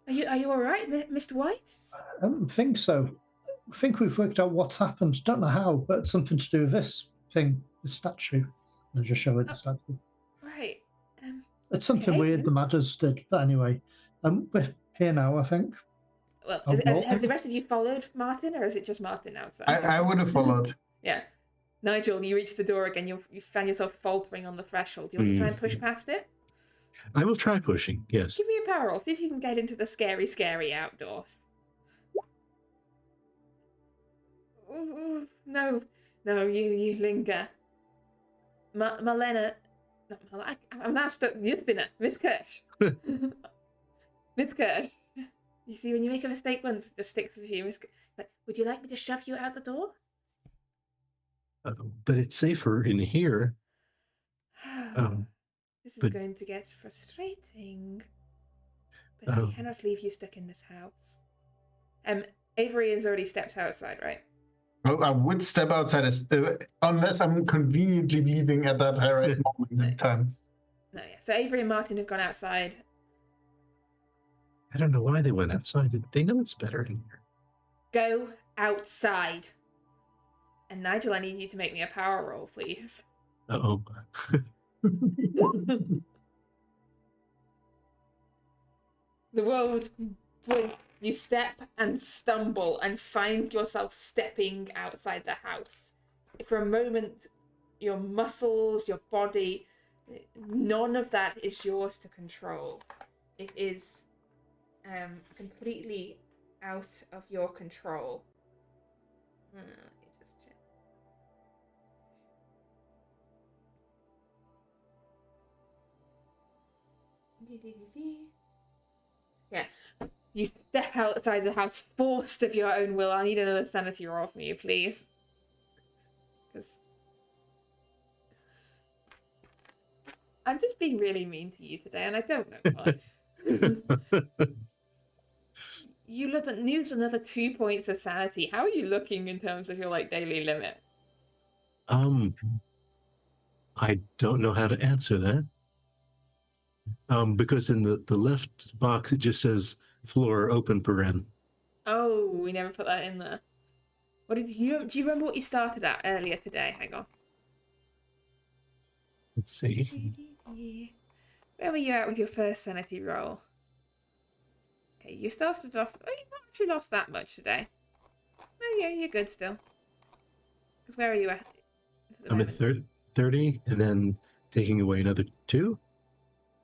Are you all right, Mr. White? I don't think so. I think we've worked out what's happened. Don't know how, but it's something to do with this thing, the statue. I'll just show her the statue. Right. It's something weird the Madders did, but anyway, we're here now, I think. Well, have the rest of you followed Martin, or is it just Martin outside? I would have followed. Yeah. Nigel, you reach the door again. You find yourself faltering on the threshold. Do you want to try and push past it? I will try pushing, yes. Give me a power roll. See if you can get into the scary, scary outdoors. Ooh, no, you linger. Malena... I'm now stuck. Miss Kirsch. Miss Kirsch. You see, when you make a mistake once, it just sticks with you. Miss Kirsch. Like, would you like me to shove you out the door? But it's safer in here. This is going to get frustrating. But I cannot leave you stuck in this house. Avery has already stepped outside, right? Well, I would step outside unless I'm conveniently leaving at that right moment in time. No, yeah. So Avery and Martin have gone outside. I don't know why they went outside. They know it's better in here. Go outside. And Nigel, I need you to make me a power roll, please. Uh-oh. The world blinks. You step and stumble and find yourself stepping outside the house. For a moment, your muscles, your body, none of that is yours to control. It is completely out of your control. Let me just check. Yeah. You step outside the house, forced of your own will. I need another sanity roll from you, please. Because I'm just being really mean to you today, and I don't know why. You lose another 2 points of sanity. How are you looking in terms of your like daily limit? I don't know how to answer that. Because in the left box it just says floor open paren. Oh, we never put that in there. What did you do? You remember what you started at earlier today? Hang on. Let's see. Where were you at with your first sanity roll? Okay, you started off. Oh, you've not actually lost that much today. Oh yeah, you're good still. Because where are you at? I'm at 30, and then taking away another 2.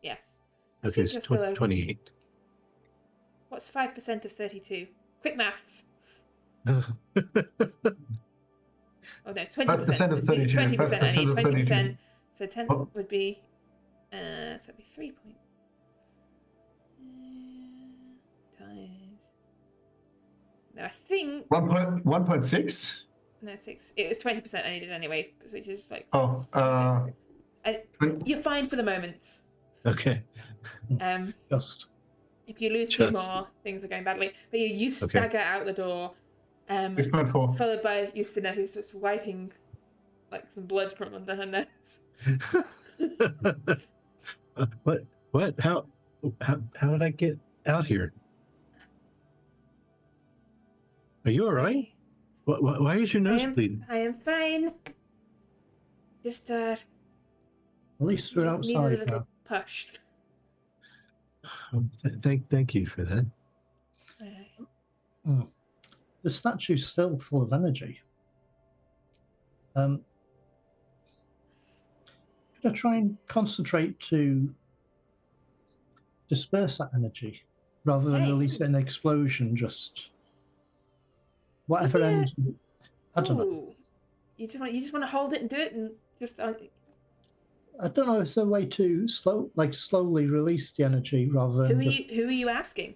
Yes. Okay, it's 28. What's 5% of 32? Quick maths. Oh, Oh no, 20%. 5% of 32. 20%. I need 20%. So 10 Oh. would be. So it'd be 3 points. Times. No, I think 1.6. no 6. It was 20% I needed anyway, which is like. Oh, you're fine for the moment. Okay. Just. If you lose 2 more, things are going badly. But you stagger out the door. 6.4. Followed by Justina, who's just wiping like some blood from under her nose. What? How did I get out here? Are you all right? Why is your nose bleeding? I am fine. Just At least we're need a outside little now. push. Thank you for that. The statue's still full of energy. Could I try and concentrate to disperse that energy rather than release it in an explosion? Just whatever ends. I don't know. You just want to hold it and do it and just. I don't know. Is there a way to slowly release the energy rather than who are you asking?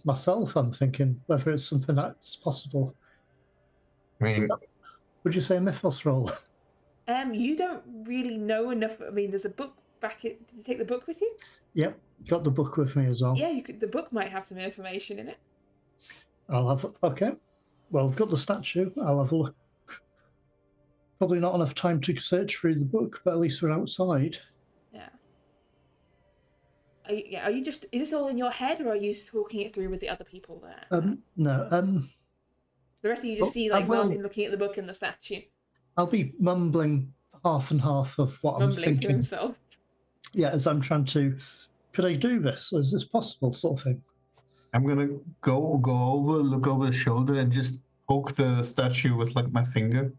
Myself, I'm thinking whether it's something that's possible. I mean, would you say a mythos roll? You don't really know enough. I mean, there's a book back. Did you take the book with you? Yep, got the book with me as well. Yeah, you could. The book might have some information in it. I'll have. Okay. Well, I've got the statue. I'll have a look. Probably not enough time to search through the book, but at least we're outside. Yeah. Are you just? Is this all in your head, or are you talking it through with the other people there? No. The rest of you just see like Martin looking at the book and the statue. I'll be mumbling half and half of what I'm thinking. To himself. Yeah, as I'm trying to. Could I do this? Is this possible? Sort of thing. I'm gonna go over, look over his shoulder, and just poke the statue with like my finger,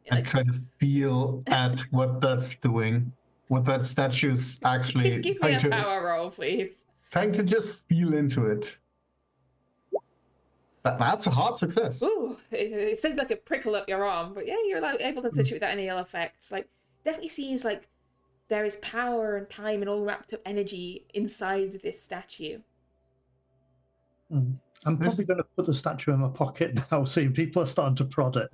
and try to feel at what that's doing. What that statue's actually. Give me a power roll, please. Trying to just feel into it. That's a hard success. Ooh, it seems like a prickle up your arm, but yeah, you're like able to touch it without any ill effects. Like, definitely seems like there is power and time and all wrapped up energy inside this statue. I'm probably going to put the statue in my pocket now, seeing people are starting to prod it.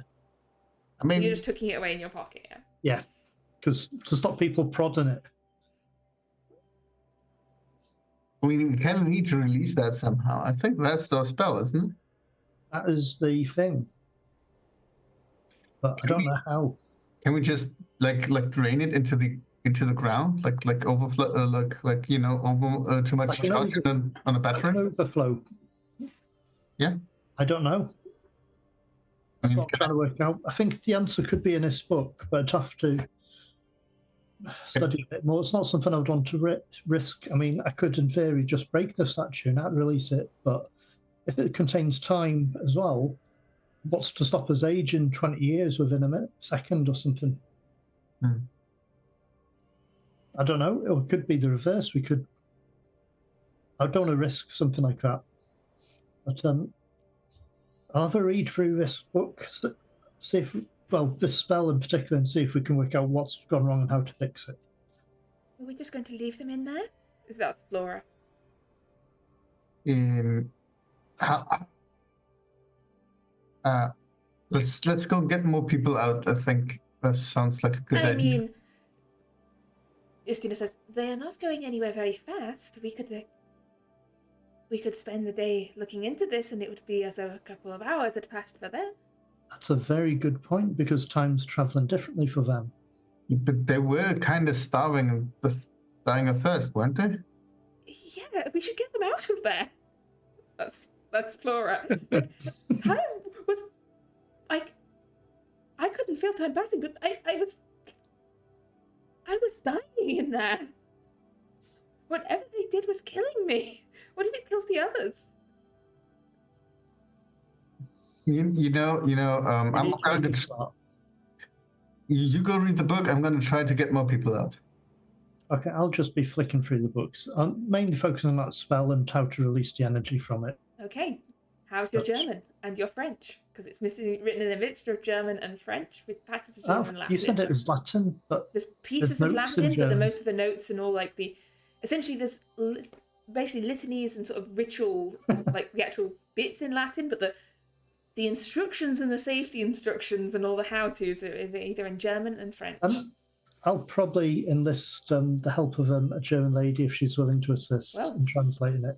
I mean, you're just tucking it away in your pocket, yeah? Yeah, because to stop people prodding it. We kind of need to release that somehow. I think that's our spell, isn't it? That is the thing, but I don't know how. Can we just like drain it into the ground, like overflow, like you know, too much charge on a battery? Overflow. Yeah. I don't know. That's what I'm trying to work out. I think the answer could be in this book, but I'd have to study a bit more. It's not something I would want to risk. I mean, I could, in theory, just break the statue and not release it, but if it contains time as well, what's to stop us aging 20 years within a second or something? I don't know. It could be the reverse. I don't want to risk something like that. But I'll have a read through this book, see if, this spell in particular, and see if we can work out what's gone wrong and how to fix it. Are we just going to leave them in there? Is that Flora? Let's go get more people out. I think that sounds like a good idea. I mean, Justina says, they are not going anywhere very fast. We could we could spend the day looking into this, and it would be as though a couple of hours had passed for them. That's a very good point, because time's traveling differently for them. But they were kind of starving and dying of thirst, weren't they? Yeah, we should get them out of there. That's Flora. Like, time was like, I couldn't feel time passing, but I was dying in there. Whatever they did was killing me. What if it kills the others? I'm We going need to make to. a start. You go read the book. I'm going to try to get more people out. Okay, I'll just be flicking through the books. I'm mainly focusing on that spell and how to release the energy from it. Okay, how's your Dutch. German and your French? Because it's written in a mixture of German and French with passages Oh, in Latin. you said it was Latin, but There's pieces there's of notes in Latin, but German. most of the notes and all like essentially there's basically litanies and sort of ritual, like the actual bits in Latin, but the instructions and the safety instructions and all the how-tos are either in German and French. I'll probably enlist the help of a German lady if she's willing to assist in translating it.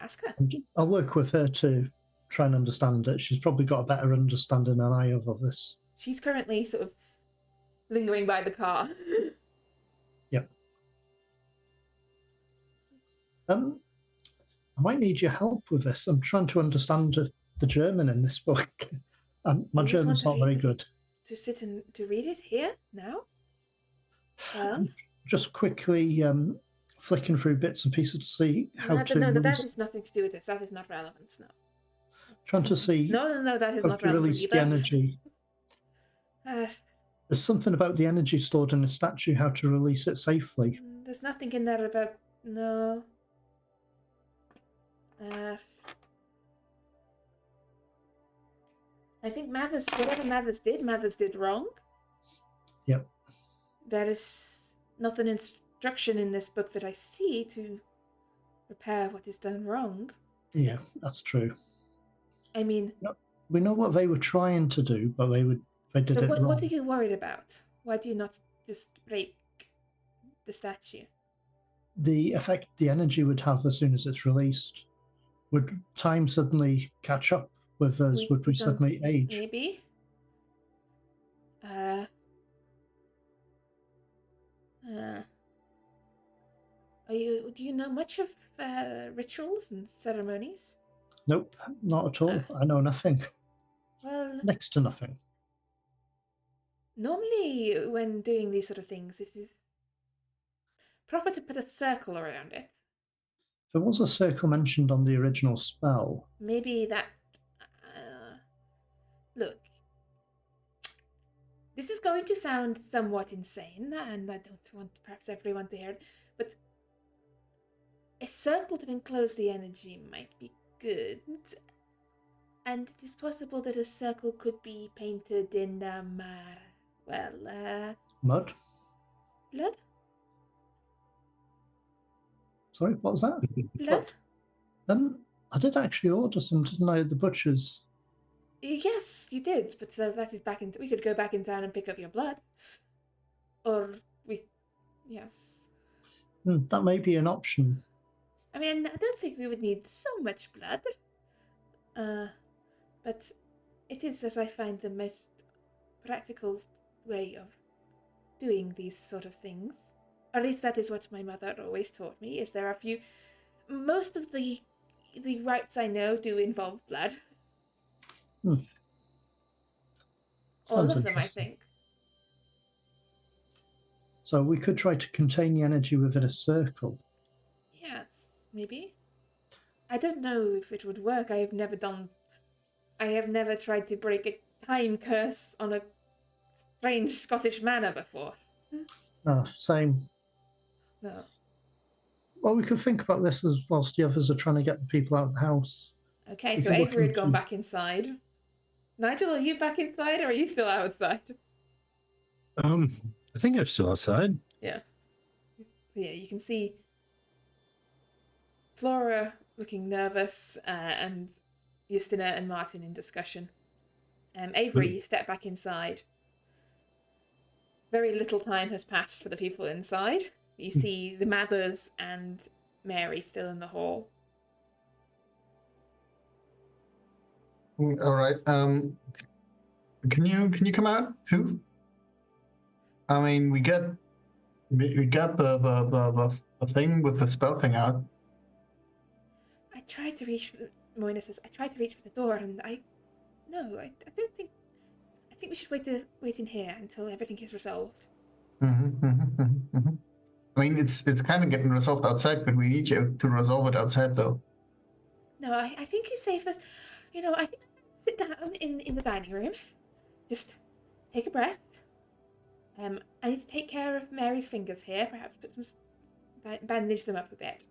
Ask her. I'll work with her to try and understand it. She's probably got a better understanding than I have of this. She's currently sort of lingering by the car. Yep. I might need your help with this. I'm trying to understand the German in this book. My You just want German's to not very good. To sit and to read it here now? Well, I'm just quickly flicking through bits and pieces to see how to no, that release, has nothing to do with this. That is not relevant. No. trying to see No, that is how not to relevant release either. the energy. There's something about the energy stored in a statue, how to release it safely. There's nothing in there about no. I think whatever Mathers did wrong. Yep. There is not an instruction in this book that I see to repair what is done wrong. Yeah, that's true. I mean, we know what they were trying to do, but they did it wrong. What are you worried about? Why do you not just break the statue? The effect the energy would have as soon as it's released. Would time suddenly catch up with us? Would we suddenly age? Maybe. Do you know much of rituals and ceremonies? Nope, not at all. I know nothing. Well, next to nothing. Normally, when doing these sort of things, it is proper to put a circle around it. There was a circle mentioned on the original spell. Maybe that... look. This is going to sound somewhat insane, and I don't want perhaps everyone to hear it, but a circle to enclose the energy might be good. And it is possible that a circle could be painted in, mud? Blood? Sorry, what was that? Blood? I did actually order some, didn't I, at the butcher's? Yes, you did, but that is back in... We could go back in town and pick up your blood. Or yes. That may be an option. I mean, I don't think we would need so much blood. But it is, as I find, the most practical way of doing these sort of things. Or at least that is what my mother always taught me, is there are most of the rites I know do involve blood. All of them, I think. So we could try to contain the energy within a circle. Yes, maybe. I don't know if it would work. I have never tried to break a time curse on a strange Scottish manor before. Oh, same. No. Well, we could think about this as whilst the others are trying to get the people out of the house. Okay, so Avery had gone back inside. Nigel, are you back inside or are you still outside? I think I'm still outside. Yeah. Yeah, you can see Flora looking nervous, and Justina and Martin in discussion. Avery, you step back inside. Very little time has passed for the people inside. You see the Mathers and Mary still in the hall. All right. Can you come out too? I mean, we got the thing with the spell thing out. I tried to reach for Moina says, I tried to reach for the door and I don't think I think we should wait in here until everything is resolved. I mean, it's kind of getting resolved outside, but we need you to resolve it outside, though. No, I think it's safest. I think sit down in the dining room. Just take a breath. I need to take care of Mary's fingers here. Perhaps put some bandage them up a bit.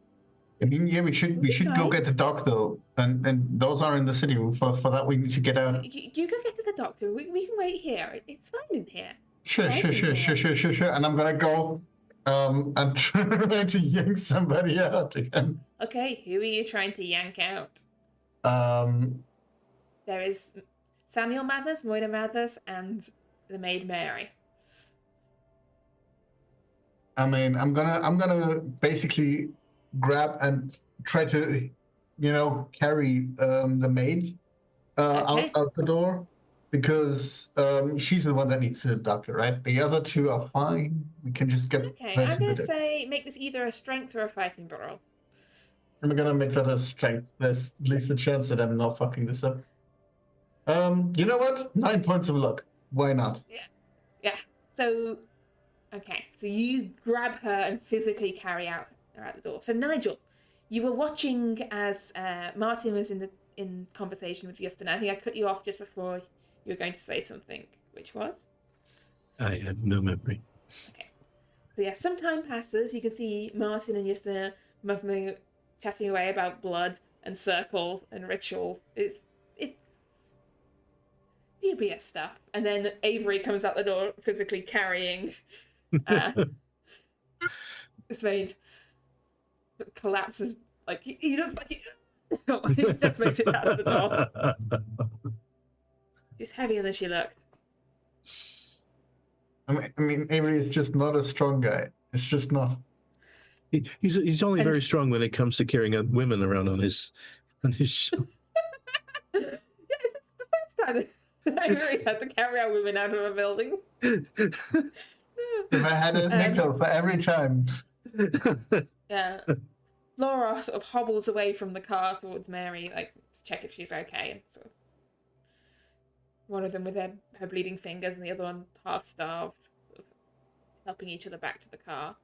I mean, yeah, we should go get the doc though, and those are in the city room. For that, we need to get out. You go get to the doctor. We can wait here. It's fine in here. Sure. And I'm gonna go, and try to yank somebody out again. Okay, who are you trying to yank out? There is Samuel Mathers, Moina Mathers, and the maid Mary. I mean, I'm gonna basically grab and try to, carry the maid Okay. out the door, because she's the one that needs the doctor, right? The other two are fine. We can just get. Okay, I'm gonna say make this either a strength or a fighting roll. I'm gonna make that a strength. There's at least a chance that I'm not fucking this up. You know what? 9 points of luck. Why not? Yeah. So, okay. So you grab her and physically carry her out the door. So Nigel, you were watching as Martin was in conversation with Justin. I think I cut you off just before you were going to say something, which was? I have no memory. Okay. So yeah, some time passes. You can see Martin and Justin mumbling, chatting away about blood and circles and rituals. It's dubious stuff. And then Avery comes out the door physically carrying this maid. Collapses, like he looks like he just makes it out of the door. She's heavier than she looked. I mean, Avery is just not a strong guy. It's just not. He's only very strong when it comes to carrying women around on his show. Yeah, it's the first time I really had to carry our women out of a building. If I had a nickel for every time. Yeah. Laura sort of hobbles away from the car towards Mary, like, to check if she's okay. And sort of one of them with her bleeding fingers and the other one half-starved, sort of helping each other back to the car.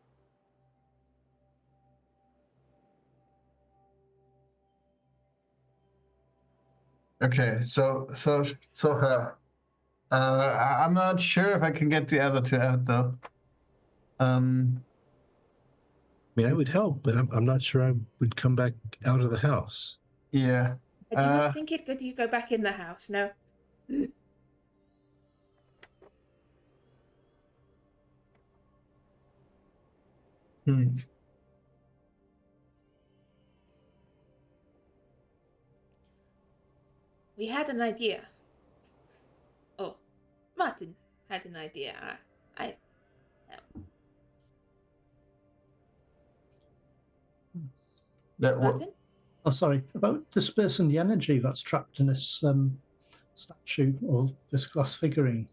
Okay, so her. I'm not sure if I can get the other two out though. I mean, I would help, but I'm not sure I would come back out of the house. Yeah. I do not think it's good you go back in the house, no. We had an idea. Oh, Martin had an idea. I helped. Martin? Oh, sorry. About dispersing the energy that's trapped in this statue or this glass figurine.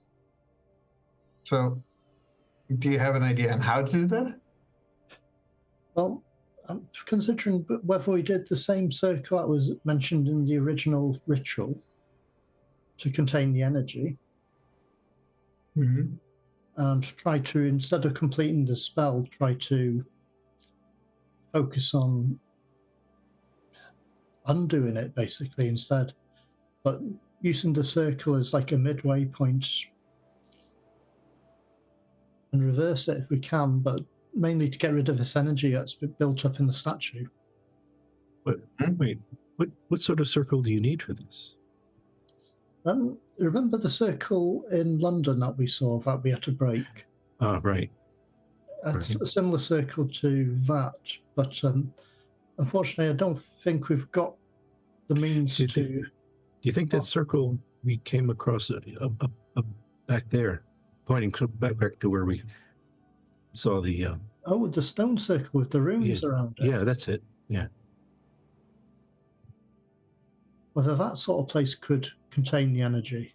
So, do you have an idea on how to do that? Well, I'm considering whether we did the same circle that was mentioned in the original ritual to contain the energy. Mm-hmm. And try to, instead of completing the spell, try to focus on undoing it, basically, instead. But using the circle as like a midway point and reverse it if we can, but mainly to get rid of this energy that's been built up in the statue. Wait, what sort of circle do you need for this? Remember the circle in London that we saw that we had to break? Ah, right. It's a similar circle to that, but unfortunately, I don't think we've got the means to. Do you think that circle we came across back there, pointing back to where we saw the? Oh, the stone circle with the runes around it. Yeah, that's it. Yeah. whether that sort of place could contain the energy.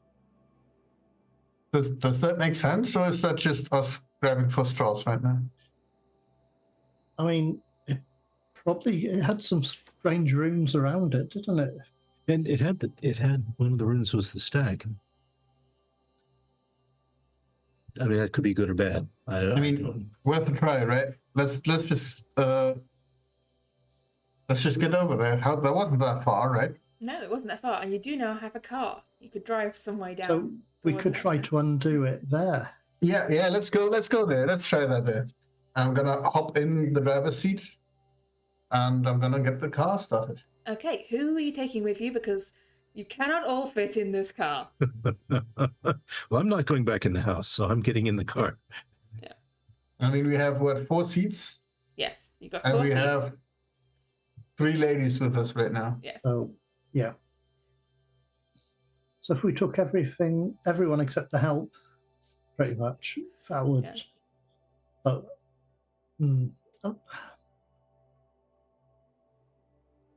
Does that make sense, or is that just us grabbing for straws right now? I mean, it had some strange runes around it, didn't it? And it had one of the runes was the stag. I mean, that could be good or bad. I mean, worth a try, right? Let's just get over there. That wasn't that far, right? No, it wasn't that far, and you do now have a car. You could drive some way down. So we could try to undo it there. Yeah. Let's go there. Let's try that there. I'm gonna hop in the driver's seat, and I'm gonna get the car started. Okay, who are you taking with you? Because you cannot all fit in this car. well, I'm not going back in the house, so I'm getting in the car. Yeah. I mean, we have, what, 4 seats? Yes, you got 4 And we seats. have 3 ladies with us right now. Yes. So, yeah. So if we took everyone except the help, pretty much, that would... Yeah. But...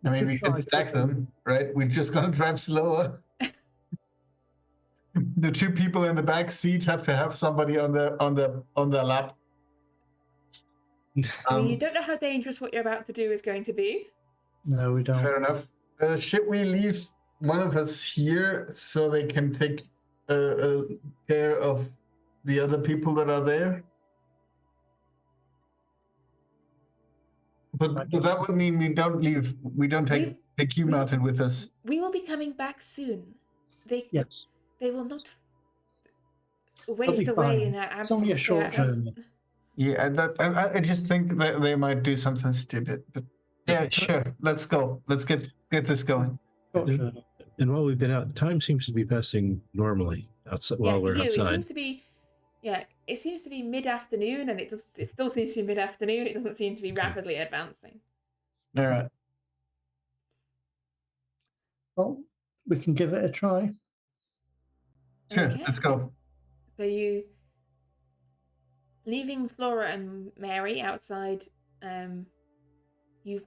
I mean, we can stack them, right? We're just gonna drive slower. The 2 people in the back seat have to have somebody on their lap. I mean, you don't know how dangerous what you're about to do is going to be. No, we don't. Fair enough. Should we leave one of us here so they can take care of the other people that are there? But that would mean we don't take you, Martin, with us. We will be coming back soon. Yes. They will not waste away in our absence. It's only a short journey. Yeah, I just think that they might do something stupid. But yeah, sure. Let's go. Let's get this going. And while we've been out, time seems to be passing normally outside while we're outside. It seems to be, it seems to be mid-afternoon, and it still seems to be mid-afternoon. It doesn't seem to be rapidly advancing. All right. Well, we can give it a try. Sure, Okay. let's go. So you, leaving Flora and Mary outside, you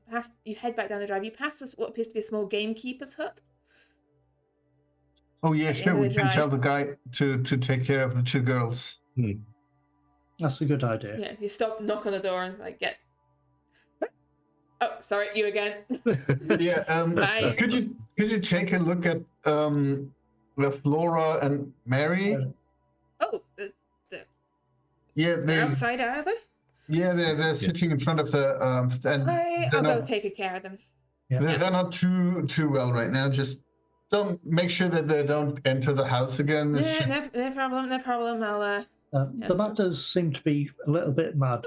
head back down the drive. You pass what appears to be a small gamekeeper's hut. Oh yeah, sure. We can tell the guy to take care of the 2 girls. That's a good idea. Yeah, you stop, knock on the door, and get. Oh, sorry, you again. Yeah. Could you take a look at Flora and Mary? Oh, Yeah, they're outside, are they? Yeah, they're sitting in front of the and I'll go take care of them. Yeah. They're not too well right now. Just don't make sure that they don't enter the house again. No problem. I'll The matters seem to be a little bit mad.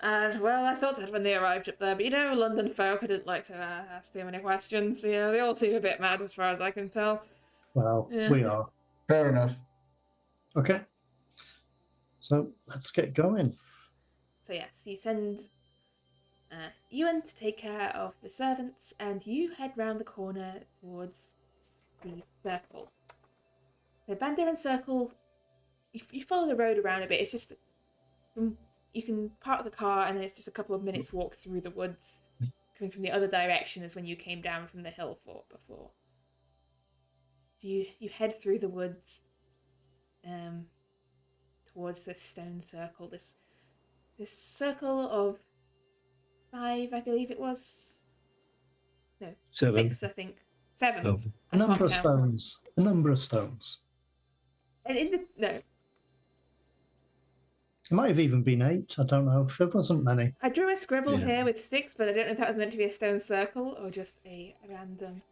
Well, I thought that when they arrived up there, but London folk, I didn't like to ask too many questions. Yeah, they all seem a bit mad as far as I can tell. Well, we are. Fair enough. Okay. So let's get going. So yes, you send Ewan to take care of the servants, and you head round the corner towards the circle. The Bandirran Circle, you follow the road around a bit. It's just you can park the car, and then it's just a couple of minutes walk through the woods. Coming from the other direction as when you came down from the hill fort before. So you head through the woods, towards this stone circle. This circle of 5, I believe it was. No, 7. 6, I think. 7. Oh. A number of stones. And no. It might have even been 8. I don't know. If it wasn't many. I drew a scribble here with 6, but I don't know if that was meant to be a stone circle or just a random.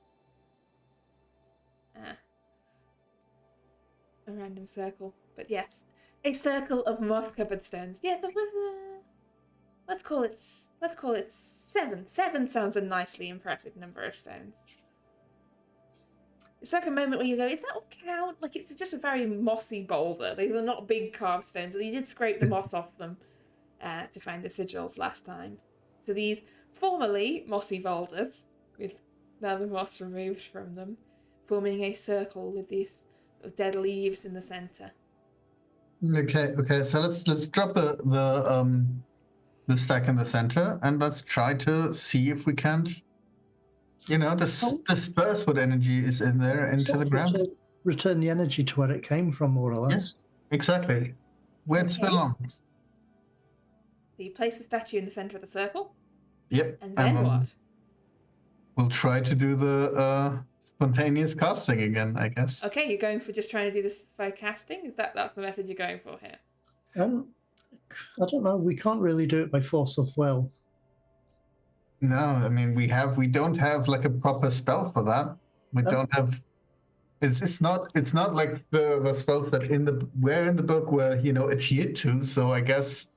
A random circle. But yes, a circle of moss-covered stones. Yeah, let's call it 7. 7 sounds a nicely impressive number of stones. It's like a moment where you go, is that all count? Like, it's just a very mossy boulder. These are not big carved stones. You did scrape the moss off them to find the sigils last time. So these formerly mossy boulders, with now the moss removed from them, forming a circle with these dead leaves in the centre. Okay. So let's drop the stack in the center, and let's try to see if we can't disperse what energy is in there into the ground. Return the energy to where it came from, more or less. Yes, exactly. Where it Okay. belongs. So you place the statue in the center of the circle, Yep. and then what? We'll try to do the spontaneous casting again, I guess. Okay, you're going for just trying to do this by casting? That's the method you're going for here? I don't know. We can't really do it by force of will. No, I mean we don't have like a proper spell for that. We don't have. It's not like the spells that were in the book were adhered to. So I guess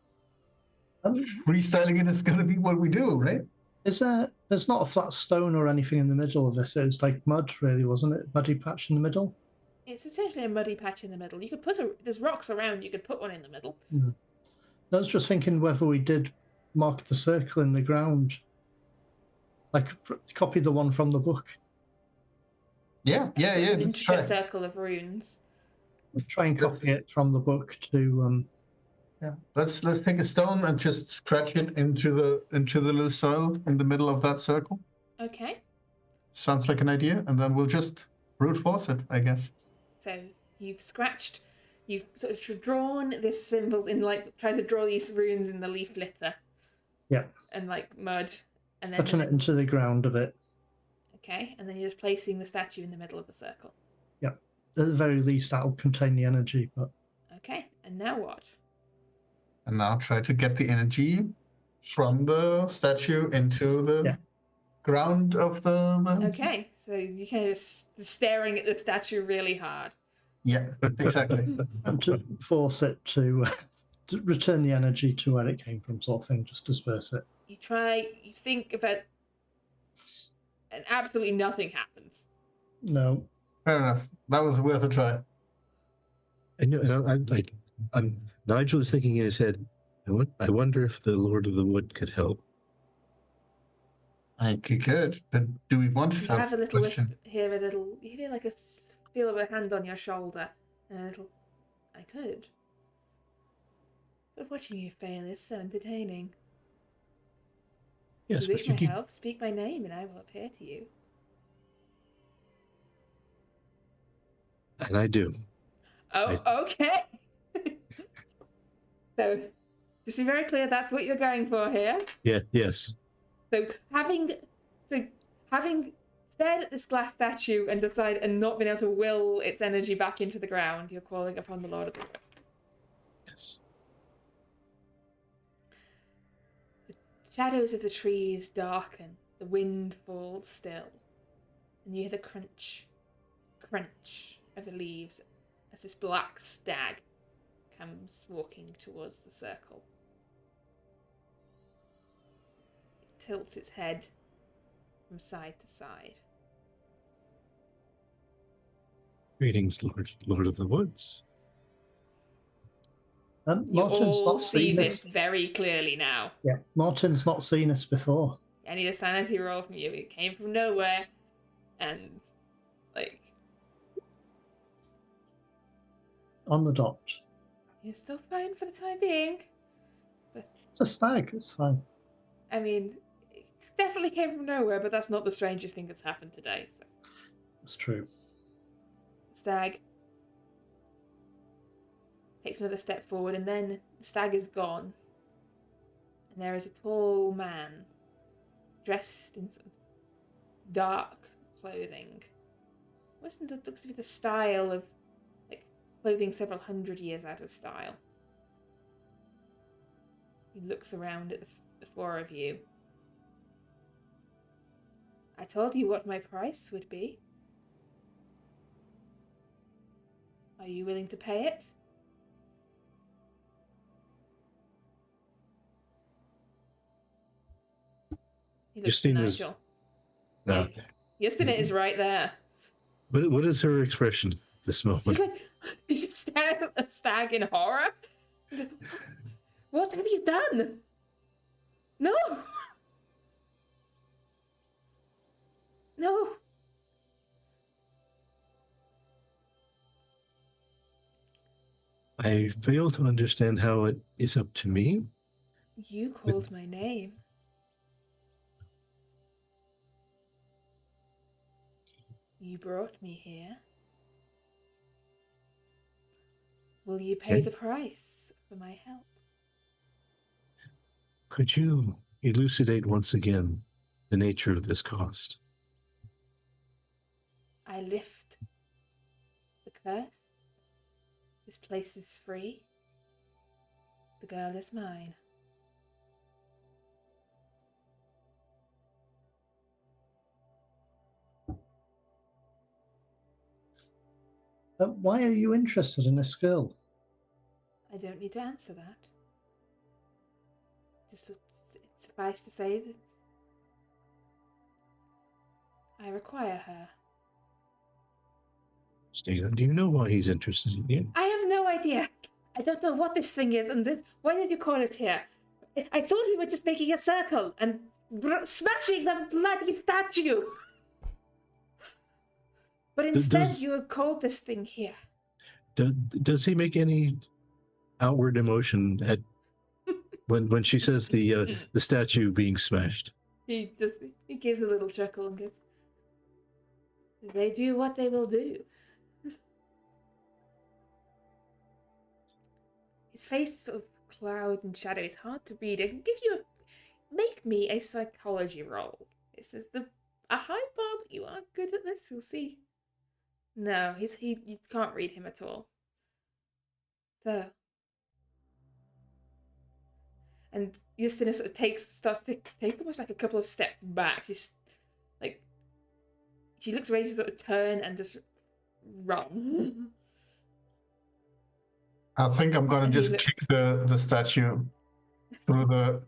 freestyling it is going to be what we do, right? There's not a flat stone or anything in the middle of this. It's like mud, really, wasn't it? Muddy patch in the middle. It's essentially a muddy patch in the middle. You could there's rocks around. You could put one in the middle. I was just thinking whether we did mark the circle in the ground, like copy the one from the book. Yeah. Intricate circle of runes. Try and copy it from the book to. Yeah, let's take a stone and just scratch it into the loose soil in the middle of that circle. Okay. Sounds like an idea, and then we'll just brute force it, I guess. So you've sort of drawn this symbol in trying to draw these runes in the leaf litter. Yeah. And mud, and then cutting it into the ground a bit. Okay, and then you're just placing the statue in the middle of the circle. Yeah. At the very least, that'll contain the energy. But okay, and now what? And now try to get the energy from the statue into the ground of the. Okay, so you kind of staring at the statue really hard. Yeah, exactly. And to force it to return the energy to where it came from, sort of thing, just disperse it. You think about, and absolutely nothing happens. No. Fair enough. That was worth a try. Nigel is thinking in his head, I wonder if the Lord of the Wood could help. I could, but do we want to you have a little wisp, you feel like a feel of a hand on your shoulder, and a little, I could. But watching you fail is so entertaining. Yes, if you wish my help, speak my name and I will appear to you. And I do. Oh, okay. So, just to be very clear, that's what you're going for here. Yeah, yes. So having stared at this glass statue and not been able to will its energy back into the ground, you're calling upon the Lord of the Wood. Yes. The shadows of the trees darken, the wind falls still, and you hear the crunch of the leaves as this black stag comes walking towards the circle. It tilts its head from side to side. Greetings, Lord of the Woods. Martin's not seen this very clearly now. Yeah, Martin's not seen us before. I need a sanity roll from you. It came from nowhere, and on the dot. You're still fine for the time being. But it's a stag, it's fine. I mean, it definitely came from nowhere, but that's not the strangest thing that's happened today. So. It's true. The stag takes another step forward, and then the stag is gone. And there is a tall man, dressed in some dark clothing. It looks to be the style of clothing several hundred years out of style. He looks around at the four of you. I told you what my price would be. Are you willing to pay it? He looks at Nigel. No. Justina is right there. What is her expression this moment? She's like, you just stare at the stag in horror. What have you done? No. No. I fail to understand how it is up to me. You called my name. You brought me here. Will you pay the price for my help? Could you elucidate once again the nature of this cost? I lift the curse. This place is free. The girl is mine. Why are you interested in this girl? I don't need to answer that. Just suffice to say that I require her. Steghan, do you know why he's interested in you? I have no idea. I don't know what this thing is, and why did you call it here? I thought we were just making a circle and smashing the bloody statue. But instead, you have called this thing here. Does he make any outward emotion at when she says the statue being smashed? He gives a little chuckle and goes, "They do what they will do." His face is sort of cloud and shadow. It's hard to read. I can give you make me a psychology roll. This is a high bar, but you are good at this. We'll see. No, you can't read him at all. So, and Justina sort of starts to take almost like a couple of steps back. She looks ready to sort of turn and just run. I think I'm gonna just kick the statue through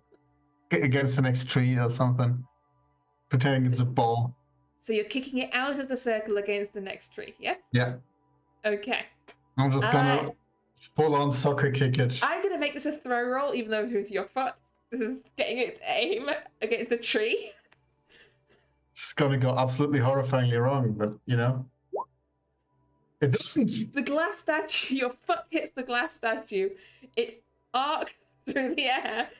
against the next tree or something, pretending it's a ball. So you're kicking it out of the circle against the next tree, yes? Yeah. Okay. I'm just gonna full-on soccer kick it. I'm gonna make this a throw roll, even though it's with your foot. This is getting it to aim against the tree. It's gonna go absolutely horrifyingly wrong, but you know. It doesn't. The glass statue, your foot hits the glass statue. It arcs through the air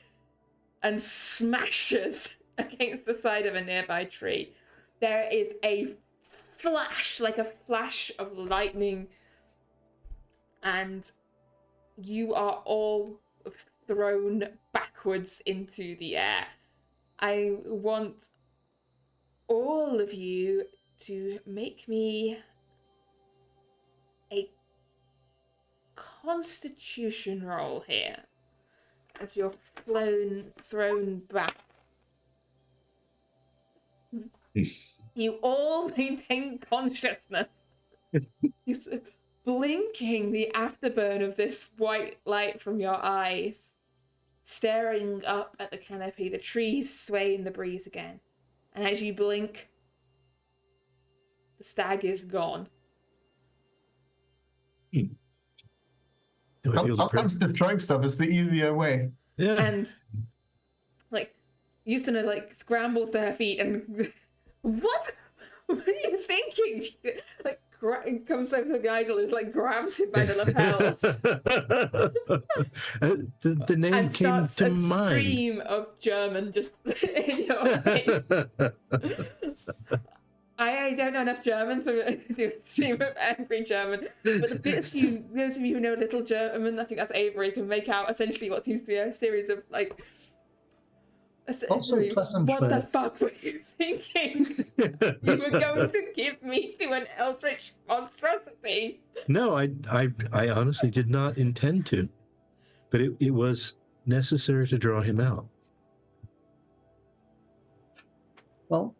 and smashes against the side of a nearby tree. There is a flash, like a flash of lightning, and you are all thrown backwards into the air. I want all of you to make me a constitution roll here as you're thrown back. You all maintain consciousness. You're blinking the afterburn of this white light from your eyes, staring up at the canopy. The trees sway in the breeze again. And as you blink, the stag is gone. Sometimes destroying stuff is the easier way. Yeah. And Justina scrambles to her feet and what are you thinking? She comes over to Nigel and grabs him by the lapels. The name and came starts to a mind. scream of German just in your face. I don't know enough German to do a stream of angry German, but those of you who know a little German, I think that's Avery, can make out essentially what seems to be a series of Also pleasant what word. the fuck were you thinking? You were going to give me to an eldritch monstrosity. No, I honestly did not intend to, but it was necessary to draw him out. Well,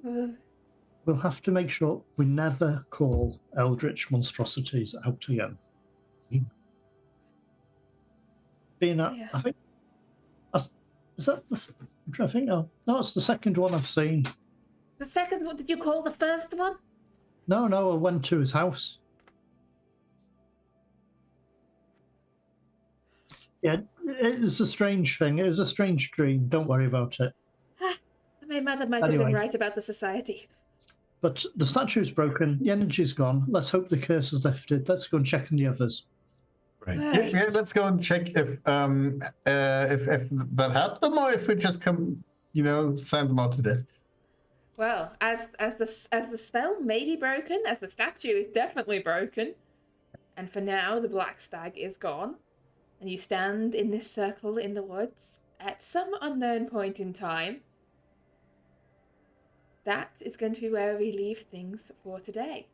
we'll have to make sure we never call eldritch monstrosities out again. Being Yeah. I think is that I'm trying to think now. No, it's the second one I've seen. The second one, did you call the first one? No, I went to his house. Yeah, it was a strange thing. It was a strange dream. Don't worry about it. My mother might have been Anyway. right about the society. But the statue's broken. The energy's gone. Let's hope the curse is lifted. Let's go and check on the others. Right. Yeah, let's go and check if that helped them or if we just send them out to death. Well, as the spell may be broken, as the statue is definitely broken, and for now the black stag is gone, and you stand in this circle in the woods at some unknown point in time, that is going to be where we leave things for today.